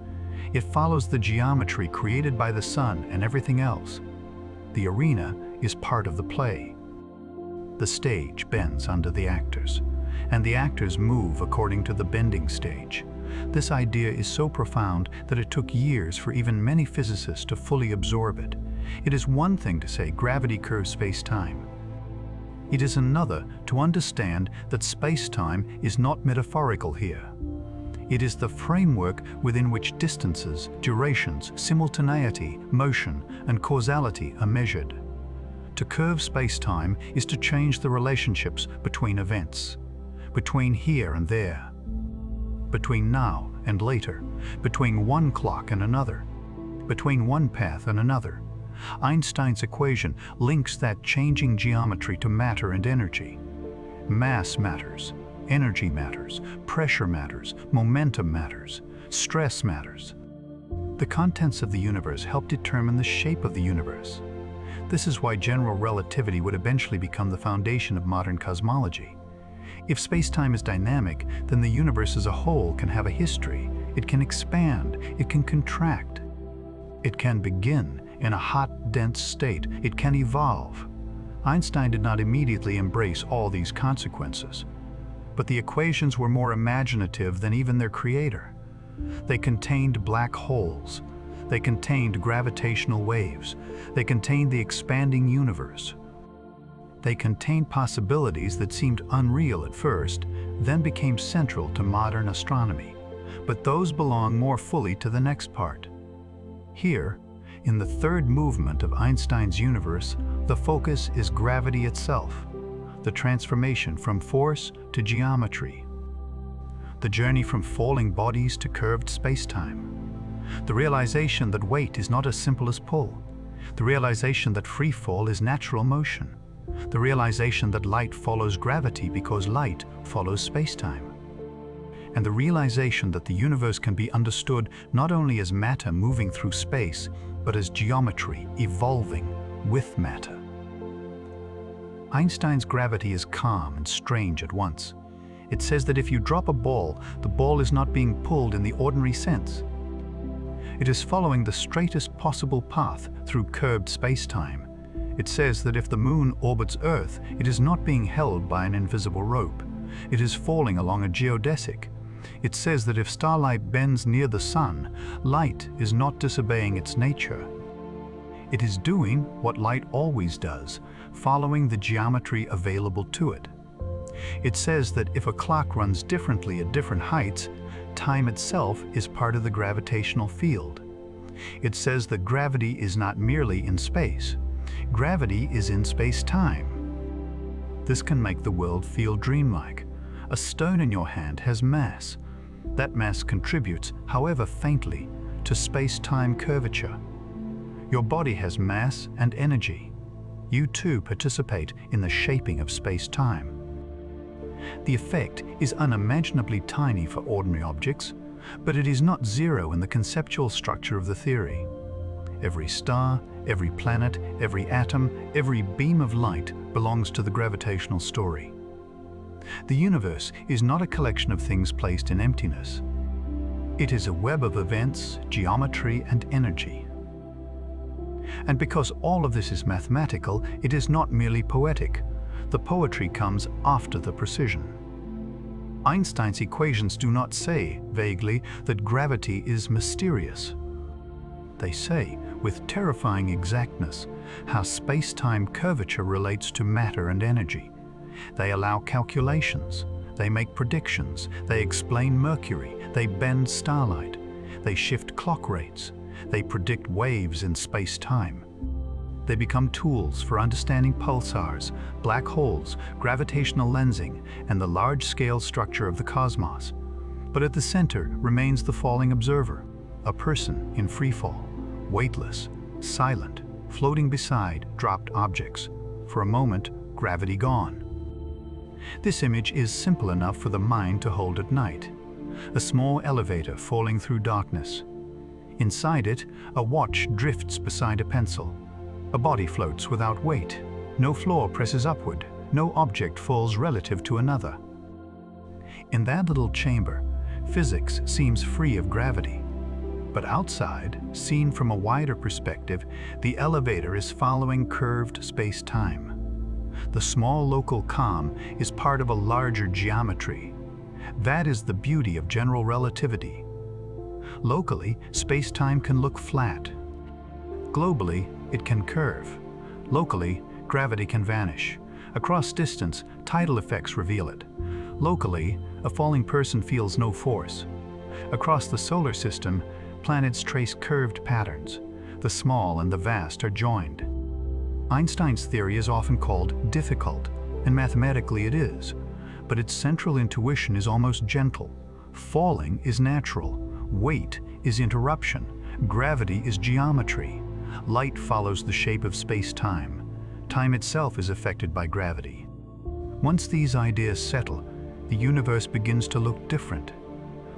It follows the geometry created by the sun and everything else. The arena is part of the play. The stage bends under the actors, and the actors move according to the bending stage. This idea is so profound that it took years for even many physicists to fully absorb it. It is one thing to say gravity curves space-time. It is another to understand that space-time is not metaphorical here. It is the framework within which distances, durations, simultaneity, motion, and causality are measured. To curve space-time is to change the relationships between events, between here and there, between now and later, between one clock and another, between one path and another. Einstein's equation links that changing geometry to matter and energy. Mass matters, energy matters, pressure matters, momentum matters, stress matters. The contents of the universe help determine the shape of the universe. This is why general relativity would eventually become the foundation of modern cosmology. If space-time is dynamic, then the universe as a whole can have a history. It can expand, it can contract. It can begin in a hot, dense state. It can evolve. Einstein did not immediately embrace all these consequences, but the equations were more imaginative than even their creator. They contained black holes. They contained gravitational waves. They contained the expanding universe. They contained possibilities that seemed unreal at first, then became central to modern astronomy. But those belong more fully to the next part. Here, in the third movement of Einstein's universe, the focus is gravity itself, the transformation from force to geometry, the journey from falling bodies to curved space-time, the realization that weight is not as simple as pull, the realization that free fall is natural motion, the realization that light follows gravity because light follows space-time, and the realization that the universe can be understood not only as matter moving through space, but as geometry evolving with matter. Einstein's gravity is calm and strange at once. It says that if you drop a ball, the ball is not being pulled in the ordinary sense. It is following the straightest possible path through curved space-time. It says that if the moon orbits Earth, it is not being held by an invisible rope. It is falling along a geodesic. It says that if starlight bends near the sun, light is not disobeying its nature. It is doing what light always does, following the geometry available to it. It says that if a clock runs differently at different heights, time itself is part of the gravitational field. It says that gravity is not merely in space. Gravity is in space-time. This can make the world feel dreamlike. A stone in your hand has mass. That mass contributes, however faintly, to space-time curvature. Your body has mass and energy. You too participate in the shaping of space-time. The effect is unimaginably tiny for ordinary objects, but it is not zero in the conceptual structure of the theory. Every star, every planet, every atom, every beam of light belongs to the gravitational story. The universe is not a collection of things placed in emptiness. It is a web of events, geometry, and energy. And because all of this is mathematical, it is not merely poetic. The poetry comes after the precision. Einstein's equations do not say, vaguely, that gravity is mysterious. They say, with terrifying exactness, how space-time curvature relates to matter and energy. They allow calculations, they make predictions, they explain Mercury, they bend starlight, they shift clock rates, they predict waves in space-time. They become tools for understanding pulsars, black holes, gravitational lensing, and the large-scale structure of the cosmos. But at the center remains the falling observer, a person in freefall, weightless, silent, floating beside dropped objects. For a moment, gravity gone. This image is simple enough for the mind to hold at night. A small elevator falling through darkness. Inside it, a watch drifts beside a pencil. A body floats without weight. No floor presses upward. No object falls relative to another. In that little chamber, physics seems free of gravity. But outside, seen from a wider perspective, the elevator is following curved space-time. The small local calm is part of a larger geometry. That is the beauty of general relativity. Locally, space-time can look flat. Globally, it can curve. Locally, gravity can vanish. Across distance, tidal effects reveal it. Locally, a falling person feels no force. Across the solar system, planets trace curved patterns. The small and the vast are joined. Einstein's theory is often called difficult, and mathematically it is, but its central intuition is almost gentle. Falling is natural. Weight is interruption. Gravity is geometry. Light follows the shape of space-time. Time itself is affected by gravity. Once these ideas settle, the universe begins to look different.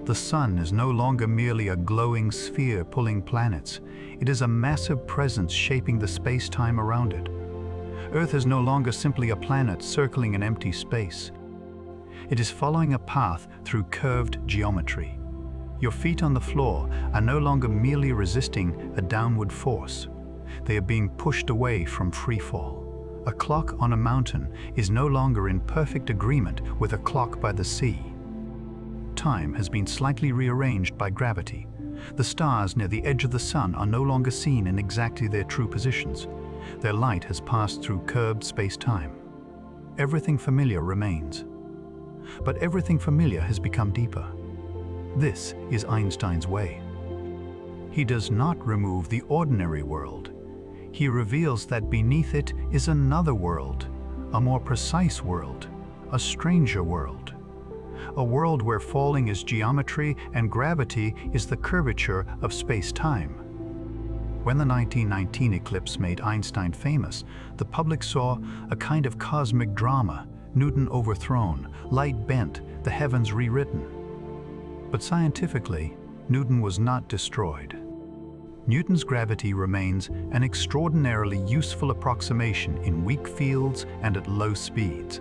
The sun is no longer merely a glowing sphere pulling planets. It is a massive presence shaping the space-time around it. Earth is no longer simply a planet circling an empty space. It is following a path through curved geometry. Your feet on the floor are no longer merely resisting a downward force. They are being pushed away from free fall. A clock on a mountain is no longer in perfect agreement with a clock by the sea. Time has been slightly rearranged by gravity. The stars near the edge of the sun are no longer seen in exactly their true positions. Their light has passed through curved space-time. Everything familiar remains. But everything familiar has become deeper. This is Einstein's way. He does not remove the ordinary world. He reveals that beneath it is another world, a more precise world, a stranger world. A world where falling is geometry and gravity is the curvature of space-time. When the 1919 eclipse made Einstein famous, the public saw a kind of cosmic drama, Newton overthrown, light bent, the heavens rewritten. But scientifically, Newton was not destroyed. Newton's gravity remains an extraordinarily useful approximation in weak fields and at low speeds.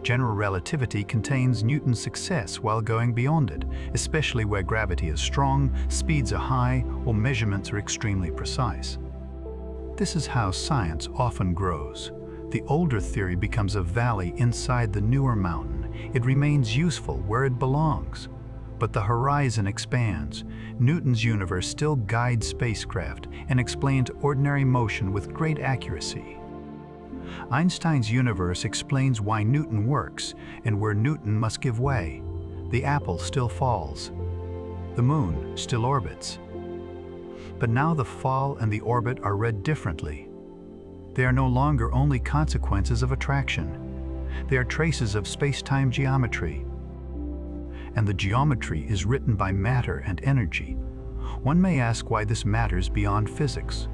General relativity contains Newton's success while going beyond it, especially where gravity is strong, speeds are high, or measurements are extremely precise. This is how science often grows. The older theory becomes a valley inside the newer mountain. It remains useful where it belongs. But the horizon expands. Newton's universe still guides spacecraft and explains ordinary motion with great accuracy. Einstein's universe explains why Newton works and where Newton must give way. The apple still falls. The moon still orbits. But now the fall and the orbit are read differently. They are no longer only consequences of attraction. They are traces of space-time geometry. And the geometry is written by matter and energy. One may ask why this matters beyond physics.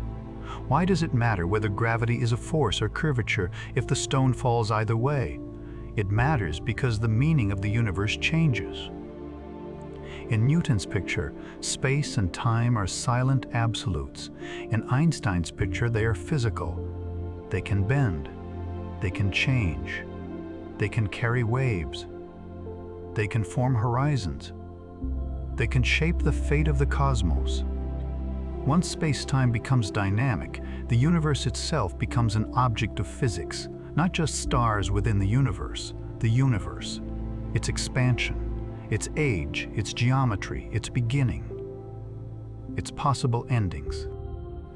Why does it matter whether gravity is a force or curvature if the stone falls either way? It matters because the meaning of the universe changes. In Newton's picture, space and time are silent absolutes. In Einstein's picture, they are physical. They can bend. They can change. They can carry waves. They can form horizons. They can shape the fate of the cosmos. Once space-time becomes dynamic, the universe itself becomes an object of physics, not just stars within the universe, the universe. its expansion, its age, its geometry, its beginning, its possible endings.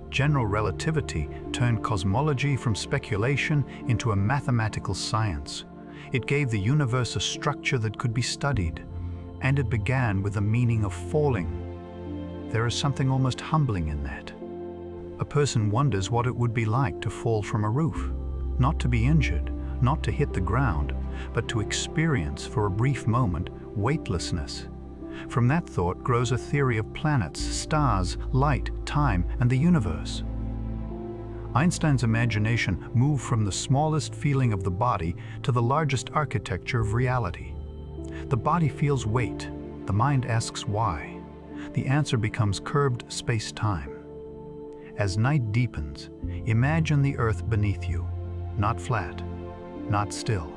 General relativity turned cosmology from speculation into a mathematical science. It gave the universe a structure that could be studied, and it began with the meaning of falling. There is something almost humbling in that. A person wonders what it would be like to fall from a roof, not to be injured, not to hit the ground, but to experience for a brief moment weightlessness. From that thought grows a theory of planets, stars, light, time, and the universe. Einstein's imagination moved from the smallest feeling of the body to the largest architecture of reality. The body feels weight. The mind asks why. The answer becomes curved space-time. As night deepens, imagine the Earth beneath you, not flat, not still.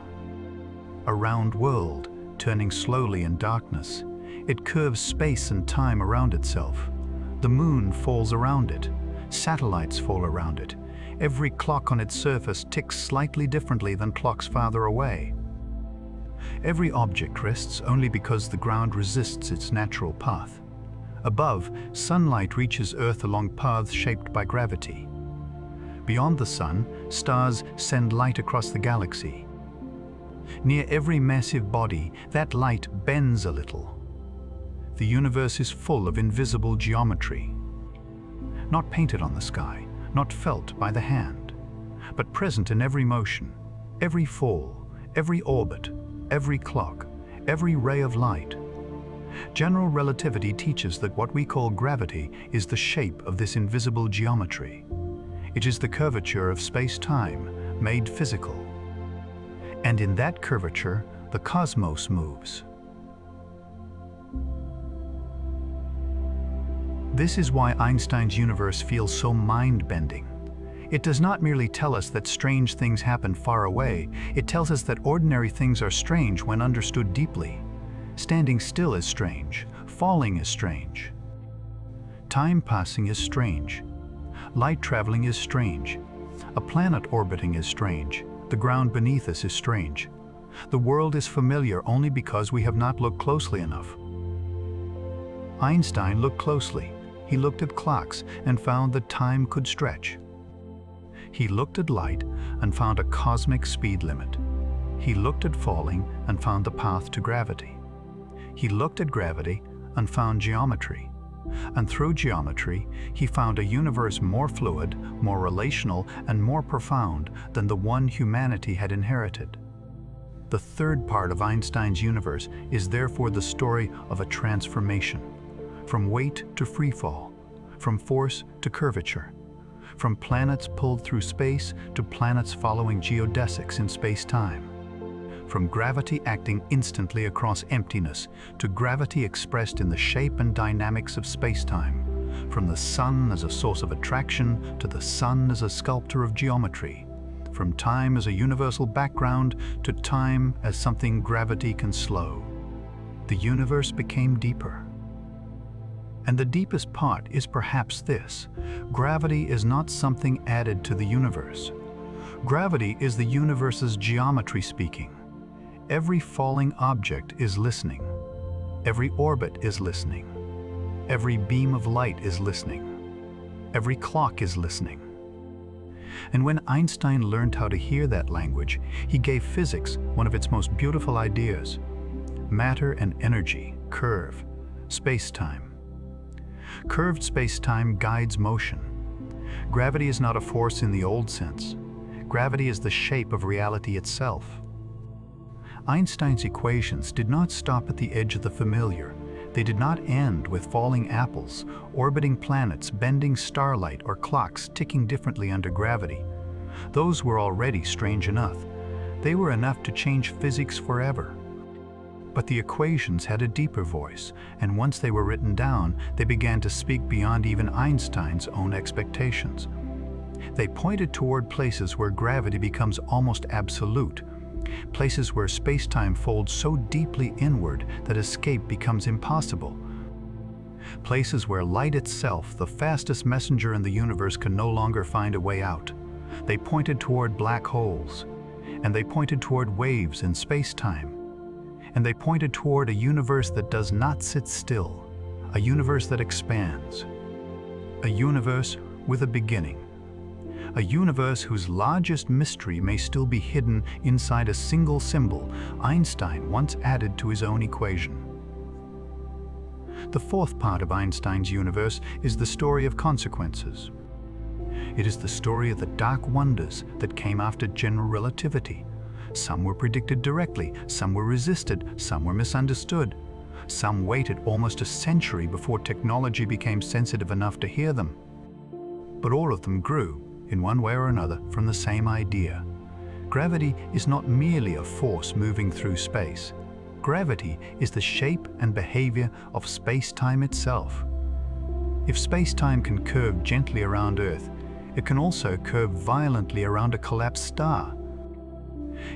A round world, turning slowly in darkness. It curves space and time around itself. The moon falls around it. Satellites fall around it. Every clock on its surface ticks slightly differently than clocks farther away. Every object rests only because the ground resists its natural path. Above, sunlight reaches Earth along paths shaped by gravity. Beyond the sun, stars send light across the galaxy. Near every massive body, that light bends a little. The universe is full of invisible geometry, not painted on the sky, not felt by the hand, but present in every motion, every fall, every orbit, every clock, every ray of light. General relativity teaches that what we call gravity is the shape of this invisible geometry. It is the curvature of space-time made physical. And in that curvature, the cosmos moves. This is why Einstein's universe feels so mind-bending. It does not merely tell us that strange things happen far away, it tells us that ordinary things are strange when understood deeply. Standing still is strange, falling is strange. Time passing is strange. Light traveling is strange. A planet orbiting is strange. The ground beneath us is strange. The world is familiar only because we have not looked closely enough. Einstein looked closely. He looked at clocks and found that time could stretch. He looked at light and found a cosmic speed limit. He looked at falling and found the path to gravity. He looked at gravity and found geometry. And through geometry, he found a universe more fluid, more relational, and more profound than the one humanity had inherited. The third part of Einstein's universe is therefore the story of a transformation. From weight to freefall, from force to curvature, from planets pulled through space to planets following geodesics in space-time, from gravity acting instantly across emptiness to gravity expressed in the shape and dynamics of space-time, from the sun as a source of attraction to the sun as a sculptor of geometry, from time as a universal background to time as something gravity can slow. The universe became deeper. And the deepest part is perhaps this: gravity is not something added to the universe. Gravity is the universe's geometry speaking. Every falling object is listening. Every orbit is listening. Every beam of light is listening. Every clock is listening. And when Einstein learned how to hear that language, he gave physics one of its most beautiful ideas: matter and energy, curve, space-time. Curved space-time guides motion. Gravity is not a force in the old sense. Gravity is the shape of reality itself. Einstein's equations did not stop at the edge of the familiar. They did not end with falling apples, orbiting planets, bending starlight, or clocks ticking differently under gravity. Those were already strange enough. They were enough to change physics forever. But the equations had a deeper voice, and once they were written down, they began to speak beyond even Einstein's own expectations. They pointed toward places where gravity becomes almost absolute, places where space-time folds so deeply inward that escape becomes impossible, places where light itself, the fastest messenger in the universe, can no longer find a way out. They pointed toward black holes, and they pointed toward waves in space-time. and they pointed toward a universe that does not sit still, a universe that expands, a universe with a beginning, a universe whose largest mystery may still be hidden inside a single symbol Einstein once added to his own equation. The fourth part of Einstein's universe is the story of consequences. It is the story of the dark wonders that came after general relativity. Some were predicted directly, some were resisted, some were misunderstood. Some waited almost a century before technology became sensitive enough to hear them. But all of them grew, in one way or another, from the same idea. Gravity is not merely a force moving through space. Gravity is the shape and behavior of space-time itself. If space-time can curve gently around Earth, it can also curve violently around a collapsed star.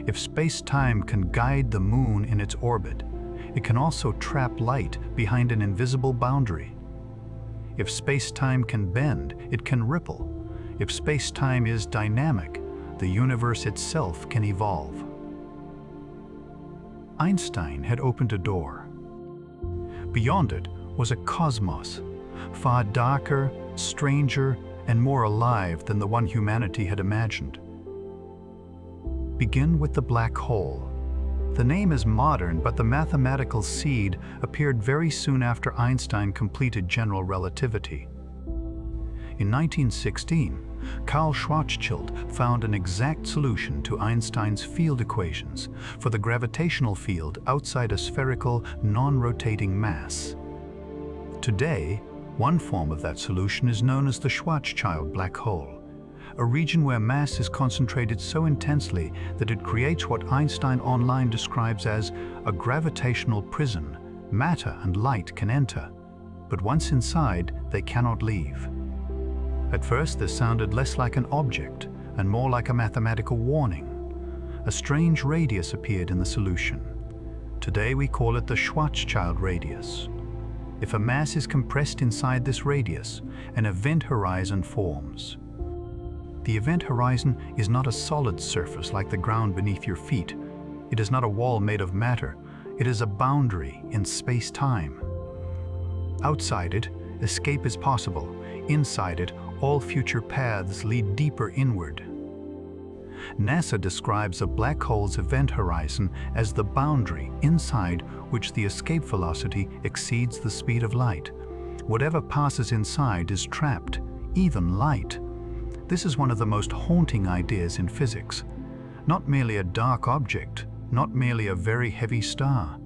If space-time can guide the moon in its orbit, it can also trap light behind an invisible boundary. If space-time can bend, it can ripple. If space-time is dynamic, the universe itself can evolve. Einstein had opened a door. Beyond it was a cosmos, far darker, stranger, and more alive than the one humanity had imagined. Begin with the black hole. The name is modern, but the mathematical seed appeared very soon after Einstein completed general relativity. In 1916, Karl Schwarzschild found an exact solution to Einstein's field equations for the gravitational field outside a spherical, non-rotating mass. Today, one form of that solution is known as the Schwarzschild black hole, a region where mass is concentrated so intensely that it creates what Einstein online describes as a gravitational prison. Matter and light can enter, but once inside, they cannot leave. At first, this sounded less like an object and more like a mathematical warning. A strange radius appeared in the solution. Today, we call it the Schwarzschild radius. If a mass is compressed inside this radius, an event horizon forms. The event horizon is not a solid surface like the ground beneath your feet. It is not a wall made of matter. It is a boundary in space-time. Outside it, escape is possible. Inside it, all future paths lead deeper inward. NASA describes a black hole's event horizon as the boundary inside which the escape velocity exceeds the speed of light. Whatever passes inside is trapped, even light. This is one of the most haunting ideas in physics. Not merely a dark object, not merely a very heavy star,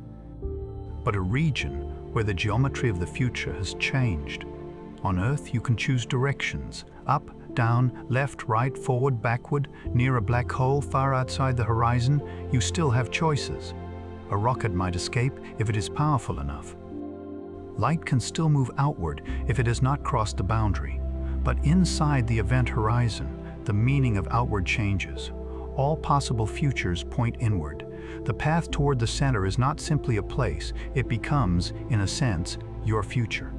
but a region where the geometry of the future has changed. On Earth, you can choose directions: up, down, left, right, forward, backward. Near a black hole far outside the horizon, you still have choices. A rocket might escape if it is powerful enough. Light can still move outward if it has not crossed the boundary. But inside the event horizon, the meaning of outward changes. All possible futures point inward. The path toward the center is not simply a place, it becomes, in a sense, your future.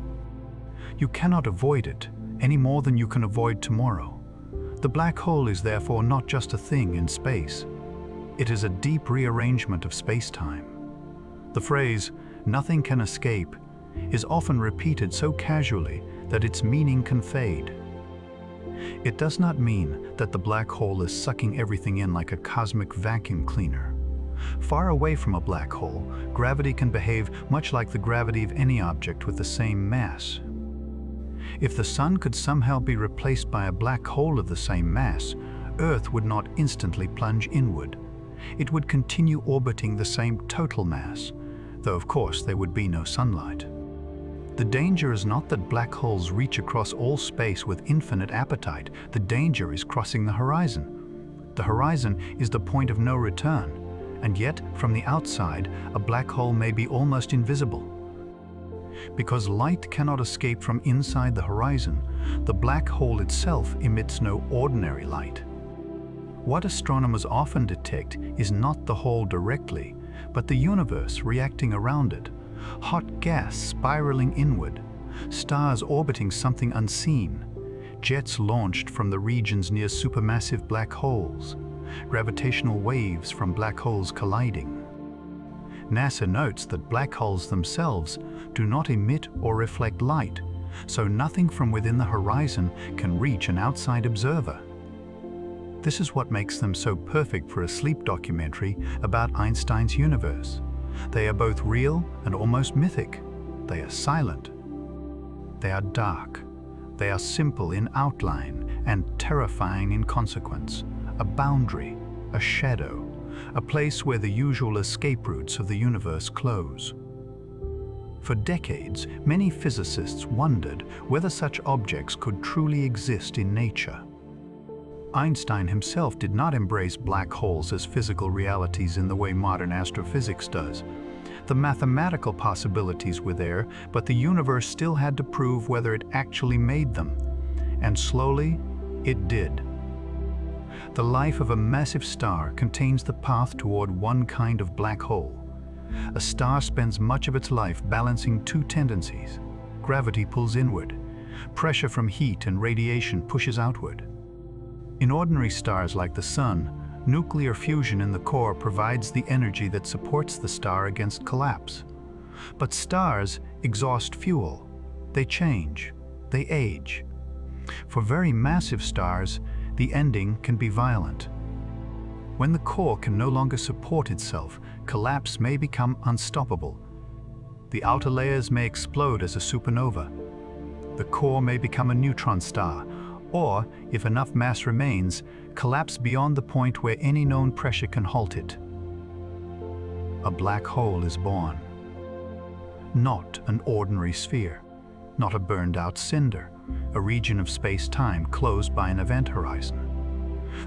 You cannot avoid it, any more than you can avoid tomorrow. The black hole is therefore not just a thing in space. It is a deep rearrangement of space-time. The phrase, "nothing can escape," is often repeated so casually that its meaning can fade. It does not mean that the black hole is sucking everything in like a cosmic vacuum cleaner. Far away from a black hole, gravity can behave much like the gravity of any object with the same mass. If the Sun could somehow be replaced by a black hole of the same mass, Earth would not instantly plunge inward. It would continue orbiting the same total mass, though of course there would be no sunlight. The danger is not that black holes reach across all space with infinite appetite. The danger is crossing the horizon. The horizon is the point of no return, and yet, from the outside, a black hole may be almost invisible. Because light cannot escape from inside the horizon, the black hole itself emits no ordinary light. What astronomers often detect is not the hole directly, but the universe reacting around it. Hot gas spiraling inward, stars orbiting something unseen, jets launched from the regions near supermassive black holes, gravitational waves from black holes colliding. NASA notes that black holes themselves do not emit or reflect light, so nothing from within the horizon can reach an outside observer. This is what makes them so perfect for a sleep documentary about Einstein's universe. They are both real and almost mythic. They are silent. They are dark. They are simple in outline and terrifying in consequence. A boundary, a shadow, a place where the usual escape routes of the universe close. For decades, many physicists wondered whether such objects could truly exist in nature. Einstein himself did not embrace black holes as physical realities in the way modern astrophysics does. The mathematical possibilities were there, but the universe still had to prove whether it actually made them. And slowly, it did. The life of a massive star contains the path toward one kind of black hole. A star spends much of its life balancing two tendencies. Gravity pulls inward. Pressure from heat and radiation pushes outward. In ordinary stars like the Sun, nuclear fusion in the core provides the energy that supports the star against collapse. But stars exhaust fuel. They change. They age. For very massive stars, the ending can be violent. When the core can no longer support itself, collapse may become unstoppable. The outer layers may explode as a supernova. The core may become a neutron star, or, if enough mass remains, collapse beyond the point where any known pressure can halt it. A black hole is born. Not an ordinary sphere, not a burned-out cinder, a region of space-time closed by an event horizon.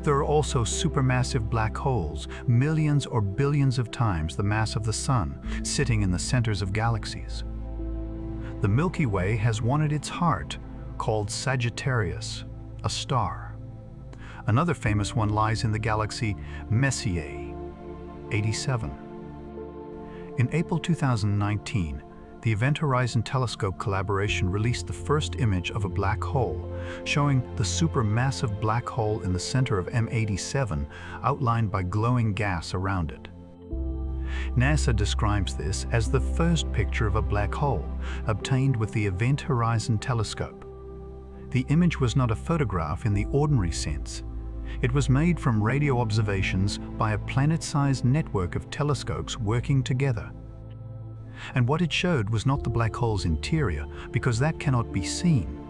There are also supermassive black holes, millions or billions of times the mass of the Sun, sitting in the centers of galaxies. The Milky Way has one at its heart, called Sagittarius, a star. Another famous one lies in the galaxy Messier, 87. In April 2019, the Event Horizon Telescope collaboration released the first image of a black hole, showing the supermassive black hole in the center of M87, outlined by glowing gas around it. NASA describes this as the first picture of a black hole, obtained with the Event Horizon Telescope. The image was not a photograph in the ordinary sense. It was made from radio observations by a planet-sized network of telescopes working together. And what it showed was not the black hole's interior, because that cannot be seen.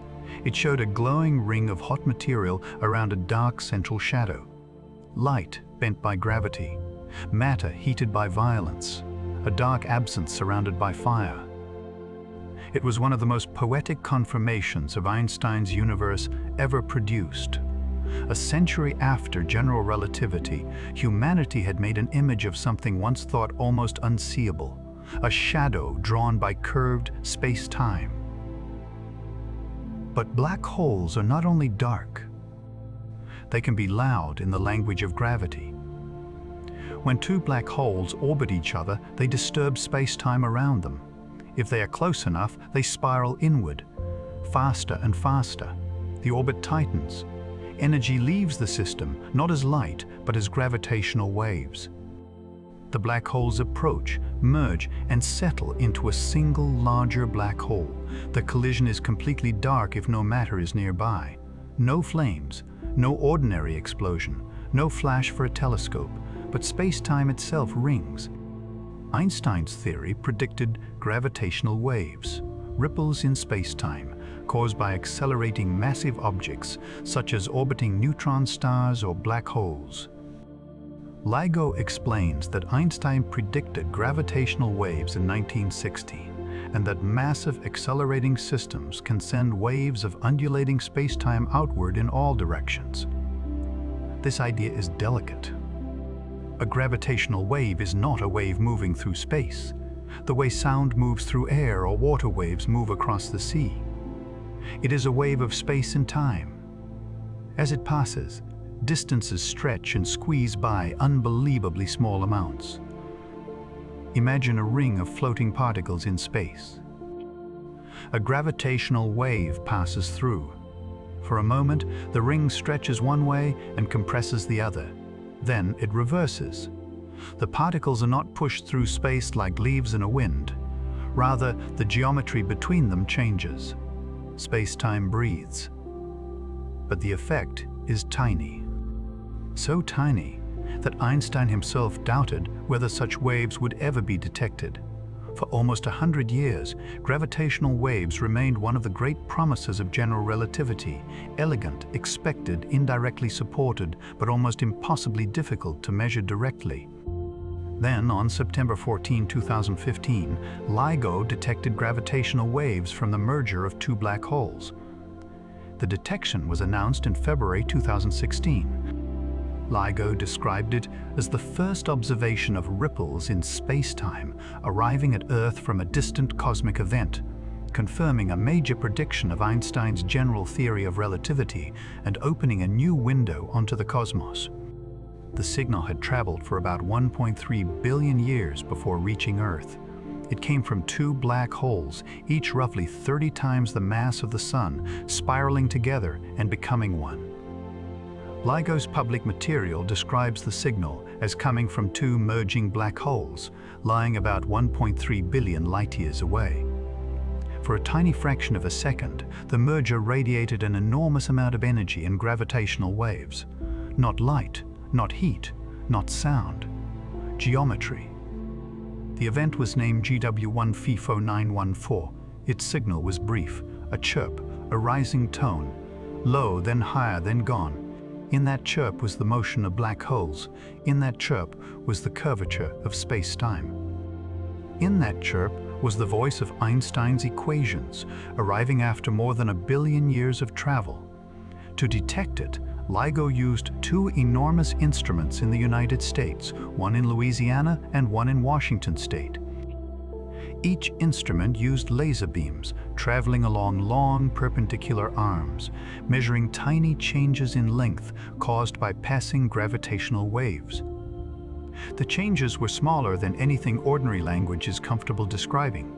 It showed a glowing ring of hot material around a dark central shadow. Light bent by gravity, matter heated by violence, a dark absence surrounded by fire. It was one of the most poetic confirmations of Einstein's universe ever produced. A century after general relativity, humanity had made an image of something once thought almost unseeable, a shadow drawn by curved space-time. But black holes are not only dark. They can be loud in the language of gravity. When two black holes orbit each other, they disturb space-time around them. If they are close enough, they spiral inward, faster and faster. The orbit tightens. Energy leaves the system, not as light, but as gravitational waves. The black holes approach, merge, and settle into a single larger black hole. The collision is completely dark if no matter is nearby. No flames, no ordinary explosion, no flash for a telescope, but space-time itself rings. Einstein's theory predicted gravitational waves, ripples in space-time, caused by accelerating massive objects, such as orbiting neutron stars or black holes. LIGO explains that Einstein predicted gravitational waves in 1916, and that massive accelerating systems can send waves of undulating space-time outward in all directions. This idea is delicate. A gravitational wave is not a wave moving through space, the way sound moves through air or water waves move across the sea. It is a wave of space and time. As it passes, distances stretch and squeeze by unbelievably small amounts. Imagine a ring of floating particles in space. A gravitational wave passes through. For a moment, the ring stretches one way and compresses the other. Then it reverses. The particles are not pushed through space like leaves in a wind. Rather, the geometry between them changes. Space-time breathes. But the effect is tiny. So tiny that Einstein himself doubted whether such waves would ever be detected. For almost 100 years, gravitational waves remained one of the great promises of general relativity, elegant, expected, indirectly supported, but almost impossibly difficult to measure directly. Then, on September 14, 2015, LIGO detected gravitational waves from the merger of two black holes. The detection was announced in February 2016. LIGO described it as the first observation of ripples in space-time arriving at Earth from a distant cosmic event, confirming a major prediction of Einstein's general theory of relativity and opening a new window onto the cosmos. The signal had traveled for about 1.3 billion years before reaching Earth. It came from two black holes, each roughly 30 times the mass of the Sun, spiraling together and becoming one. LIGO's public material describes the signal as coming from two merging black holes, lying about 1.3 billion light-years away. For a tiny fraction of a second, the merger radiated an enormous amount of energy in gravitational waves. Not light, not heat, not sound. Geometry. The event was named GW1 FIFO 914. Its signal was brief, a chirp, a rising tone, low, then higher, then gone. In that chirp was the motion of black holes. In that chirp was the curvature of space-time. In that chirp was the voice of Einstein's equations, arriving after more than 1 billion years of travel. To detect it, LIGO used two enormous instruments in the United States, one in Louisiana and one in Washington state. Each instrument used laser beams, traveling along long perpendicular arms, measuring tiny changes in length caused by passing gravitational waves. The changes were smaller than anything ordinary language is comfortable describing.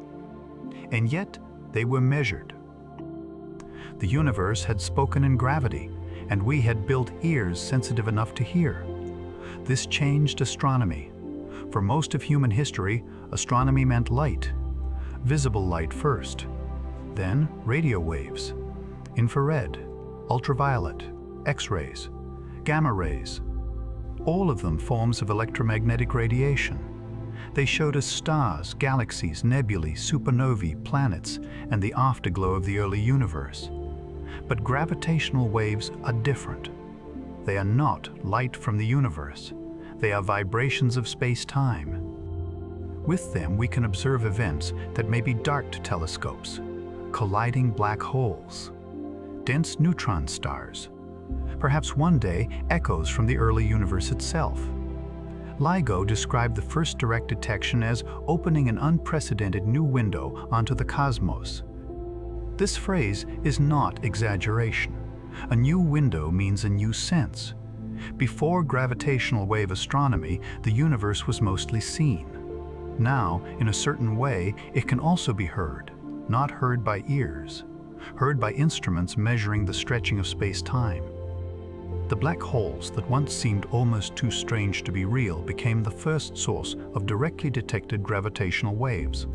And yet, they were measured. The universe had spoken in gravity, and we had built ears sensitive enough to hear. This changed astronomy. For most of human history, astronomy meant light. Visible light first, then radio waves, infrared, ultraviolet, X-rays, gamma rays. All of them forms of electromagnetic radiation. They showed us stars, galaxies, nebulae, supernovae, planets, and the afterglow of the early universe. But gravitational waves are different. They are not light from the universe. They are vibrations of space-time. With them, we can observe events that may be dark to telescopes, colliding black holes, dense neutron stars, perhaps one day echoes from the early universe itself. LIGO described the first direct detection as opening an unprecedented new window onto the cosmos. This phrase is not exaggeration. A new window means a new sense. Before gravitational wave astronomy, the universe was mostly seen. Now, in a certain way, it can also be heard, not heard by ears, heard by instruments measuring the stretching of space-time. The black holes that once seemed almost too strange to be real became the first source of directly detected gravitational waves.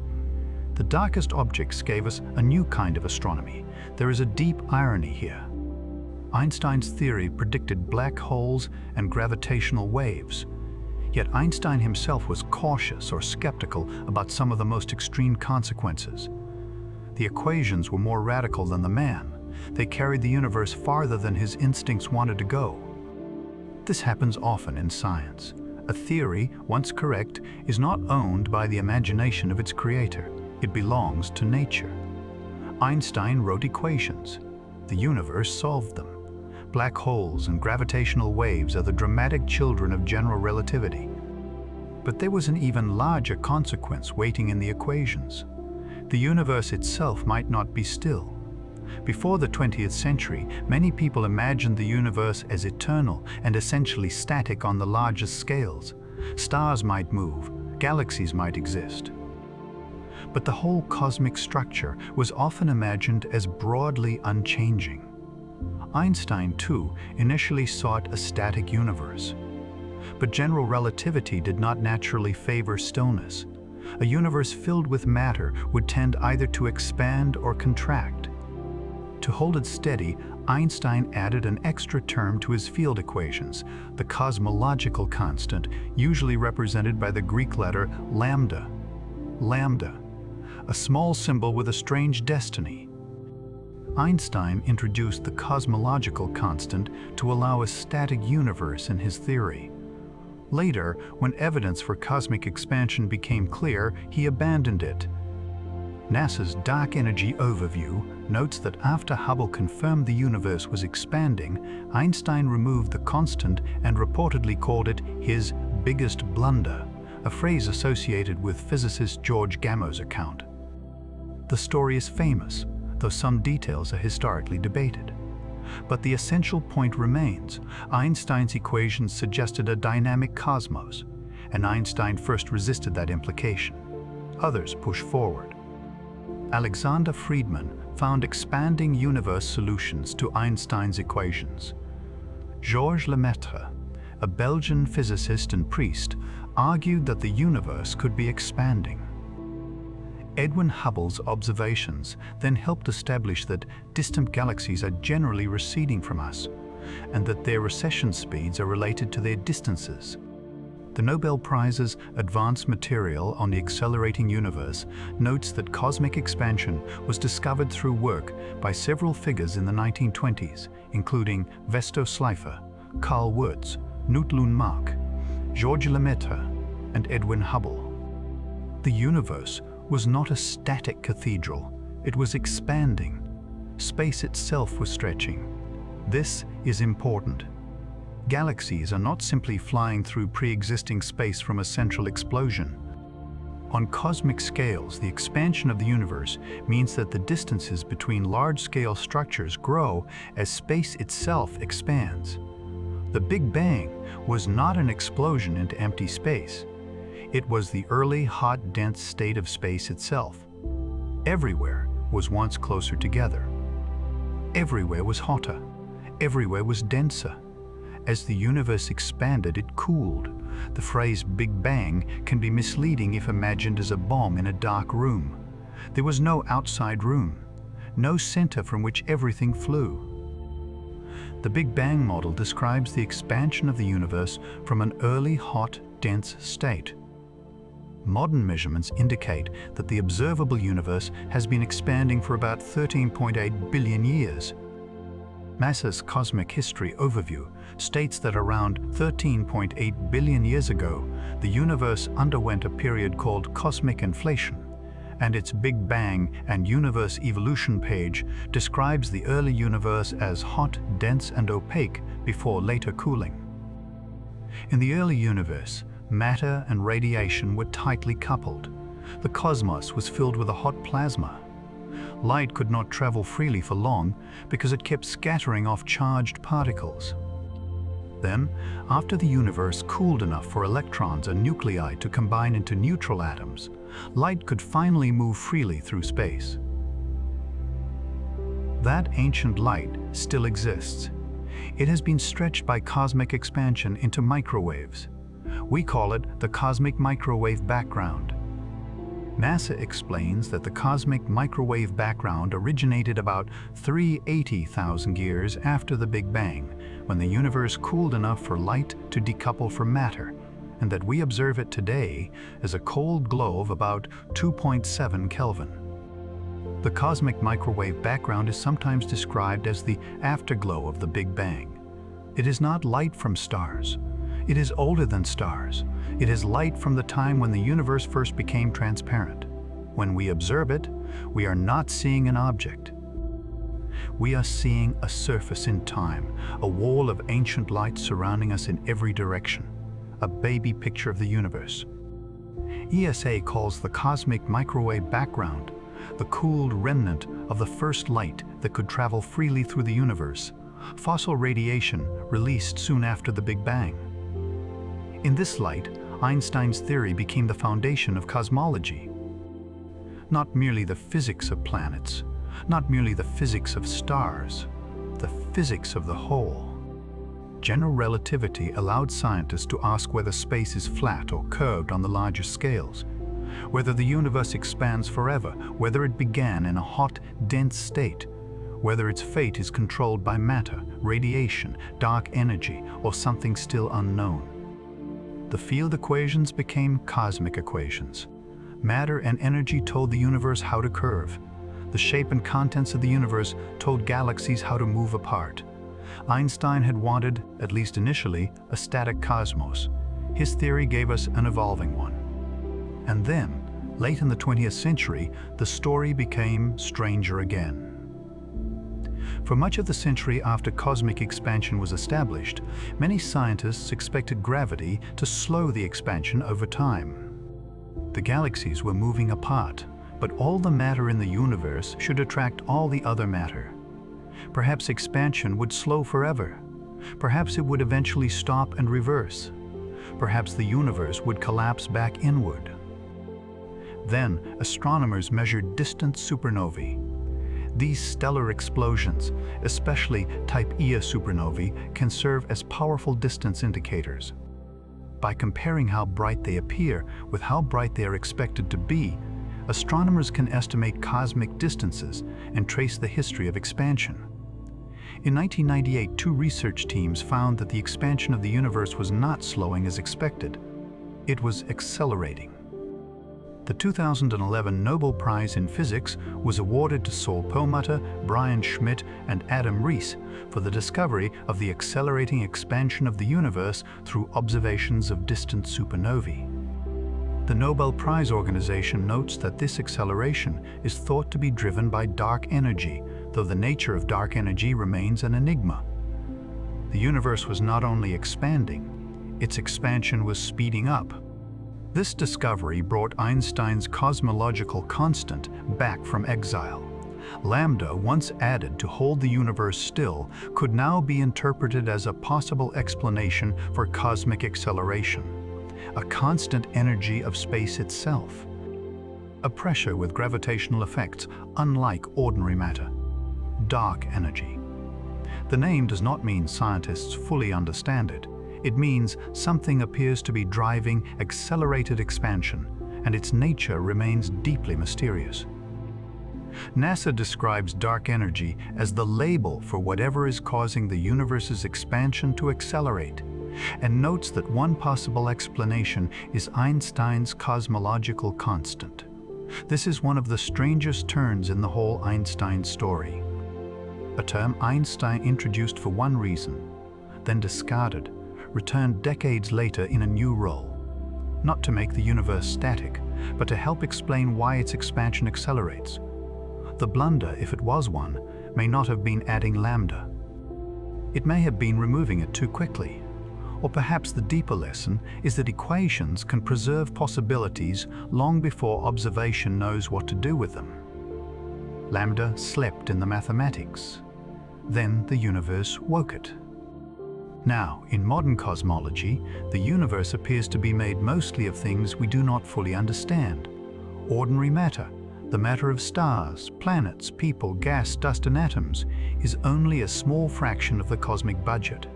The darkest objects gave us a new kind of astronomy. There is a deep irony here. Einstein's theory predicted black holes and gravitational waves. Yet Einstein himself was cautious or skeptical about some of the most extreme consequences. The equations were more radical than the man. They carried the universe farther than his instincts wanted to go. This happens often in science. A theory, once correct, is not owned by the imagination of its creator. It belongs to nature. Einstein wrote equations. The universe solved them. Black holes and gravitational waves are the dramatic children of general relativity. But there was an even larger consequence waiting in the equations. The universe itself might not be still. Before the 20th century, many people imagined the universe as eternal and essentially static on the largest scales. Stars might move, galaxies might exist. But the whole cosmic structure was often imagined as broadly unchanging. Einstein, too, initially sought a static universe. But general relativity did not naturally favor stillness. A universe filled with matter would tend either to expand or contract. To hold it steady, Einstein added an extra term to his field equations, the cosmological constant, usually represented by the Greek letter lambda. Lambda, a small symbol with a strange destiny. Einstein introduced the cosmological constant to allow a static universe in his theory. Later, when evidence for cosmic expansion became clear, he abandoned it. NASA's Dark Energy Overview notes that after Hubble confirmed the universe was expanding, Einstein removed the constant and reportedly called it his biggest blunder, a phrase associated with physicist George Gamo's account. The story is famous, though some details are historically debated. But the essential point remains: Einstein's equations suggested a dynamic cosmos, and Einstein first resisted that implication. Others pushed forward. Alexander Friedmann found expanding universe solutions to Einstein's equations. Georges Lemaitre, a Belgian physicist and priest, argued that the universe could be expanding. Edwin Hubble's observations then helped establish that distant galaxies are generally receding from us, and that their recession speeds are related to their distances. The Nobel Prize's Advanced Material on the Accelerating Universe notes that cosmic expansion was discovered through work by several figures in the 1920s, including Vesto Slipher, Carl Wurtz, Knut Lund Mark, Georges Lemaitre, and Edwin Hubble. The universe was not a static cathedral, it was expanding. Space itself was stretching. This is important. Galaxies are not simply flying through pre-existing space from a central explosion. On cosmic scales, the expansion of the universe means that the distances between large-scale structures grow as space itself expands. The Big Bang was not an explosion into empty space. It was the early, hot, dense state of space itself. Everywhere was once closer together. Everywhere was hotter. Everywhere was denser. As the universe expanded, it cooled. The phrase Big Bang can be misleading if imagined as a bomb in a dark room. There was no outside room, no center from which everything flew. The Big Bang model describes the expansion of the universe from an early, hot, dense state. Modern measurements indicate that the observable universe has been expanding for about 13.8 billion years. NASA's Cosmic History Overview states that around 13.8 billion years ago, the universe underwent a period called cosmic inflation, and its Big Bang and Universe Evolution page describes the early universe as hot, dense, and opaque before later cooling. In the early universe, matter and radiation were tightly coupled. The cosmos was filled with a hot plasma. Light could not travel freely for long because it kept scattering off charged particles. Then, after the universe cooled enough for electrons and nuclei to combine into neutral atoms, light could finally move freely through space. That ancient light still exists. It has been stretched by cosmic expansion into microwaves. We call it the cosmic microwave background. NASA explains that the cosmic microwave background originated about 380,000 years after the Big Bang, when the universe cooled enough for light to decouple from matter, and that we observe it today as a cold glow of about 2.7 Kelvin. The cosmic microwave background is sometimes described as the afterglow of the Big Bang. It is not light from stars. It is older than stars. It is light from the time when the universe first became transparent. When we observe it, we are not seeing an object. We are seeing a surface in time, a wall of ancient light surrounding us in every direction, a baby picture of the universe. ESA calls the cosmic microwave background the cooled remnant of the first light that could travel freely through the universe, fossil radiation released soon after the Big Bang. In this light, Einstein's theory became the foundation of cosmology. Not merely the physics of planets, not merely the physics of stars, the physics of the whole. General relativity allowed scientists to ask whether space is flat or curved on the larger scales, whether the universe expands forever, whether it began in a hot, dense state, whether its fate is controlled by matter, radiation, dark energy, or something still unknown. The field equations became cosmic equations. Matter and energy told the universe how to curve. The shape and contents of the universe told galaxies how to move apart. Einstein had wanted, at least initially, a static cosmos. His theory gave us an evolving one. And then, late in the 20th century, the story became stranger again. For much of the century after cosmic expansion was established, many scientists expected gravity to slow the expansion over time. The galaxies were moving apart, but all the matter in the universe should attract all the other matter. Perhaps expansion would slow forever. Perhaps it would eventually stop and reverse. Perhaps the universe would collapse back inward. Then, astronomers measured distant supernovae. These stellar explosions, especially type Ia supernovae, can serve as powerful distance indicators. By comparing how bright they appear with how bright they are expected to be, astronomers can estimate cosmic distances and trace the history of expansion. In 1998, two research teams found that the expansion of the universe was not slowing as expected. It was accelerating. The 2011 Nobel Prize in Physics was awarded to Saul Perlmutter, Brian Schmidt, and Adam Rees for the discovery of the accelerating expansion of the universe through observations of distant supernovae. The Nobel Prize organization notes that this acceleration is thought to be driven by dark energy, though the nature of dark energy remains an enigma. The universe was not only expanding, its expansion was speeding up. This discovery brought Einstein's cosmological constant back from exile. Lambda, once added to hold the universe still, could now be interpreted as a possible explanation for cosmic acceleration, a constant energy of space itself, a pressure with gravitational effects unlike ordinary matter. Dark energy. The name does not mean scientists fully understand it. It means something appears to be driving accelerated expansion, and its nature remains deeply mysterious. NASA describes dark energy as the label for whatever is causing the universe's expansion to accelerate, and notes that one possible explanation is Einstein's cosmological constant. This is one of the strangest turns in the whole Einstein story. A term Einstein introduced for one reason, then discarded, returned decades later in a new role. Not to make the universe static, but to help explain why its expansion accelerates. The blunder, if it was one, may not have been adding lambda. It may have been removing it too quickly. Or perhaps the deeper lesson is that equations can preserve possibilities long before observation knows what to do with them. Lambda slept in the mathematics. Then the universe woke it. Now, in modern cosmology, the universe appears to be made mostly of things we do not fully understand. Ordinary matter, the matter of stars, planets, people, gas, dust, and atoms, is only a small fraction of the cosmic budget.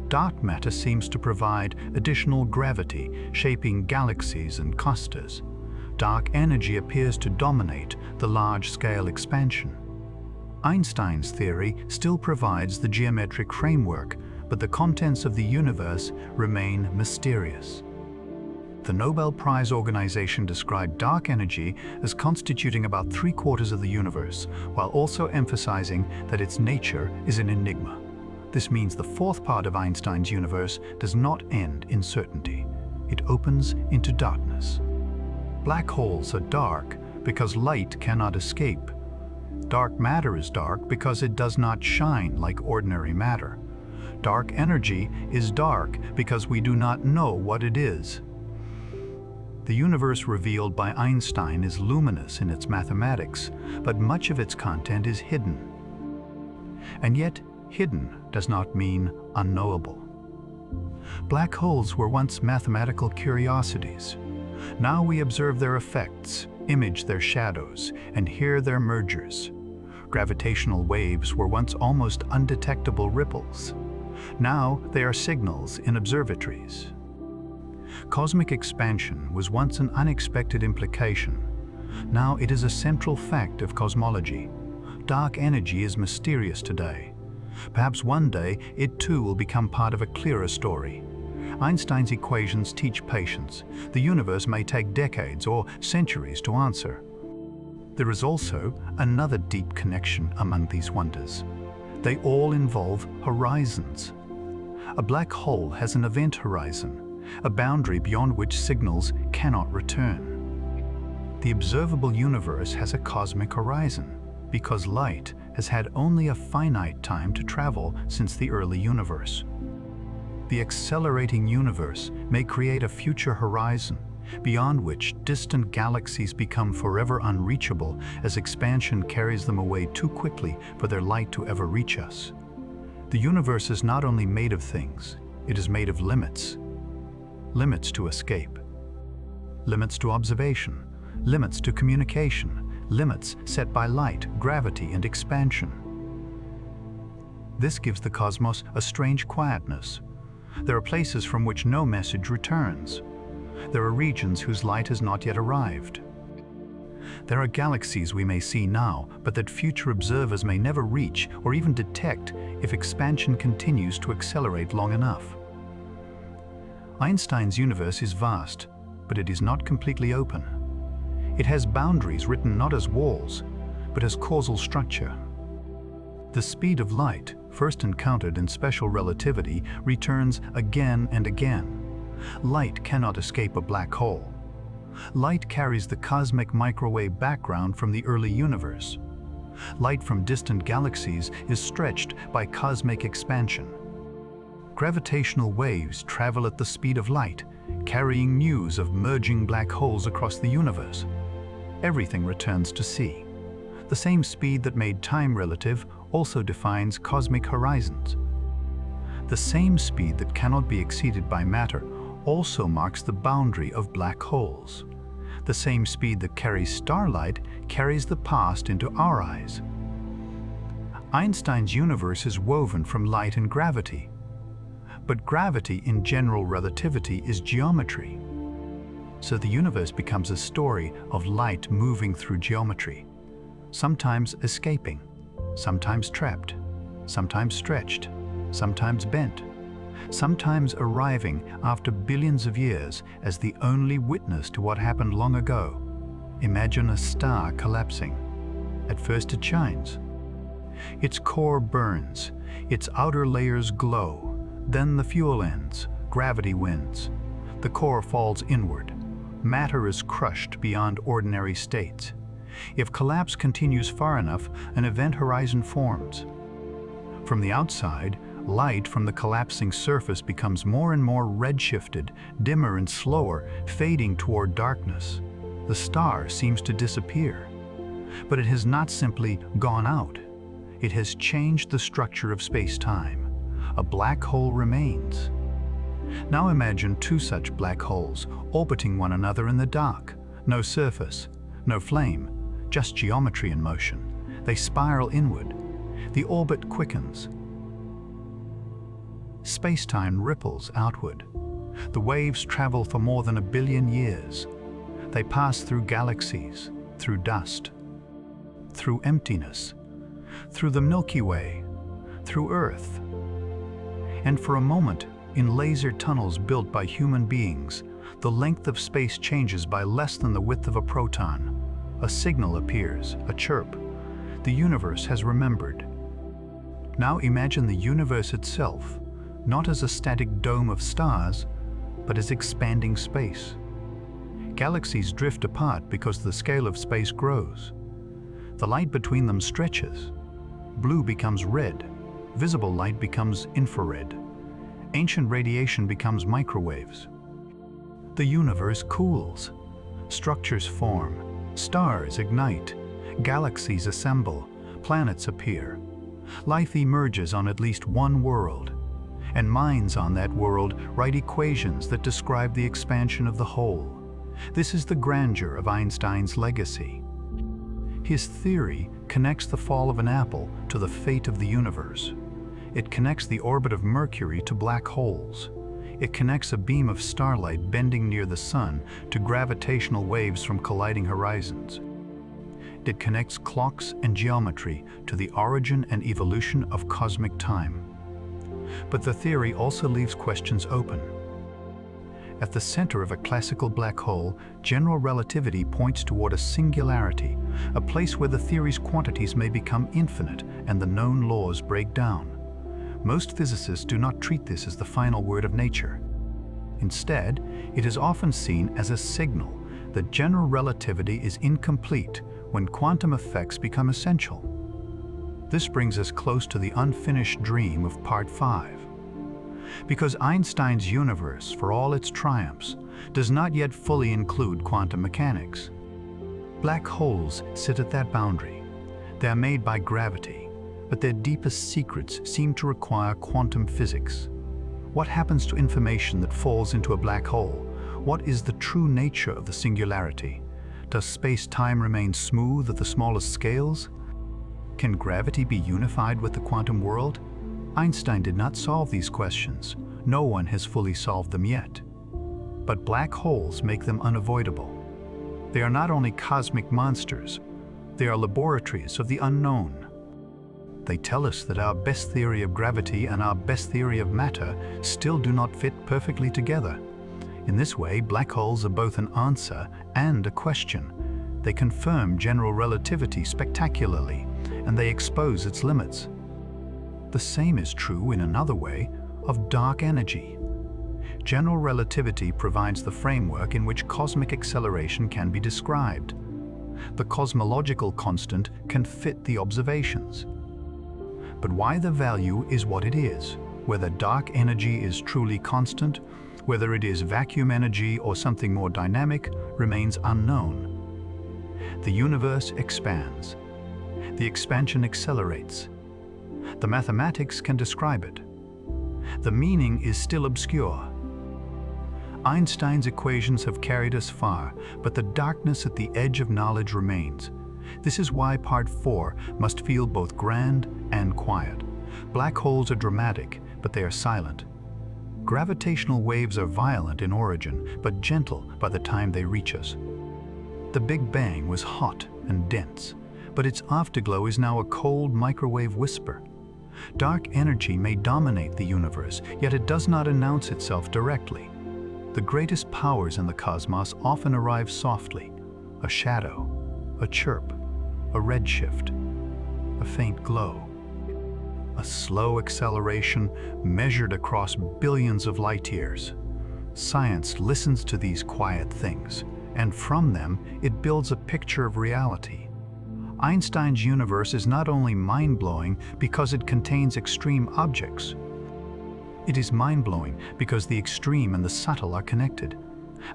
Dark matter seems to provide additional gravity, shaping galaxies and clusters. Dark energy appears to dominate the large-scale expansion. Einstein's theory still provides the geometric framework, but the contents of the universe remain mysterious. The Nobel Prize organization described dark energy as constituting about 3/4 of the universe, while also emphasizing that its nature is an enigma. This means the fourth part of Einstein's universe does not end in certainty. It opens into darkness. Black holes are dark because light cannot escape. Dark matter is dark because it does not shine like ordinary matter. Dark energy is dark because we do not know what it is. The universe revealed by Einstein is luminous in its mathematics, but much of its content is hidden. And yet, hidden does not mean unknowable. Black holes were once mathematical curiosities. Now we observe their effects, image their shadows, and hear their mergers. Gravitational waves were once almost undetectable ripples. Now they are signals in observatories. Cosmic expansion was once an unexpected implication. Now it is a central fact of cosmology. Dark energy is mysterious today. Perhaps one day it too will become part of a clearer story. Einstein's equations teach patience. The universe may take decades or centuries to answer. There is also another deep connection among these wonders. They all involve horizons. A black hole has an event horizon, a boundary beyond which signals cannot return. The observable universe has a cosmic horizon, because light has had only a finite time to travel since the early universe. The accelerating universe may create a future horizon, beyond which distant galaxies become forever unreachable as expansion carries them away too quickly for their light to ever reach us. The universe is not only made of things, it is made of limits. Limits to escape. Limits to observation. Limits to communication. Limits set by light, gravity, and expansion. This gives the cosmos a strange quietness. There are places from which no message returns. There are regions whose light has not yet arrived. There are galaxies we may see now, but that future observers may never reach or even detect if expansion continues to accelerate long enough. Einstein's universe is vast, but it is not completely open. It has boundaries written not as walls, but as causal structure. The speed of light, first encountered in special relativity, returns again and again. Light cannot escape a black hole. Light carries the cosmic microwave background from the early universe. Light from distant galaxies is stretched by cosmic expansion. Gravitational waves travel at the speed of light, carrying news of merging black holes across the universe. Everything returns to C. The same speed that made time relative also defines cosmic horizons. The same speed that cannot be exceeded by matter also marks the boundary of black holes. The same speed that carries starlight carries the past into our eyes. Einstein's universe is woven from light and gravity. But gravity in general relativity is geometry. So the universe becomes a story of light moving through geometry, sometimes escaping, sometimes trapped, sometimes stretched, sometimes bent, sometimes arriving after billions of years as the only witness to what happened long ago. Imagine a star collapsing. At first it shines. Its core burns, its outer layers glow. Then the fuel ends, gravity wins. The core falls inward. Matter is crushed beyond ordinary states. If collapse continues far enough, an event horizon forms. From the outside, light from the collapsing surface becomes more and more redshifted, dimmer and slower, fading toward darkness. The star seems to disappear. But it has not simply gone out. It has changed the structure of space-time. A black hole remains. Now imagine two such black holes orbiting one another in the dark. No surface, no flame, just geometry in motion. They spiral inward. The orbit quickens. Space-time ripples outward. The waves travel for more than 1 billion years. They pass through galaxies, through dust, through emptiness, through the Milky Way, through Earth. And for a moment, in laser tunnels built by human beings, the length of space changes by less than the width of a proton. A signal appears, a chirp. The universe has remembered. Now imagine the universe itself, not as a static dome of stars, but as expanding space. Galaxies drift apart because the scale of space grows. The light between them stretches. Blue becomes red. Visible light becomes infrared. Ancient radiation becomes microwaves. The universe cools. Structures form. Stars ignite. Galaxies assemble. Planets appear. Life emerges on at least one world. And minds on that world write equations that describe the expansion of the whole. This is the grandeur of Einstein's legacy. His theory connects the fall of an apple to the fate of the universe. It connects the orbit of Mercury to black holes. It connects a beam of starlight bending near the sun to gravitational waves from colliding horizons. It connects clocks and geometry to the origin and evolution of cosmic time. But the theory also leaves questions open. At the center of a classical black hole, general relativity points toward a singularity, a place where the theory's quantities may become infinite and the known laws break down. Most physicists do not treat this as the final word of nature. Instead, it is often seen as a signal that general relativity is incomplete when quantum effects become essential. This brings us close to the unfinished dream of Part 5. Because Einstein's universe, for all its triumphs, does not yet fully include quantum mechanics. Black holes sit at that boundary. They are made by gravity, but their deepest secrets seem to require quantum physics. What happens to information that falls into a black hole? What is the true nature of the singularity? Does space-time remain smooth at the smallest scales? Can gravity be unified with the quantum world? Einstein did not solve these questions. No one has fully solved them yet. But black holes make them unavoidable. They are not only cosmic monsters, they are laboratories of the unknown. They tell us that our best theory of gravity and our best theory of matter still do not fit perfectly together. In this way, black holes are both an answer and a question. They confirm general relativity spectacularly, and they expose its limits. The same is true, in another way, of dark energy. General relativity provides the framework in which cosmic acceleration can be described. The cosmological constant can fit the observations. But why the value is what it is, whether dark energy is truly constant, whether it is vacuum energy or something more dynamic, remains unknown. The universe expands. The expansion accelerates. The mathematics can describe it. The meaning is still obscure. Einstein's equations have carried us far, but the darkness at the edge of knowledge remains. This is why Part 4 must feel both grand and quiet. Black holes are dramatic, but they are silent. Gravitational waves are violent in origin, but gentle by the time they reach us. The Big Bang was hot and dense, but its afterglow is now a cold microwave whisper. Dark energy may dominate the universe, yet it does not announce itself directly. The greatest powers in the cosmos often arrive softly. A shadow, a chirp, a redshift, a faint glow. A slow acceleration measured across billions of light years. Science listens to these quiet things, and from them it builds a picture of reality. Einstein's universe is not only mind-blowing because it contains extreme objects. It is mind-blowing because the extreme and the subtle are connected.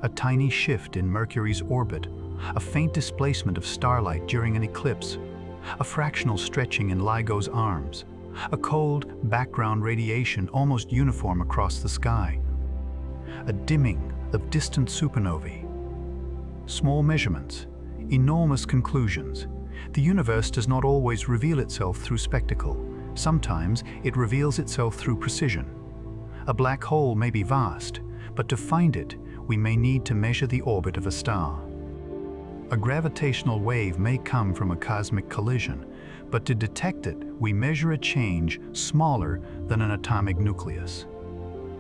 A tiny shift in Mercury's orbit, a faint displacement of starlight during an eclipse, a fractional stretching in LIGO's arms, a cold background radiation almost uniform across the sky, a dimming of distant supernovae. Small measurements, enormous conclusions. The universe does not always reveal itself through spectacle. Sometimes it reveals itself through precision. A black hole may be vast, but to find it, we may need to measure the orbit of a star. A gravitational wave may come from a cosmic collision, but to detect it, we measure a change smaller than an atomic nucleus.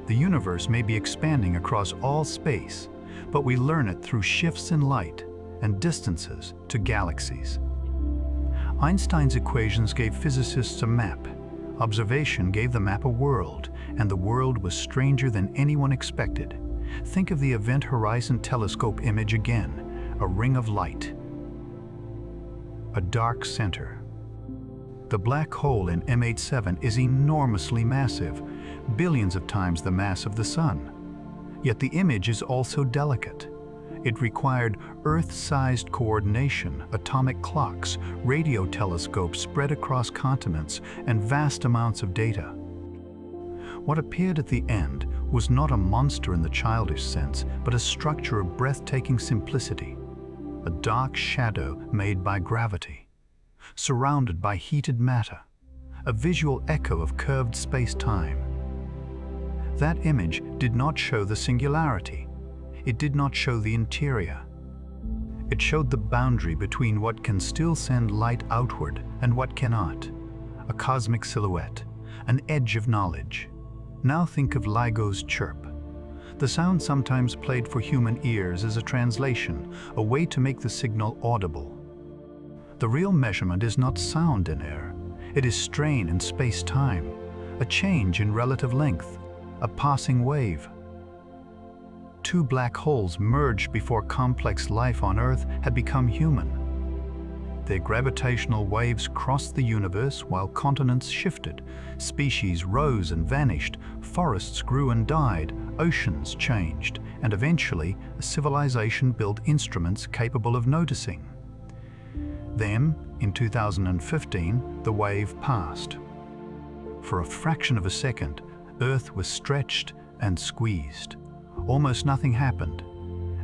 The universe may be expanding across all space, but we learn it through shifts in light and distances to galaxies. Einstein's equations gave physicists a map. Observation gave the map a world, and the world was stranger than anyone expected. Think of the Event Horizon Telescope image again, a ring of light, a dark center. The black hole in M87 is enormously massive, billions of times the mass of the Sun. Yet the image is also delicate. It required Earth-sized coordination, atomic clocks, radio telescopes spread across continents, and vast amounts of data. What appeared at the end was not a monster in the childish sense, but a structure of breathtaking simplicity, a dark shadow made by gravity, surrounded by heated matter, a visual echo of curved space-time. That image did not show the singularity. It did not show the interior. It showed the boundary between what can still send light outward and what cannot. A cosmic silhouette, an edge of knowledge. Now think of LIGO's chirp. The sound sometimes played for human ears is a translation, a way to make the signal audible. The real measurement is not sound in air. It is strain in space-time, a change in relative length, a passing wave. Two black holes merged before complex life on Earth had become human. Their gravitational waves crossed the universe while continents shifted, species rose and vanished, forests grew and died, oceans changed, and eventually a civilization built instruments capable of noticing. Then, in 2015, the wave passed. For a fraction of a second, Earth was stretched and squeezed. Almost nothing happened,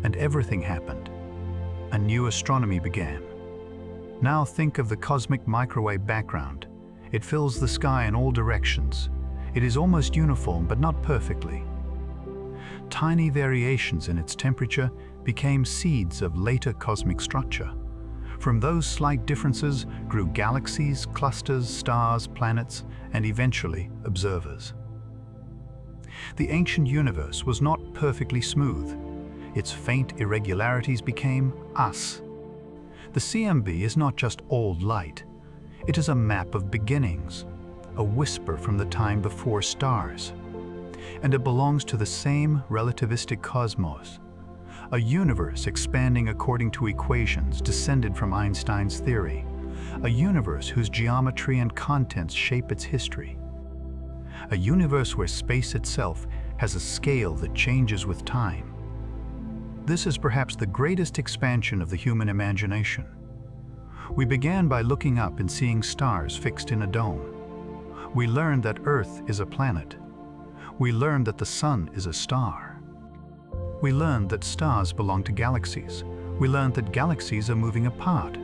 and everything happened. A new astronomy began. Now think of the cosmic microwave background. It fills the sky in all directions. It is almost uniform, but not perfectly. Tiny variations in its temperature became seeds of later cosmic structure. From those slight differences grew galaxies, clusters, stars, planets, and eventually observers. The ancient universe was not perfectly smooth. Its faint irregularities became us. The CMB is not just old light. It is a map of beginnings, a whisper from the time before stars. And it belongs to the same relativistic cosmos, a universe expanding according to equations descended from Einstein's theory, a universe whose geometry and contents shape its history. A universe where space itself has a scale that changes with time. This is perhaps the greatest expansion of the human imagination. We began by looking up and seeing stars fixed in a dome. We learned that Earth is a planet. We learned that the sun is a star. We learned that stars belong to galaxies. We learned that galaxies are moving apart.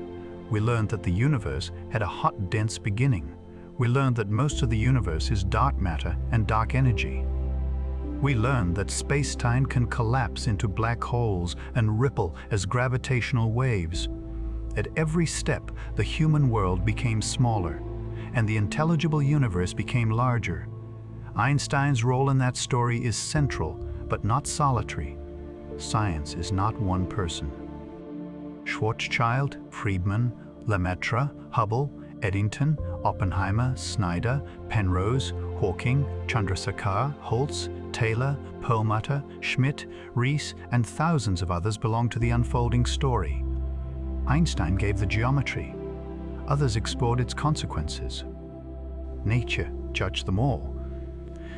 We learned that the universe had a hot, dense beginning. We learned that most of the universe is dark matter and dark energy. We learned that space-time can collapse into black holes and ripple as gravitational waves. At every step, the human world became smaller, and the intelligible universe became larger. Einstein's role in that story is central, but not solitary. Science is not one person. Schwarzschild, Friedman, Lemaitre, Hubble, Eddington, Oppenheimer, Snyder, Penrose, Hawking, Chandrasekhar, Holtz, Taylor, Perlmutter, Schmidt, Rees, and thousands of others belong to the unfolding story. Einstein gave the geometry. Others explored its consequences. Nature judged them all.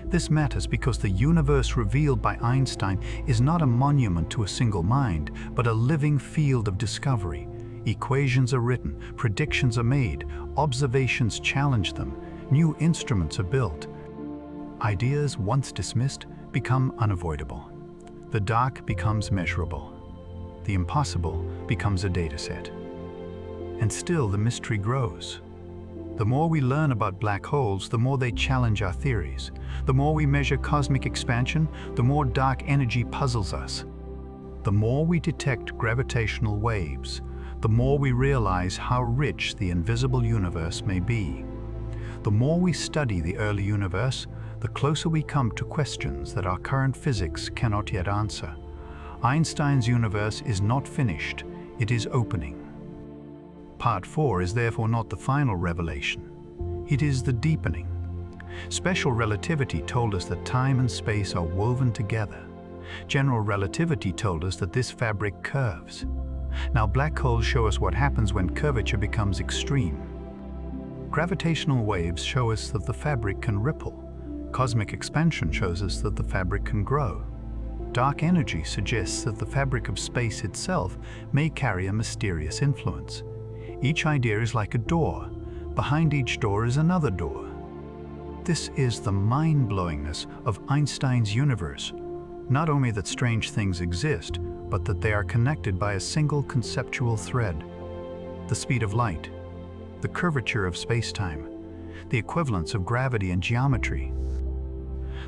This matters because the universe revealed by Einstein is not a monument to a single mind, but a living field of discovery. Equations are written, predictions are made, observations challenge them, new instruments are built. Ideas once dismissed become unavoidable. The dark becomes measurable. The impossible becomes a dataset. And still the mystery grows. The more we learn about black holes, the more they challenge our theories. The more we measure cosmic expansion, the more dark energy puzzles us. The more we detect gravitational waves, the more we realize how rich the invisible universe may be. The more we study the early universe, the closer we come to questions that our current physics cannot yet answer. Einstein's universe is not finished, it is opening. Part 4 is therefore not the final revelation. It is the deepening. Special relativity told us that time and space are woven together. General relativity told us that this fabric curves. Now black holes show us what happens when curvature becomes extreme. Gravitational waves show us that the fabric can ripple. Cosmic expansion shows us that the fabric can grow. Dark energy suggests that the fabric of space itself may carry a mysterious influence. Each idea is like a door. Behind each door is another door. This is the mind-blowingness of Einstein's universe. Not only that strange things exist, but that they are connected by a single conceptual thread. The speed of light, the curvature of space-time, the equivalence of gravity and geometry,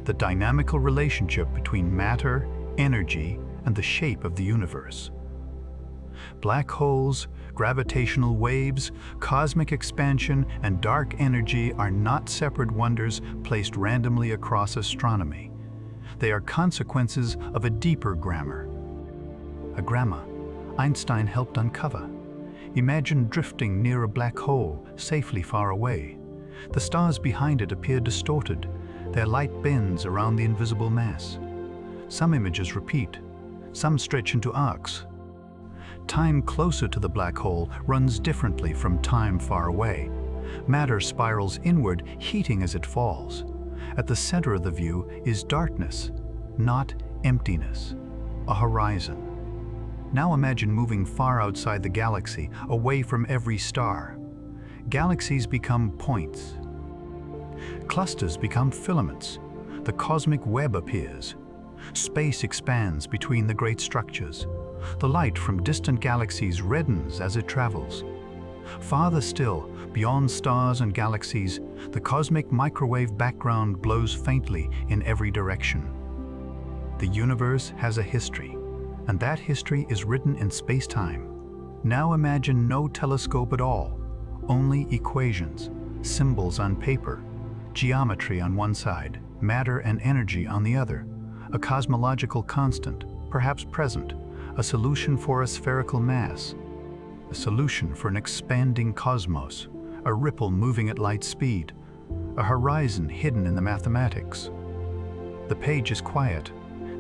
the dynamical relationship between matter, energy, and the shape of the universe. Black holes, gravitational waves, cosmic expansion, and dark energy are not separate wonders placed randomly across astronomy. They are consequences of a deeper grammar. A grammar Einstein helped uncover. Imagine drifting near a black hole, safely far away. The stars behind it appear distorted. Their light bends around the invisible mass. Some images repeat. Some stretch into arcs. Time closer to the black hole runs differently from time far away. Matter spirals inward, heating as it falls. At the center of the view is darkness, not emptiness, a horizon. Now imagine moving far outside the galaxy, away from every star. Galaxies become points. Clusters become filaments. The cosmic web appears. Space expands between the great structures. The light from distant galaxies reddens as it travels. Farther still, beyond stars and galaxies, the cosmic microwave background glows faintly in every direction. The universe has a history, and that history is written in space-time. Now imagine no telescope at all, only equations, symbols on paper, geometry on one side, matter and energy on the other, a cosmological constant, perhaps present, a solution for a spherical mass, a solution for an expanding cosmos, a ripple moving at light speed, a horizon hidden in the mathematics. The page is quiet.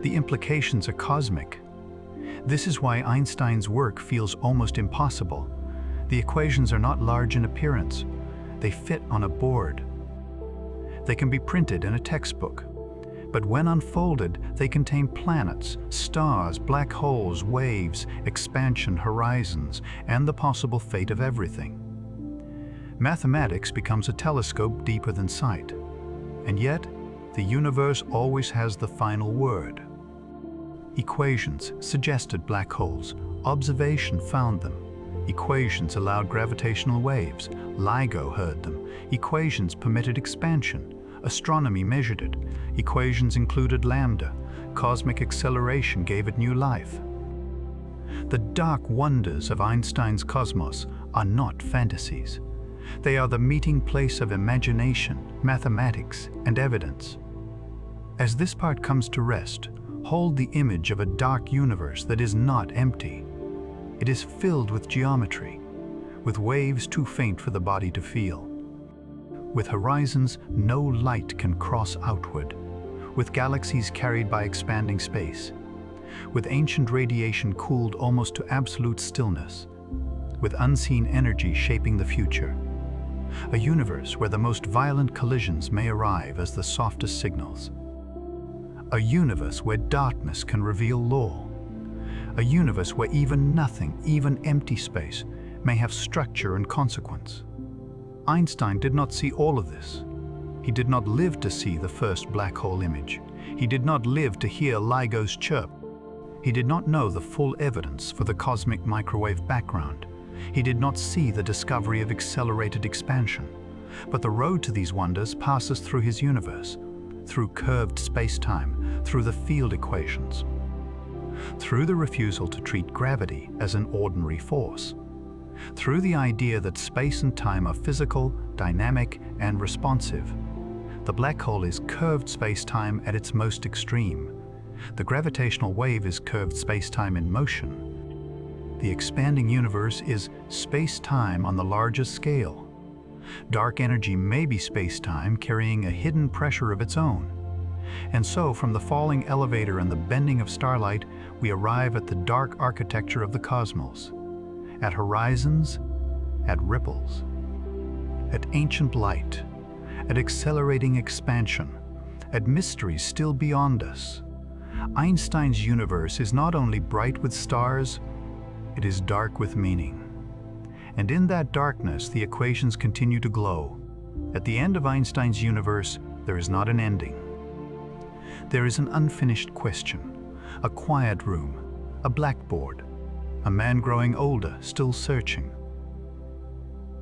The implications are cosmic. This is why Einstein's work feels almost impossible. The equations are not large in appearance. They fit on a board. They can be printed in a textbook. But when unfolded, they contain planets, stars, black holes, waves, expansion, horizons, and the possible fate of everything. Mathematics becomes a telescope deeper than sight. And yet, the universe always has the final word. Equations suggested black holes. Observation found them. Equations allowed gravitational waves. LIGO heard them. Equations permitted expansion. Astronomy measured it. Equations included lambda. Cosmic acceleration gave it new life. The dark wonders of Einstein's cosmos are not fantasies. They are the meeting place of imagination, mathematics, and evidence. As this part comes to rest, hold the image of a dark universe that is not empty. It is filled with geometry, with waves too faint for the body to feel, with horizons no light can cross outward, with galaxies carried by expanding space, with ancient radiation cooled almost to absolute stillness, with unseen energy shaping the future. A universe where the most violent collisions may arrive as the softest signals. A universe where darkness can reveal law. A universe where even nothing, even empty space, may have structure and consequence. Einstein did not see all of this. He did not live to see the first black hole image. He did not live to hear LIGO's chirp. He did not know the full evidence for the cosmic microwave background. He did not see the discovery of accelerated expansion. But the road to these wonders passes through his universe, through curved space-time, through the field equations, through the refusal to treat gravity as an ordinary force, through the idea that space and time are physical, dynamic, and responsive. The black hole is curved space-time at its most extreme. The gravitational wave is curved space-time in motion. The expanding universe is space-time on the largest scale. Dark energy may be space-time carrying a hidden pressure of its own. And so, from the falling elevator and the bending of starlight, we arrive at the dark architecture of the cosmos, at horizons, at ripples, at ancient light, at accelerating expansion, at mysteries still beyond us. Einstein's universe is not only bright with stars, it is dark with meaning. And in that darkness, the equations continue to glow. At the end of Einstein's universe, there is not an ending. There is an unfinished question, a quiet room, a blackboard, a man growing older, still searching.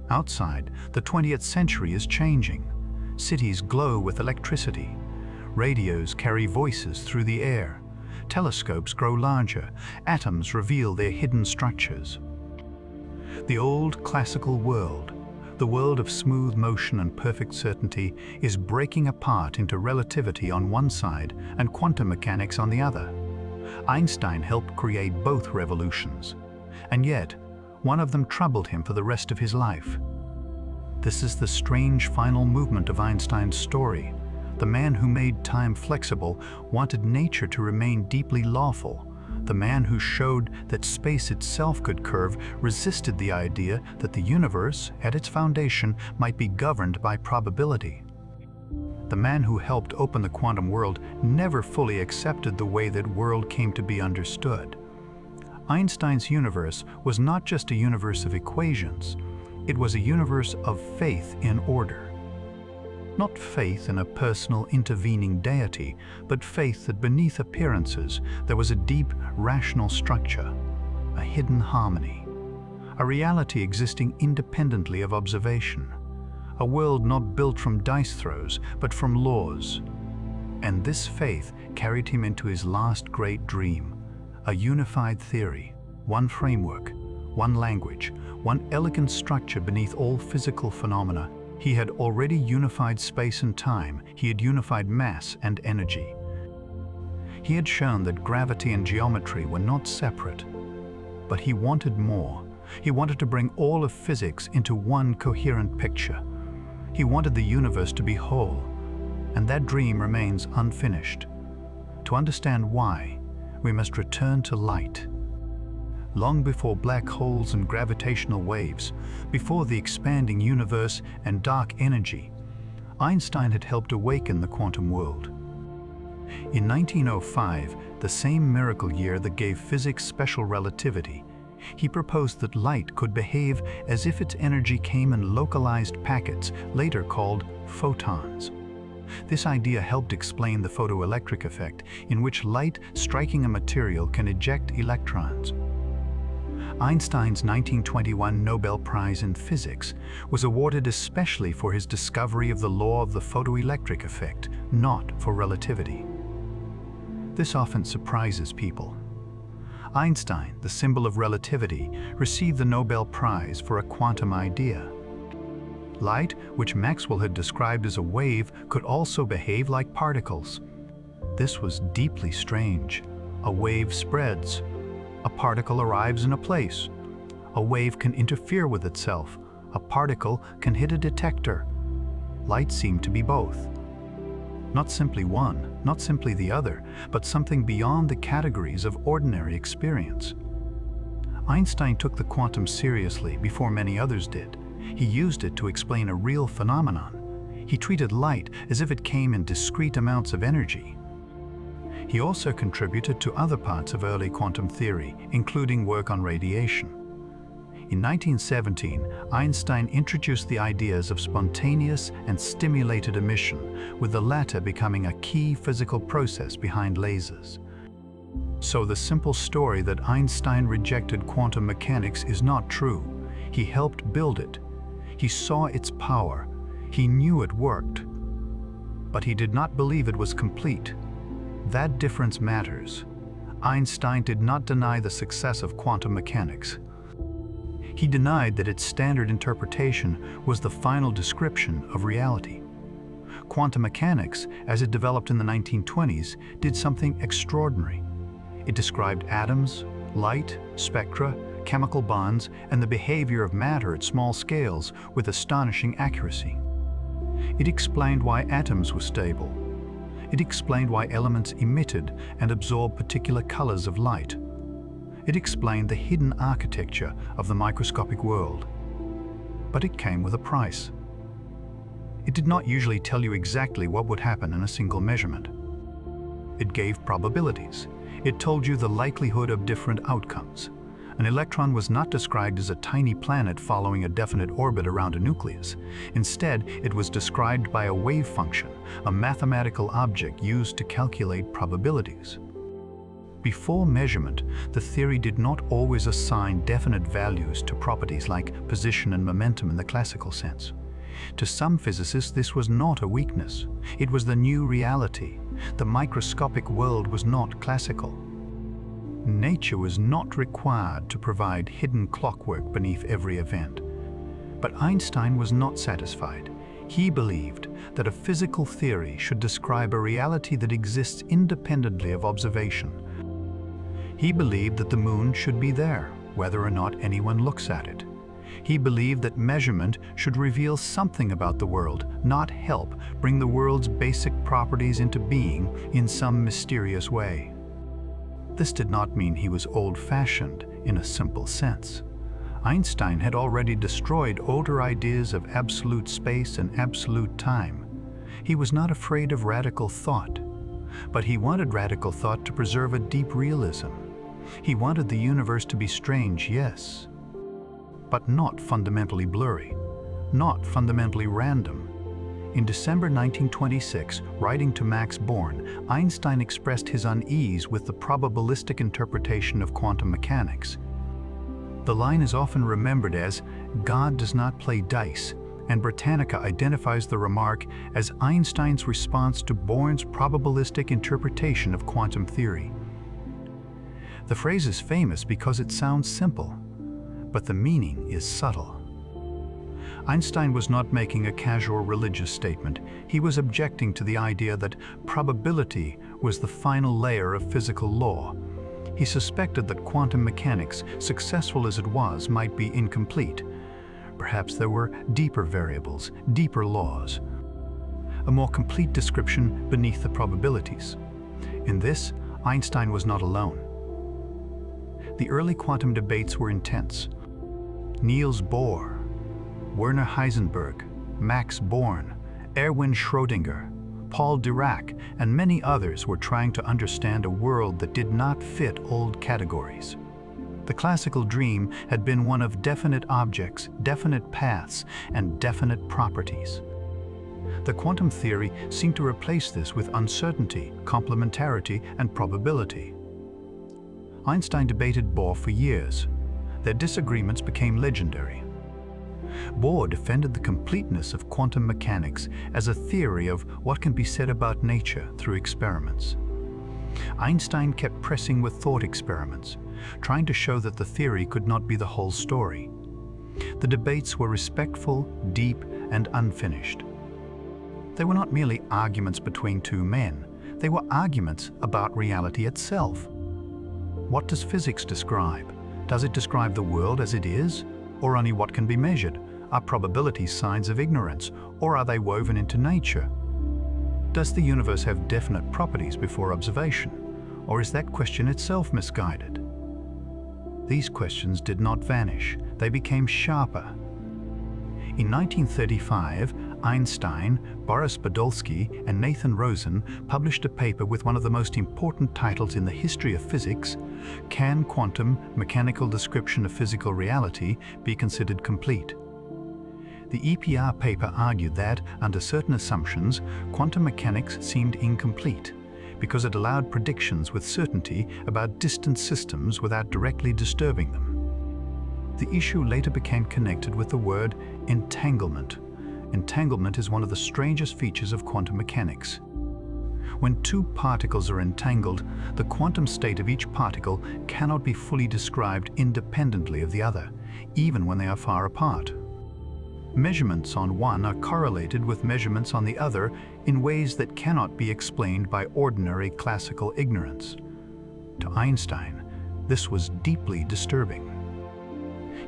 Outside, the 20th century is changing. Cities glow with electricity. Radios carry voices through the air. Telescopes grow larger. Atoms reveal their hidden structures. The old classical world, the world of smooth motion and perfect certainty, is breaking apart into relativity on one side and quantum mechanics on the other. Einstein helped create both revolutions, and yet one of them troubled him for the rest of his life. This is the strange final movement of Einstein's story. The man who made time flexible wanted nature to remain deeply lawful. The man who showed that space itself could curve resisted the idea that the universe, at its foundation, might be governed by probability. The man who helped open the quantum world never fully accepted the way that world came to be understood. Einstein's universe was not just a universe of equations. It was a universe of faith in order. Not faith in a personal intervening deity, but faith that beneath appearances there was a deep, rational structure, a hidden harmony, a reality existing independently of observation, a world not built from dice throws, but from laws. And this faith carried him into his last great dream, a unified theory, one framework, one language, one elegant structure beneath all physical phenomena. He had already unified space and time. He had unified mass and energy. He had shown that gravity and geometry were not separate. But he wanted more. He wanted to bring all of physics into one coherent picture. He wanted the universe to be whole, and that dream remains unfinished. To understand why, we must return to light. Long before black holes and gravitational waves, before the expanding universe and dark energy, Einstein had helped awaken the quantum world. In 1905, the same miracle year that gave physics special relativity, he proposed that light could behave as if its energy came in localized packets, later called photons. This idea helped explain the photoelectric effect, in which light striking a material can eject electrons. Einstein's 1921 Nobel Prize in Physics was awarded especially for his discovery of the law of the photoelectric effect, not for relativity. This often surprises people. Einstein, the symbol of relativity, received the Nobel Prize for a quantum idea. Light, which Maxwell had described as a wave, could also behave like particles. This was deeply strange. A wave spreads. A particle arrives in a place. A wave can interfere with itself. A particle can hit a detector. Light seemed to be both. Not simply one, not simply the other, but something beyond the categories of ordinary experience. Einstein took the quantum seriously before many others did. He used it to explain a real phenomenon. He treated light as if it came in discrete amounts of energy. He also contributed to other parts of early quantum theory, including work on radiation. In 1917, Einstein introduced the ideas of spontaneous and stimulated emission, with the latter becoming a key physical process behind lasers. So the simple story that Einstein rejected quantum mechanics is not true. He helped build it. He saw its power. He knew it worked. But he did not believe it was complete. That difference matters. Einstein did not deny the success of quantum mechanics. He denied that its standard interpretation was the final description of reality. Quantum mechanics, as it developed in the 1920s, did something extraordinary. It described atoms, light, spectra, chemical bonds, and the behavior of matter at small scales with astonishing accuracy. It explained why atoms were stable. It explained why elements emitted and absorbed particular colors of light. It explained the hidden architecture of the microscopic world. But it came with a price. It did not usually tell you exactly what would happen in a single measurement. It gave probabilities. It told you the likelihood of different outcomes. An electron was not described as a tiny planet following a definite orbit around a nucleus. Instead, it was described by a wave function, a mathematical object used to calculate probabilities. Before measurement, the theory did not always assign definite values to properties like position and momentum in the classical sense. To some physicists, this was not a weakness. It was the new reality. The microscopic world was not classical. Nature was not required to provide hidden clockwork beneath every event. But Einstein was not satisfied. He believed that a physical theory should describe a reality that exists independently of observation. He believed that the moon should be there, whether or not anyone looks at it. He believed that measurement should reveal something about the world, not help bring the world's basic properties into being in some mysterious way. This did not mean he was old-fashioned in a simple sense. Einstein had already destroyed older ideas of absolute space and absolute time. He was not afraid of radical thought, but he wanted radical thought to preserve a deep realism. He wanted the universe to be strange, yes, but not fundamentally blurry, not fundamentally random. In December 1926, writing to Max Born, Einstein expressed his unease with the probabilistic interpretation of quantum mechanics. The line is often remembered as, "God does not play dice," and Britannica identifies the remark as Einstein's response to Born's probabilistic interpretation of quantum theory. The phrase is famous because it sounds simple, but the meaning is subtle. Einstein was not making a casual religious statement. He was objecting to the idea that probability was the final layer of physical law. He suspected that quantum mechanics, successful as it was, might be incomplete. Perhaps there were deeper variables, deeper laws, a more complete description beneath the probabilities. In this, Einstein was not alone. The early quantum debates were intense. Niels Bohr, Werner Heisenberg, Max Born, Erwin Schrödinger, Paul Dirac, and many others were trying to understand a world that did not fit old categories. The classical dream had been one of definite objects, definite paths, and definite properties. The quantum theory seemed to replace this with uncertainty, complementarity, and probability. Einstein debated Bohr for years. Their disagreements became legendary. Bohr defended the completeness of quantum mechanics as a theory of what can be said about nature through experiments. Einstein kept pressing with thought experiments, trying to show that the theory could not be the whole story. The debates were respectful, deep, and unfinished. They were not merely arguments between two men. They were arguments about reality itself. What does physics describe? Does it describe the world as it is, or only what can be measured? Are probabilities signs of ignorance, or are they woven into nature? Does the universe have definite properties before observation, or is that question itself misguided? These questions did not vanish, they became sharper. In 1935, Einstein, Boris Podolsky, and Nathan Rosen published a paper with one of the most important titles in the history of physics: Can Quantum Mechanical Description of Physical Reality be Considered Complete? The EPR paper argued that, under certain assumptions, quantum mechanics seemed incomplete because it allowed predictions with certainty about distant systems without directly disturbing them. The issue later became connected with the word entanglement. Entanglement is one of the strangest features of quantum mechanics. When two particles are entangled, the quantum state of each particle cannot be fully described independently of the other, even when they are far apart. Measurements on one are correlated with measurements on the other in ways that cannot be explained by ordinary classical ignorance. To Einstein, this was deeply disturbing.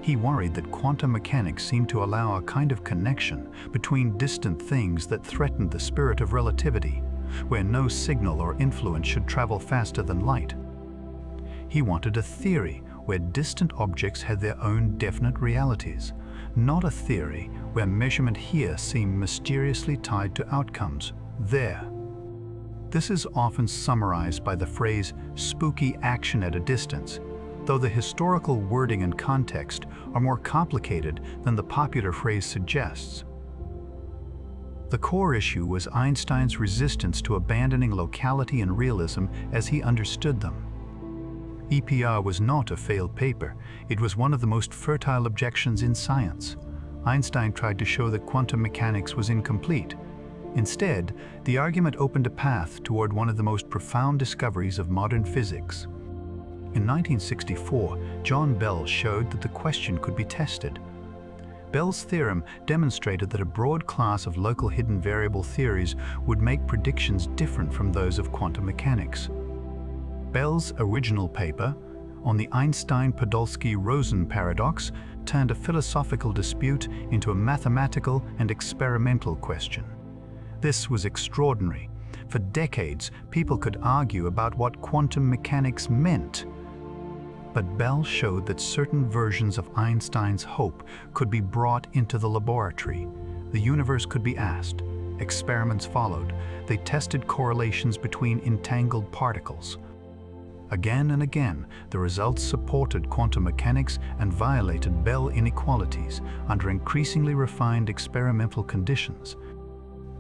He worried that quantum mechanics seemed to allow a kind of connection between distant things that threatened the spirit of relativity, where no signal or influence should travel faster than light. He wanted a theory where distant objects had their own definite realities, not a theory where measurement here seemed mysteriously tied to outcomes there. This is often summarized by the phrase "spooky action at a distance," though the historical wording and context are more complicated than the popular phrase suggests. The core issue was Einstein's resistance to abandoning locality and realism as he understood them. EPR was not a failed paper. It was one of the most fertile objections in science. Einstein tried to show that quantum mechanics was incomplete. Instead, the argument opened a path toward one of the most profound discoveries of modern physics. In 1964, John Bell showed that the question could be tested. Bell's theorem demonstrated that a broad class of local hidden variable theories would make predictions different from those of quantum mechanics. Bell's original paper on the Einstein-Podolsky-Rosen paradox turned a philosophical dispute into a mathematical and experimental question. This was extraordinary. For decades, people could argue about what quantum mechanics meant. But Bell showed that certain versions of Einstein's hope could be brought into the laboratory. The universe could be asked. Experiments followed. They tested correlations between entangled particles. Again and again, the results supported quantum mechanics and violated Bell inequalities under increasingly refined experimental conditions.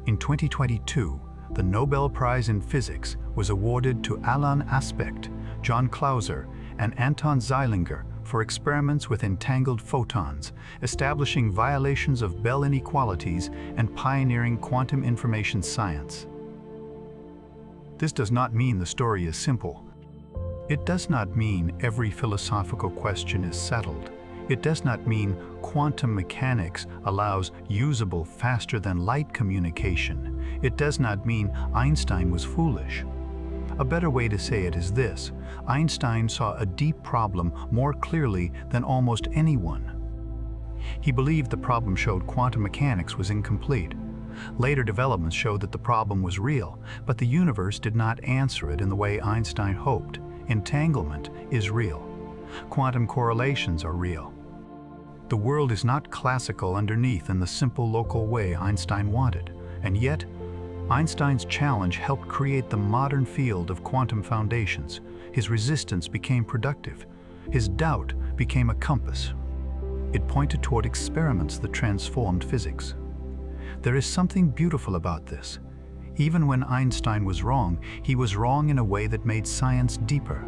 In 2022, the Nobel Prize in Physics was awarded to Alain Aspect, John Clauser, and Anton Zeilinger for experiments with entangled photons, establishing violations of Bell inequalities and pioneering quantum information science. This does not mean the story is simple. It does not mean every philosophical question is settled. It does not mean quantum mechanics allows usable faster-than-light communication. It does not mean Einstein was foolish. A better way to say it is this: Einstein saw a deep problem more clearly than almost anyone. He believed the problem showed quantum mechanics was incomplete. Later developments showed that the problem was real, but the universe did not answer it in the way Einstein hoped. Entanglement is real. Quantum correlations are real. The world is not classical underneath in the simple local way Einstein wanted, and yet, Einstein's challenge helped create the modern field of quantum foundations. His resistance became productive. His doubt became a compass. It pointed toward experiments that transformed physics. There is something beautiful about this. Even when Einstein was wrong, he was wrong in a way that made science deeper.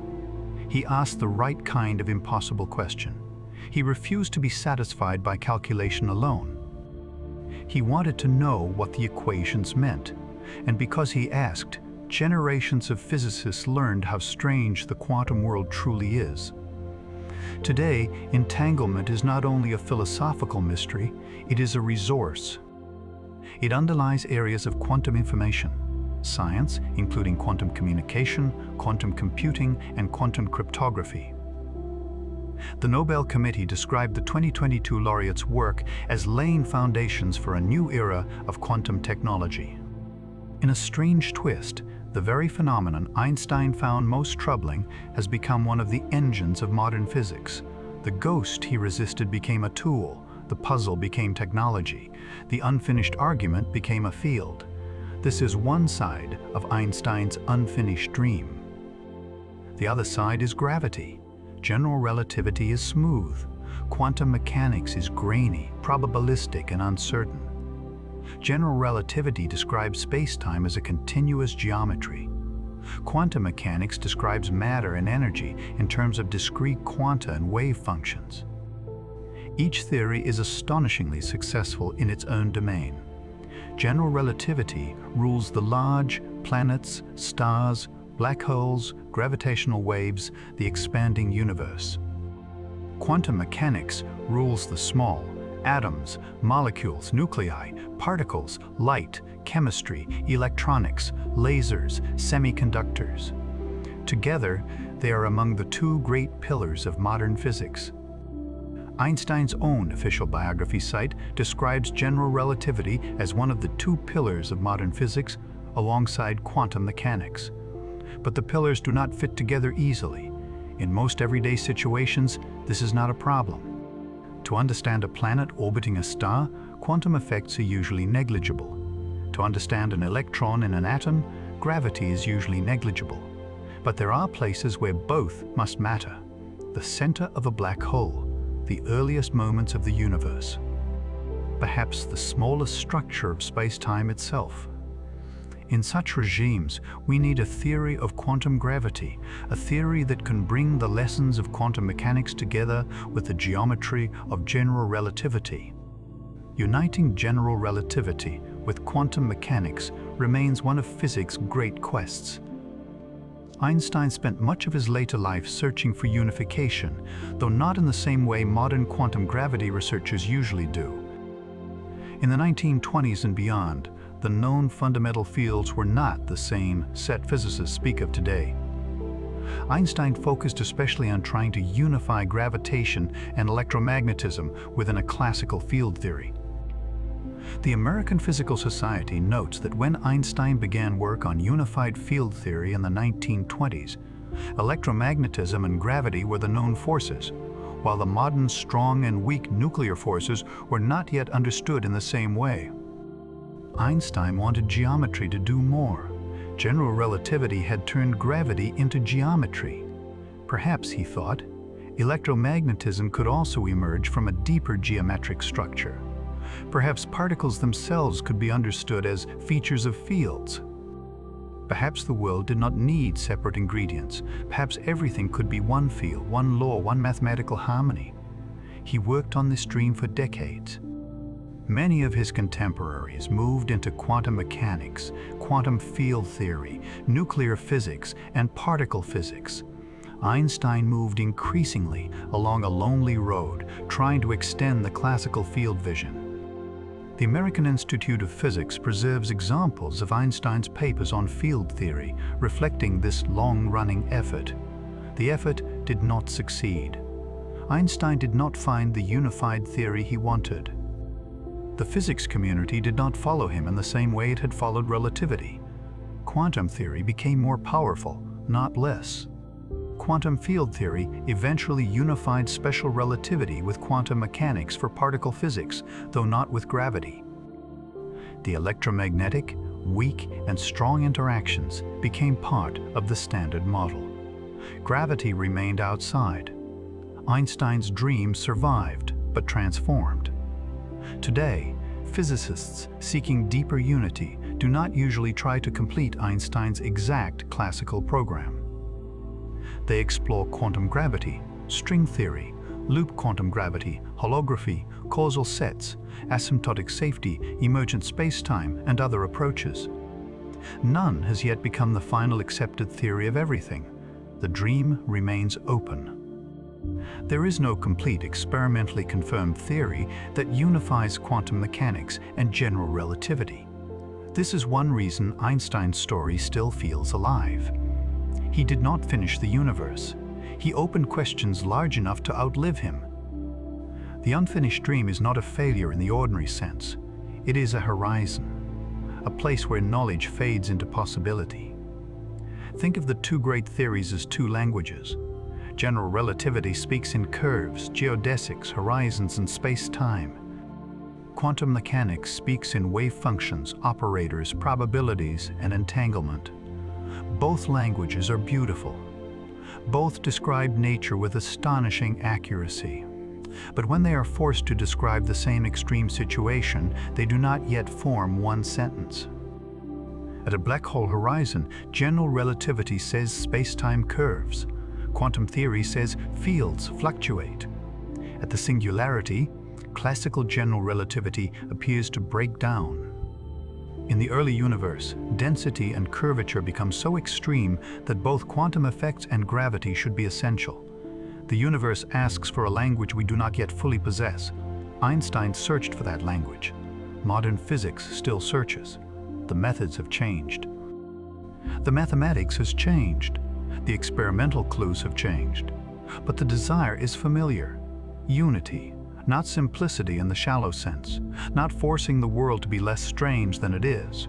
He asked the right kind of impossible question. He refused to be satisfied by calculation alone. He wanted to know what the equations meant. And because he asked, generations of physicists learned how strange the quantum world truly is. Today, entanglement is not only a philosophical mystery, it is a resource. It underlies areas of quantum information, science, including quantum communication, quantum computing, and quantum cryptography. The Nobel Committee described the 2022 laureates' work as laying foundations for a new era of quantum technology. In a strange twist, the very phenomenon Einstein found most troubling has become one of the engines of modern physics. The ghost he resisted became a tool. The puzzle became technology. The unfinished argument became a field. This is one side of Einstein's unfinished dream. The other side is gravity. General relativity is smooth. Quantum mechanics is grainy, probabilistic, and uncertain. General relativity describes spacetime as a continuous geometry. Quantum mechanics describes matter and energy in terms of discrete quanta and wave functions. Each theory is astonishingly successful in its own domain. General relativity rules the large, planets, stars, black holes, gravitational waves, the expanding universe. Quantum mechanics rules the small, atoms, molecules, nuclei, particles, light, chemistry, electronics, lasers, semiconductors. Together, they are among the two great pillars of modern physics. Einstein's own official biography site describes general relativity as one of the two pillars of modern physics alongside quantum mechanics. But the pillars do not fit together easily. In most everyday situations, this is not a problem. To understand a planet orbiting a star, quantum effects are usually negligible. To understand an electron in an atom, gravity is usually negligible. But there are places where both must matter. The center of a black hole, the earliest moments of the universe. Perhaps the smallest structure of space-time itself. In such regimes, we need a theory of quantum gravity, a theory that can bring the lessons of quantum mechanics together with the geometry of general relativity. Uniting general relativity with quantum mechanics remains one of physics' great quests. Einstein spent much of his later life searching for unification, though not in the same way modern quantum gravity researchers usually do. In the 1920s and beyond, the known fundamental fields were not the same set physicists speak of today. Einstein focused especially on trying to unify gravitation and electromagnetism within a classical field theory. The American Physical Society notes that when Einstein began work on unified field theory in the 1920s, electromagnetism and gravity were the known forces, while the modern strong and weak nuclear forces were not yet understood in the same way. Einstein wanted geometry to do more. General relativity had turned gravity into geometry. Perhaps, he thought, electromagnetism could also emerge from a deeper geometric structure. Perhaps particles themselves could be understood as features of fields. Perhaps the world did not need separate ingredients. Perhaps everything could be one field, one law, one mathematical harmony. He worked on this dream for decades. Many of his contemporaries moved into quantum mechanics, quantum field theory, nuclear physics, and particle physics. Einstein moved increasingly along a lonely road, trying to extend the classical field vision. The American Institute of Physics preserves examples of Einstein's papers on field theory, reflecting this long-running effort. The effort did not succeed. Einstein did not find the unified theory he wanted. The physics community did not follow him in the same way it had followed relativity. Quantum theory became more powerful, not less. Quantum field theory eventually unified special relativity with quantum mechanics for particle physics, though not with gravity. The electromagnetic, weak, and strong interactions became part of the standard model. Gravity remained outside. Einstein's dream survived, but transformed. Today, physicists seeking deeper unity do not usually try to complete Einstein's exact classical program. They explore quantum gravity, string theory, loop quantum gravity, holography, causal sets, asymptotic safety, emergent spacetime, and other approaches. None has yet become the final accepted theory of everything. The dream remains open. There is no complete experimentally confirmed theory that unifies quantum mechanics and general relativity. This is one reason Einstein's story still feels alive. He did not finish the universe. He opened questions large enough to outlive him. The unfinished dream is not a failure in the ordinary sense. It is a horizon, a place where knowledge fades into possibility. Think of the two great theories as two languages. General relativity speaks in curves, geodesics, horizons, and space-time. Quantum mechanics speaks in wave functions, operators, probabilities, and entanglement. Both languages are beautiful. Both describe nature with astonishing accuracy. But when they are forced to describe the same extreme situation, they do not yet form one sentence. At a black hole horizon, general relativity says space-time curves. Quantum theory says fields fluctuate. At the singularity, classical general relativity appears to break down. In the early universe, density and curvature become so extreme that both quantum effects and gravity should be essential. The universe asks for a language we do not yet fully possess. Einstein searched for that language. Modern physics still searches. The methods have changed. The mathematics has changed. The experimental clues have changed. But the desire is familiar. Unity, not simplicity in the shallow sense, not forcing the world to be less strange than it is,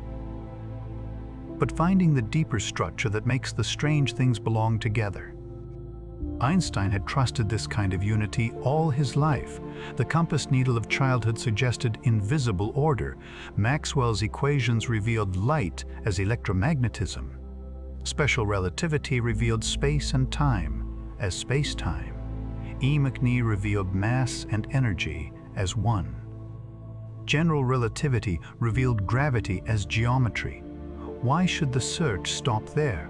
but finding the deeper structure that makes the strange things belong together. Einstein had trusted this kind of unity all his life. The compass needle of childhood suggested invisible order. Maxwell's equations revealed light as electromagnetism. Special relativity revealed space and time as space-time. E. McNee revealed mass and energy as one. General relativity revealed gravity as geometry. Why should the search stop there?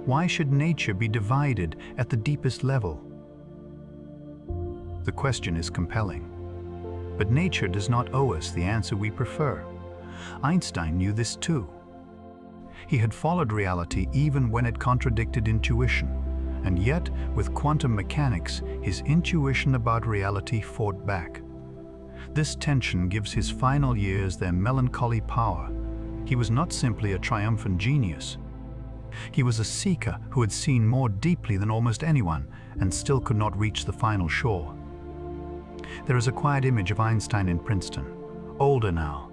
Why should nature be divided at the deepest level? The question is compelling. But nature does not owe us the answer we prefer. Einstein knew this too. He had followed reality even when it contradicted intuition, and yet, with quantum mechanics, his intuition about reality fought back. This tension gives his final years their melancholy power. He was not simply a triumphant genius. He was a seeker who had seen more deeply than almost anyone and still could not reach the final shore. There is a quiet image of Einstein in Princeton, older now,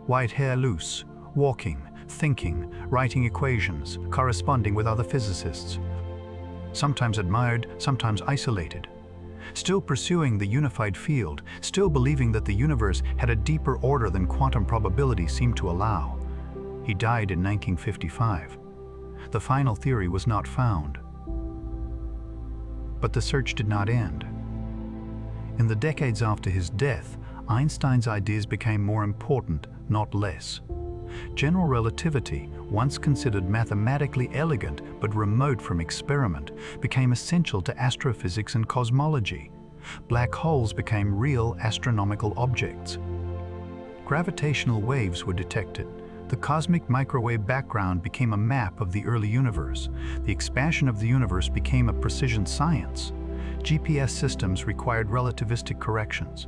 white hair loose, walking, thinking, writing equations, corresponding with other physicists. Sometimes admired, sometimes isolated. Still pursuing the unified field, still believing that the universe had a deeper order than quantum probability seemed to allow. He died in 1955. The final theory was not found. But the search did not end. In the decades after his death, Einstein's ideas became more important, not less. General relativity, once considered mathematically elegant but remote from experiment, became essential to astrophysics and cosmology. Black holes became real astronomical objects. Gravitational waves were detected. The cosmic microwave background became a map of the early universe. The expansion of the universe became a precision science. GPS systems required relativistic corrections.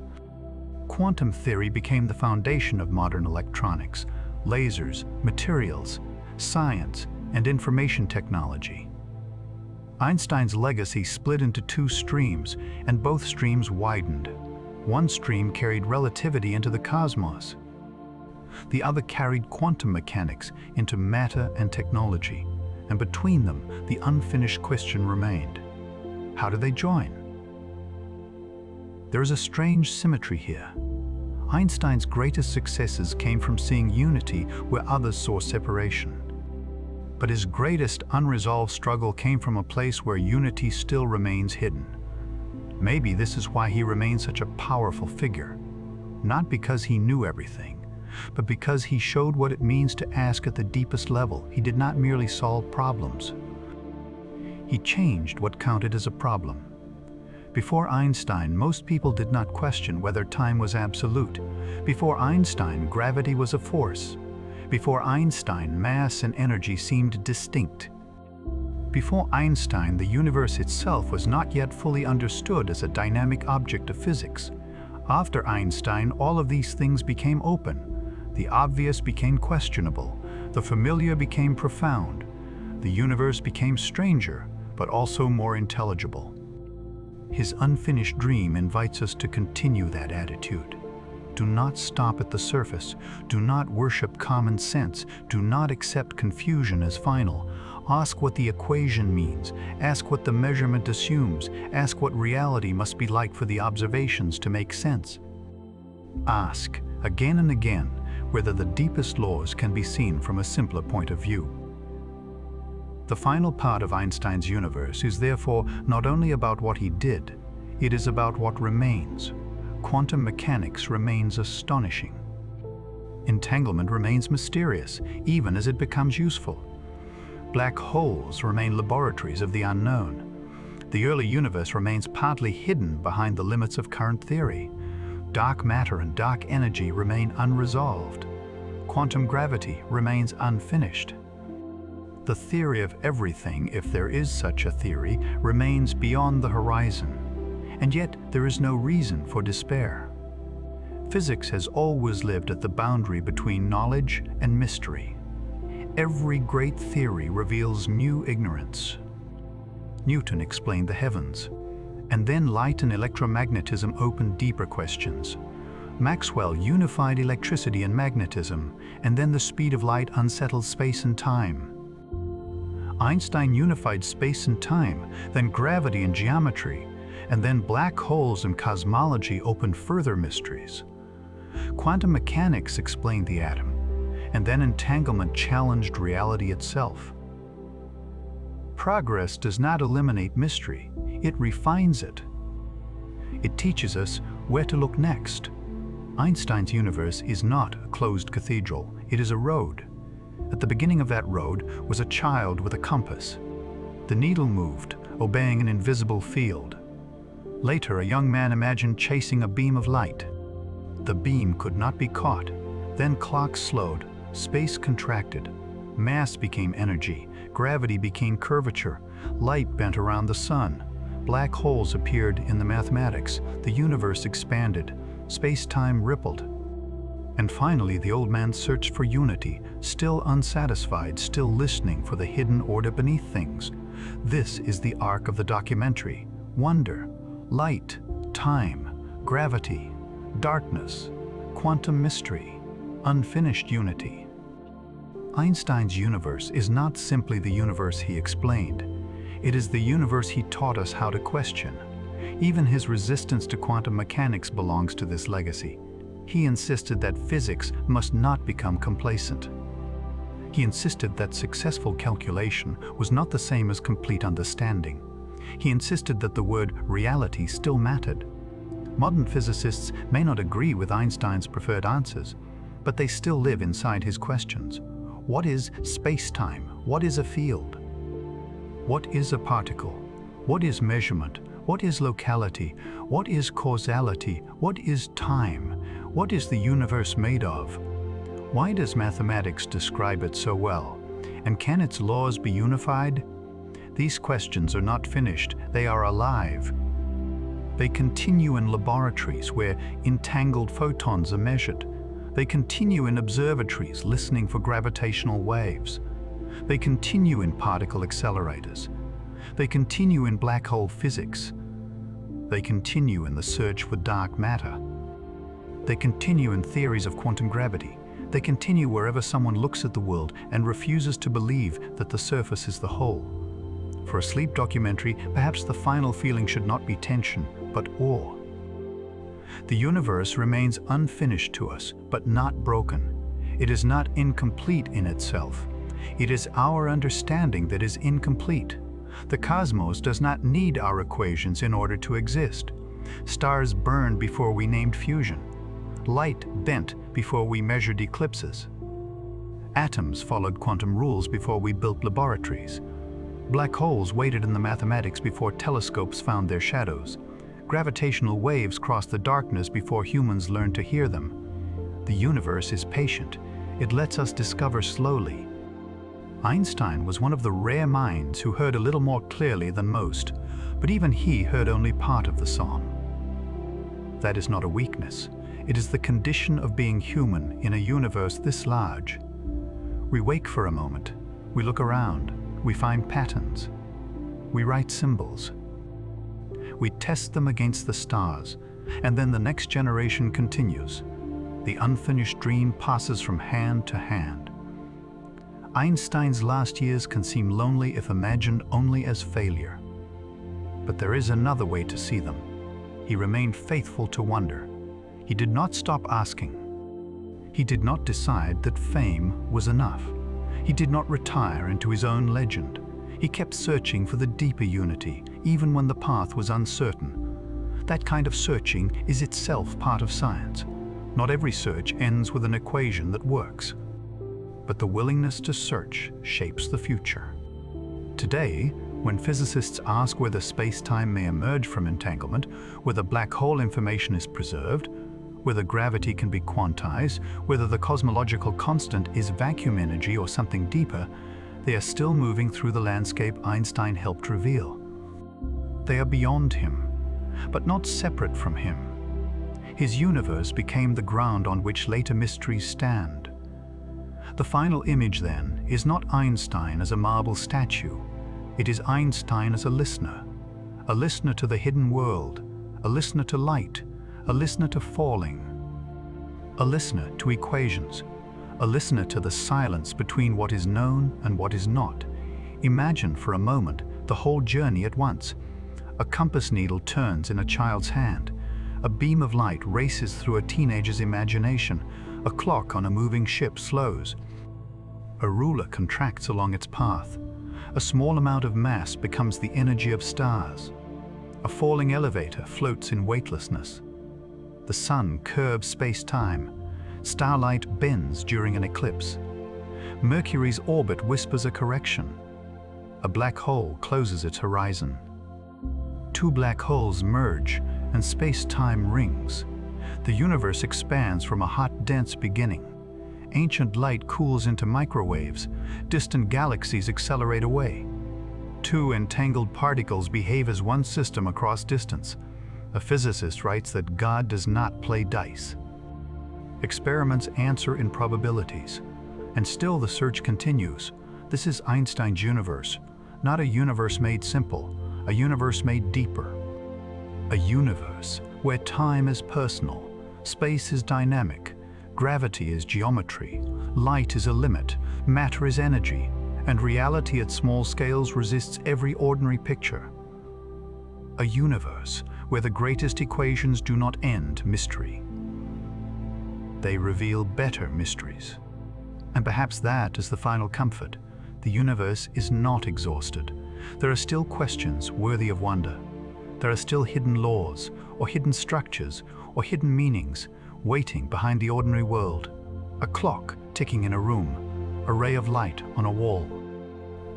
Quantum theory became the foundation of modern electronics, lasers, materials, science, and information technology. Einstein's legacy split into two streams, and both streams widened. One stream carried relativity into the cosmos. The other carried quantum mechanics into matter and technology, and between them, the unfinished question remained. How do they join? There is a strange symmetry here. Einstein's greatest successes came from seeing unity where others saw separation. But his greatest unresolved struggle came from a place where unity still remains hidden. Maybe this is why he remains such a powerful figure. Not because he knew everything, but because he showed what it means to ask at the deepest level. He did not merely solve problems. He changed what counted as a problem. Before Einstein, most people did not question whether time was absolute. Before Einstein, gravity was a force. Before Einstein, mass and energy seemed distinct. Before Einstein, the universe itself was not yet fully understood as a dynamic object of physics. After Einstein, all of these things became open. The obvious became questionable. The familiar became profound. The universe became stranger, but also more intelligible. His unfinished dream invites us to continue that attitude. Do not stop at the surface. Do not worship common sense. Do not accept confusion as final. Ask what the equation means. Ask what the measurement assumes. Ask what reality must be like for the observations to make sense. Ask, again and again, whether the deepest laws can be seen from a simpler point of view. The final part of Einstein's universe is therefore not only about what he did, it is about what remains. Quantum mechanics remains astonishing. Entanglement remains mysterious, even as it becomes useful. Black holes remain laboratories of the unknown. The early universe remains partly hidden behind the limits of current theory. Dark matter and dark energy remain unresolved. Quantum gravity remains unfinished. The theory of everything, if there is such a theory, remains beyond the horizon. And yet there is no reason for despair. Physics has always lived at the boundary between knowledge and mystery. Every great theory reveals new ignorance. Newton explained the heavens, and then light and electromagnetism opened deeper questions. Maxwell unified electricity and magnetism, and then the speed of light unsettled space and time. Einstein unified space and time, then gravity and geometry, and then black holes and cosmology opened further mysteries. Quantum mechanics explained the atom, and then entanglement challenged reality itself. Progress does not eliminate mystery, it refines it. It teaches us where to look next. Einstein's universe is not a closed cathedral, it is a road. At the beginning of that road was a child with a compass. The needle moved, obeying an invisible field. Later, a young man imagined chasing a beam of light. The beam could not be caught. Then clocks slowed, space contracted. Mass became energy, gravity became curvature, light bent around the sun. Black holes appeared in the mathematics, the universe expanded, space-time rippled. And finally, the old man searched for unity, still unsatisfied, still listening for the hidden order beneath things. This is the arc of the documentary: wonder, light, time, gravity, darkness, quantum mystery, unfinished unity. Einstein's universe is not simply the universe he explained. It is the universe he taught us how to question. Even his resistance to quantum mechanics belongs to this legacy. He insisted that physics must not become complacent. He insisted that successful calculation was not the same as complete understanding. He insisted that the word reality still mattered. Modern physicists may not agree with Einstein's preferred answers, but they still live inside his questions. What is space-time? What is a field? What is a particle? What is measurement? What is locality? What is causality? What is time? What is the universe made of? Why does mathematics describe it so well? And can its laws be unified? These questions are not finished, they are alive. They continue in laboratories where entangled photons are measured. They continue in observatories listening for gravitational waves. They continue in particle accelerators. They continue in black hole physics. They continue in the search for dark matter. They continue in theories of quantum gravity. They continue wherever someone looks at the world and refuses to believe that the surface is the whole. For a sleep documentary, perhaps the final feeling should not be tension, but awe. The universe remains unfinished to us, but not broken. It is not incomplete in itself. It is our understanding that is incomplete. The cosmos does not need our equations in order to exist. Stars burned before we named fusion. Light bent before we measured eclipses. Atoms followed quantum rules before we built laboratories. Black holes waited in the mathematics before telescopes found their shadows. Gravitational waves crossed the darkness before humans learned to hear them. The universe is patient. It lets us discover slowly. Einstein was one of the rare minds who heard a little more clearly than most, but even he heard only part of the song. That is not a weakness. It is the condition of being human in a universe this large. We wake for a moment. We look around. We find patterns. We write symbols. We test them against the stars, and then the next generation continues. The unfinished dream passes from hand to hand. Einstein's last years can seem lonely if imagined only as failure. But there is another way to see them. He remained faithful to wonder. He did not stop asking. He did not decide that fame was enough. He did not retire into his own legend. He kept searching for the deeper unity, even when the path was uncertain. That kind of searching is itself part of science. Not every search ends with an equation that works. But the willingness to search shapes the future. Today, when physicists ask whether space-time may emerge from entanglement, whether black hole information is preserved, whether gravity can be quantized, whether the cosmological constant is vacuum energy or something deeper, they are still moving through the landscape Einstein helped reveal. They are beyond him, but not separate from him. His universe became the ground on which later mysteries stand. The final image, then, is not Einstein as a marble statue. It is Einstein as a listener to the hidden world, a listener to light, a listener to falling, a listener to equations, a listener to the silence between what is known and what is not. Imagine for a moment the whole journey at once. A compass needle turns in a child's hand. A beam of light races through a teenager's imagination. A clock on a moving ship slows. A ruler contracts along its path. A small amount of mass becomes the energy of stars. A falling elevator floats in weightlessness. The sun curves space-time. Starlight bends during an eclipse. Mercury's orbit whispers a correction. A black hole closes its horizon. Two black holes merge and space-time rings. The universe expands from a hot, dense beginning. Ancient light cools into microwaves. Distant galaxies accelerate away. Two entangled particles behave as one system across distance. A physicist writes that God does not play dice. Experiments answer in probabilities. And still the search continues. This is Einstein's universe, not a universe made simple, a universe made deeper. A universe where time is personal, space is dynamic, gravity is geometry, light is a limit, matter is energy, and reality at small scales resists every ordinary picture. A universe where the greatest equations do not end mystery. They reveal better mysteries. And perhaps that is the final comfort. The universe is not exhausted. There are still questions worthy of wonder. There are still hidden laws, or hidden structures, or hidden meanings waiting behind the ordinary world. A clock ticking in a room, a ray of light on a wall,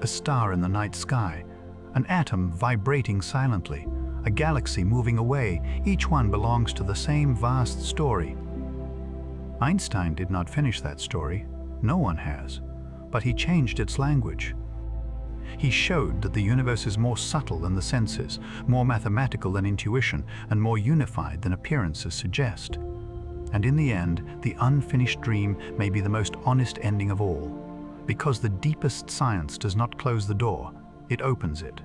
a star in the night sky, an atom vibrating silently, a galaxy moving away. Each one belongs to the same vast story. Einstein did not finish that story. No one has. But he changed its language. He showed that the universe is more subtle than the senses, more mathematical than intuition, and more unified than appearances suggest. And in the end, the unfinished dream may be the most honest ending of all. Because the deepest science does not close the door, it opens it.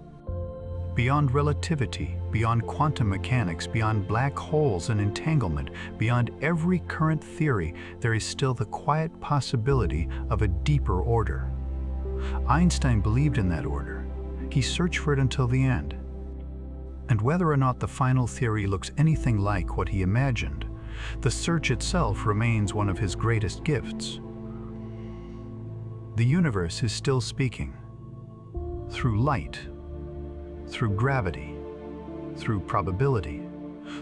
Beyond relativity, beyond quantum mechanics, beyond black holes and entanglement, beyond every current theory, there is still the quiet possibility of a deeper order. Einstein believed in that order. He searched for it until the end. And whether or not the final theory looks anything like what he imagined, the search itself remains one of his greatest gifts. The universe is still speaking. Through light, through gravity, through probability,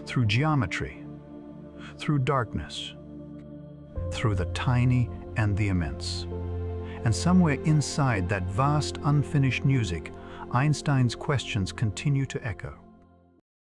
through geometry, through darkness, through the tiny and the immense. And somewhere inside that vast, unfinished music, Einstein's questions continue to echo.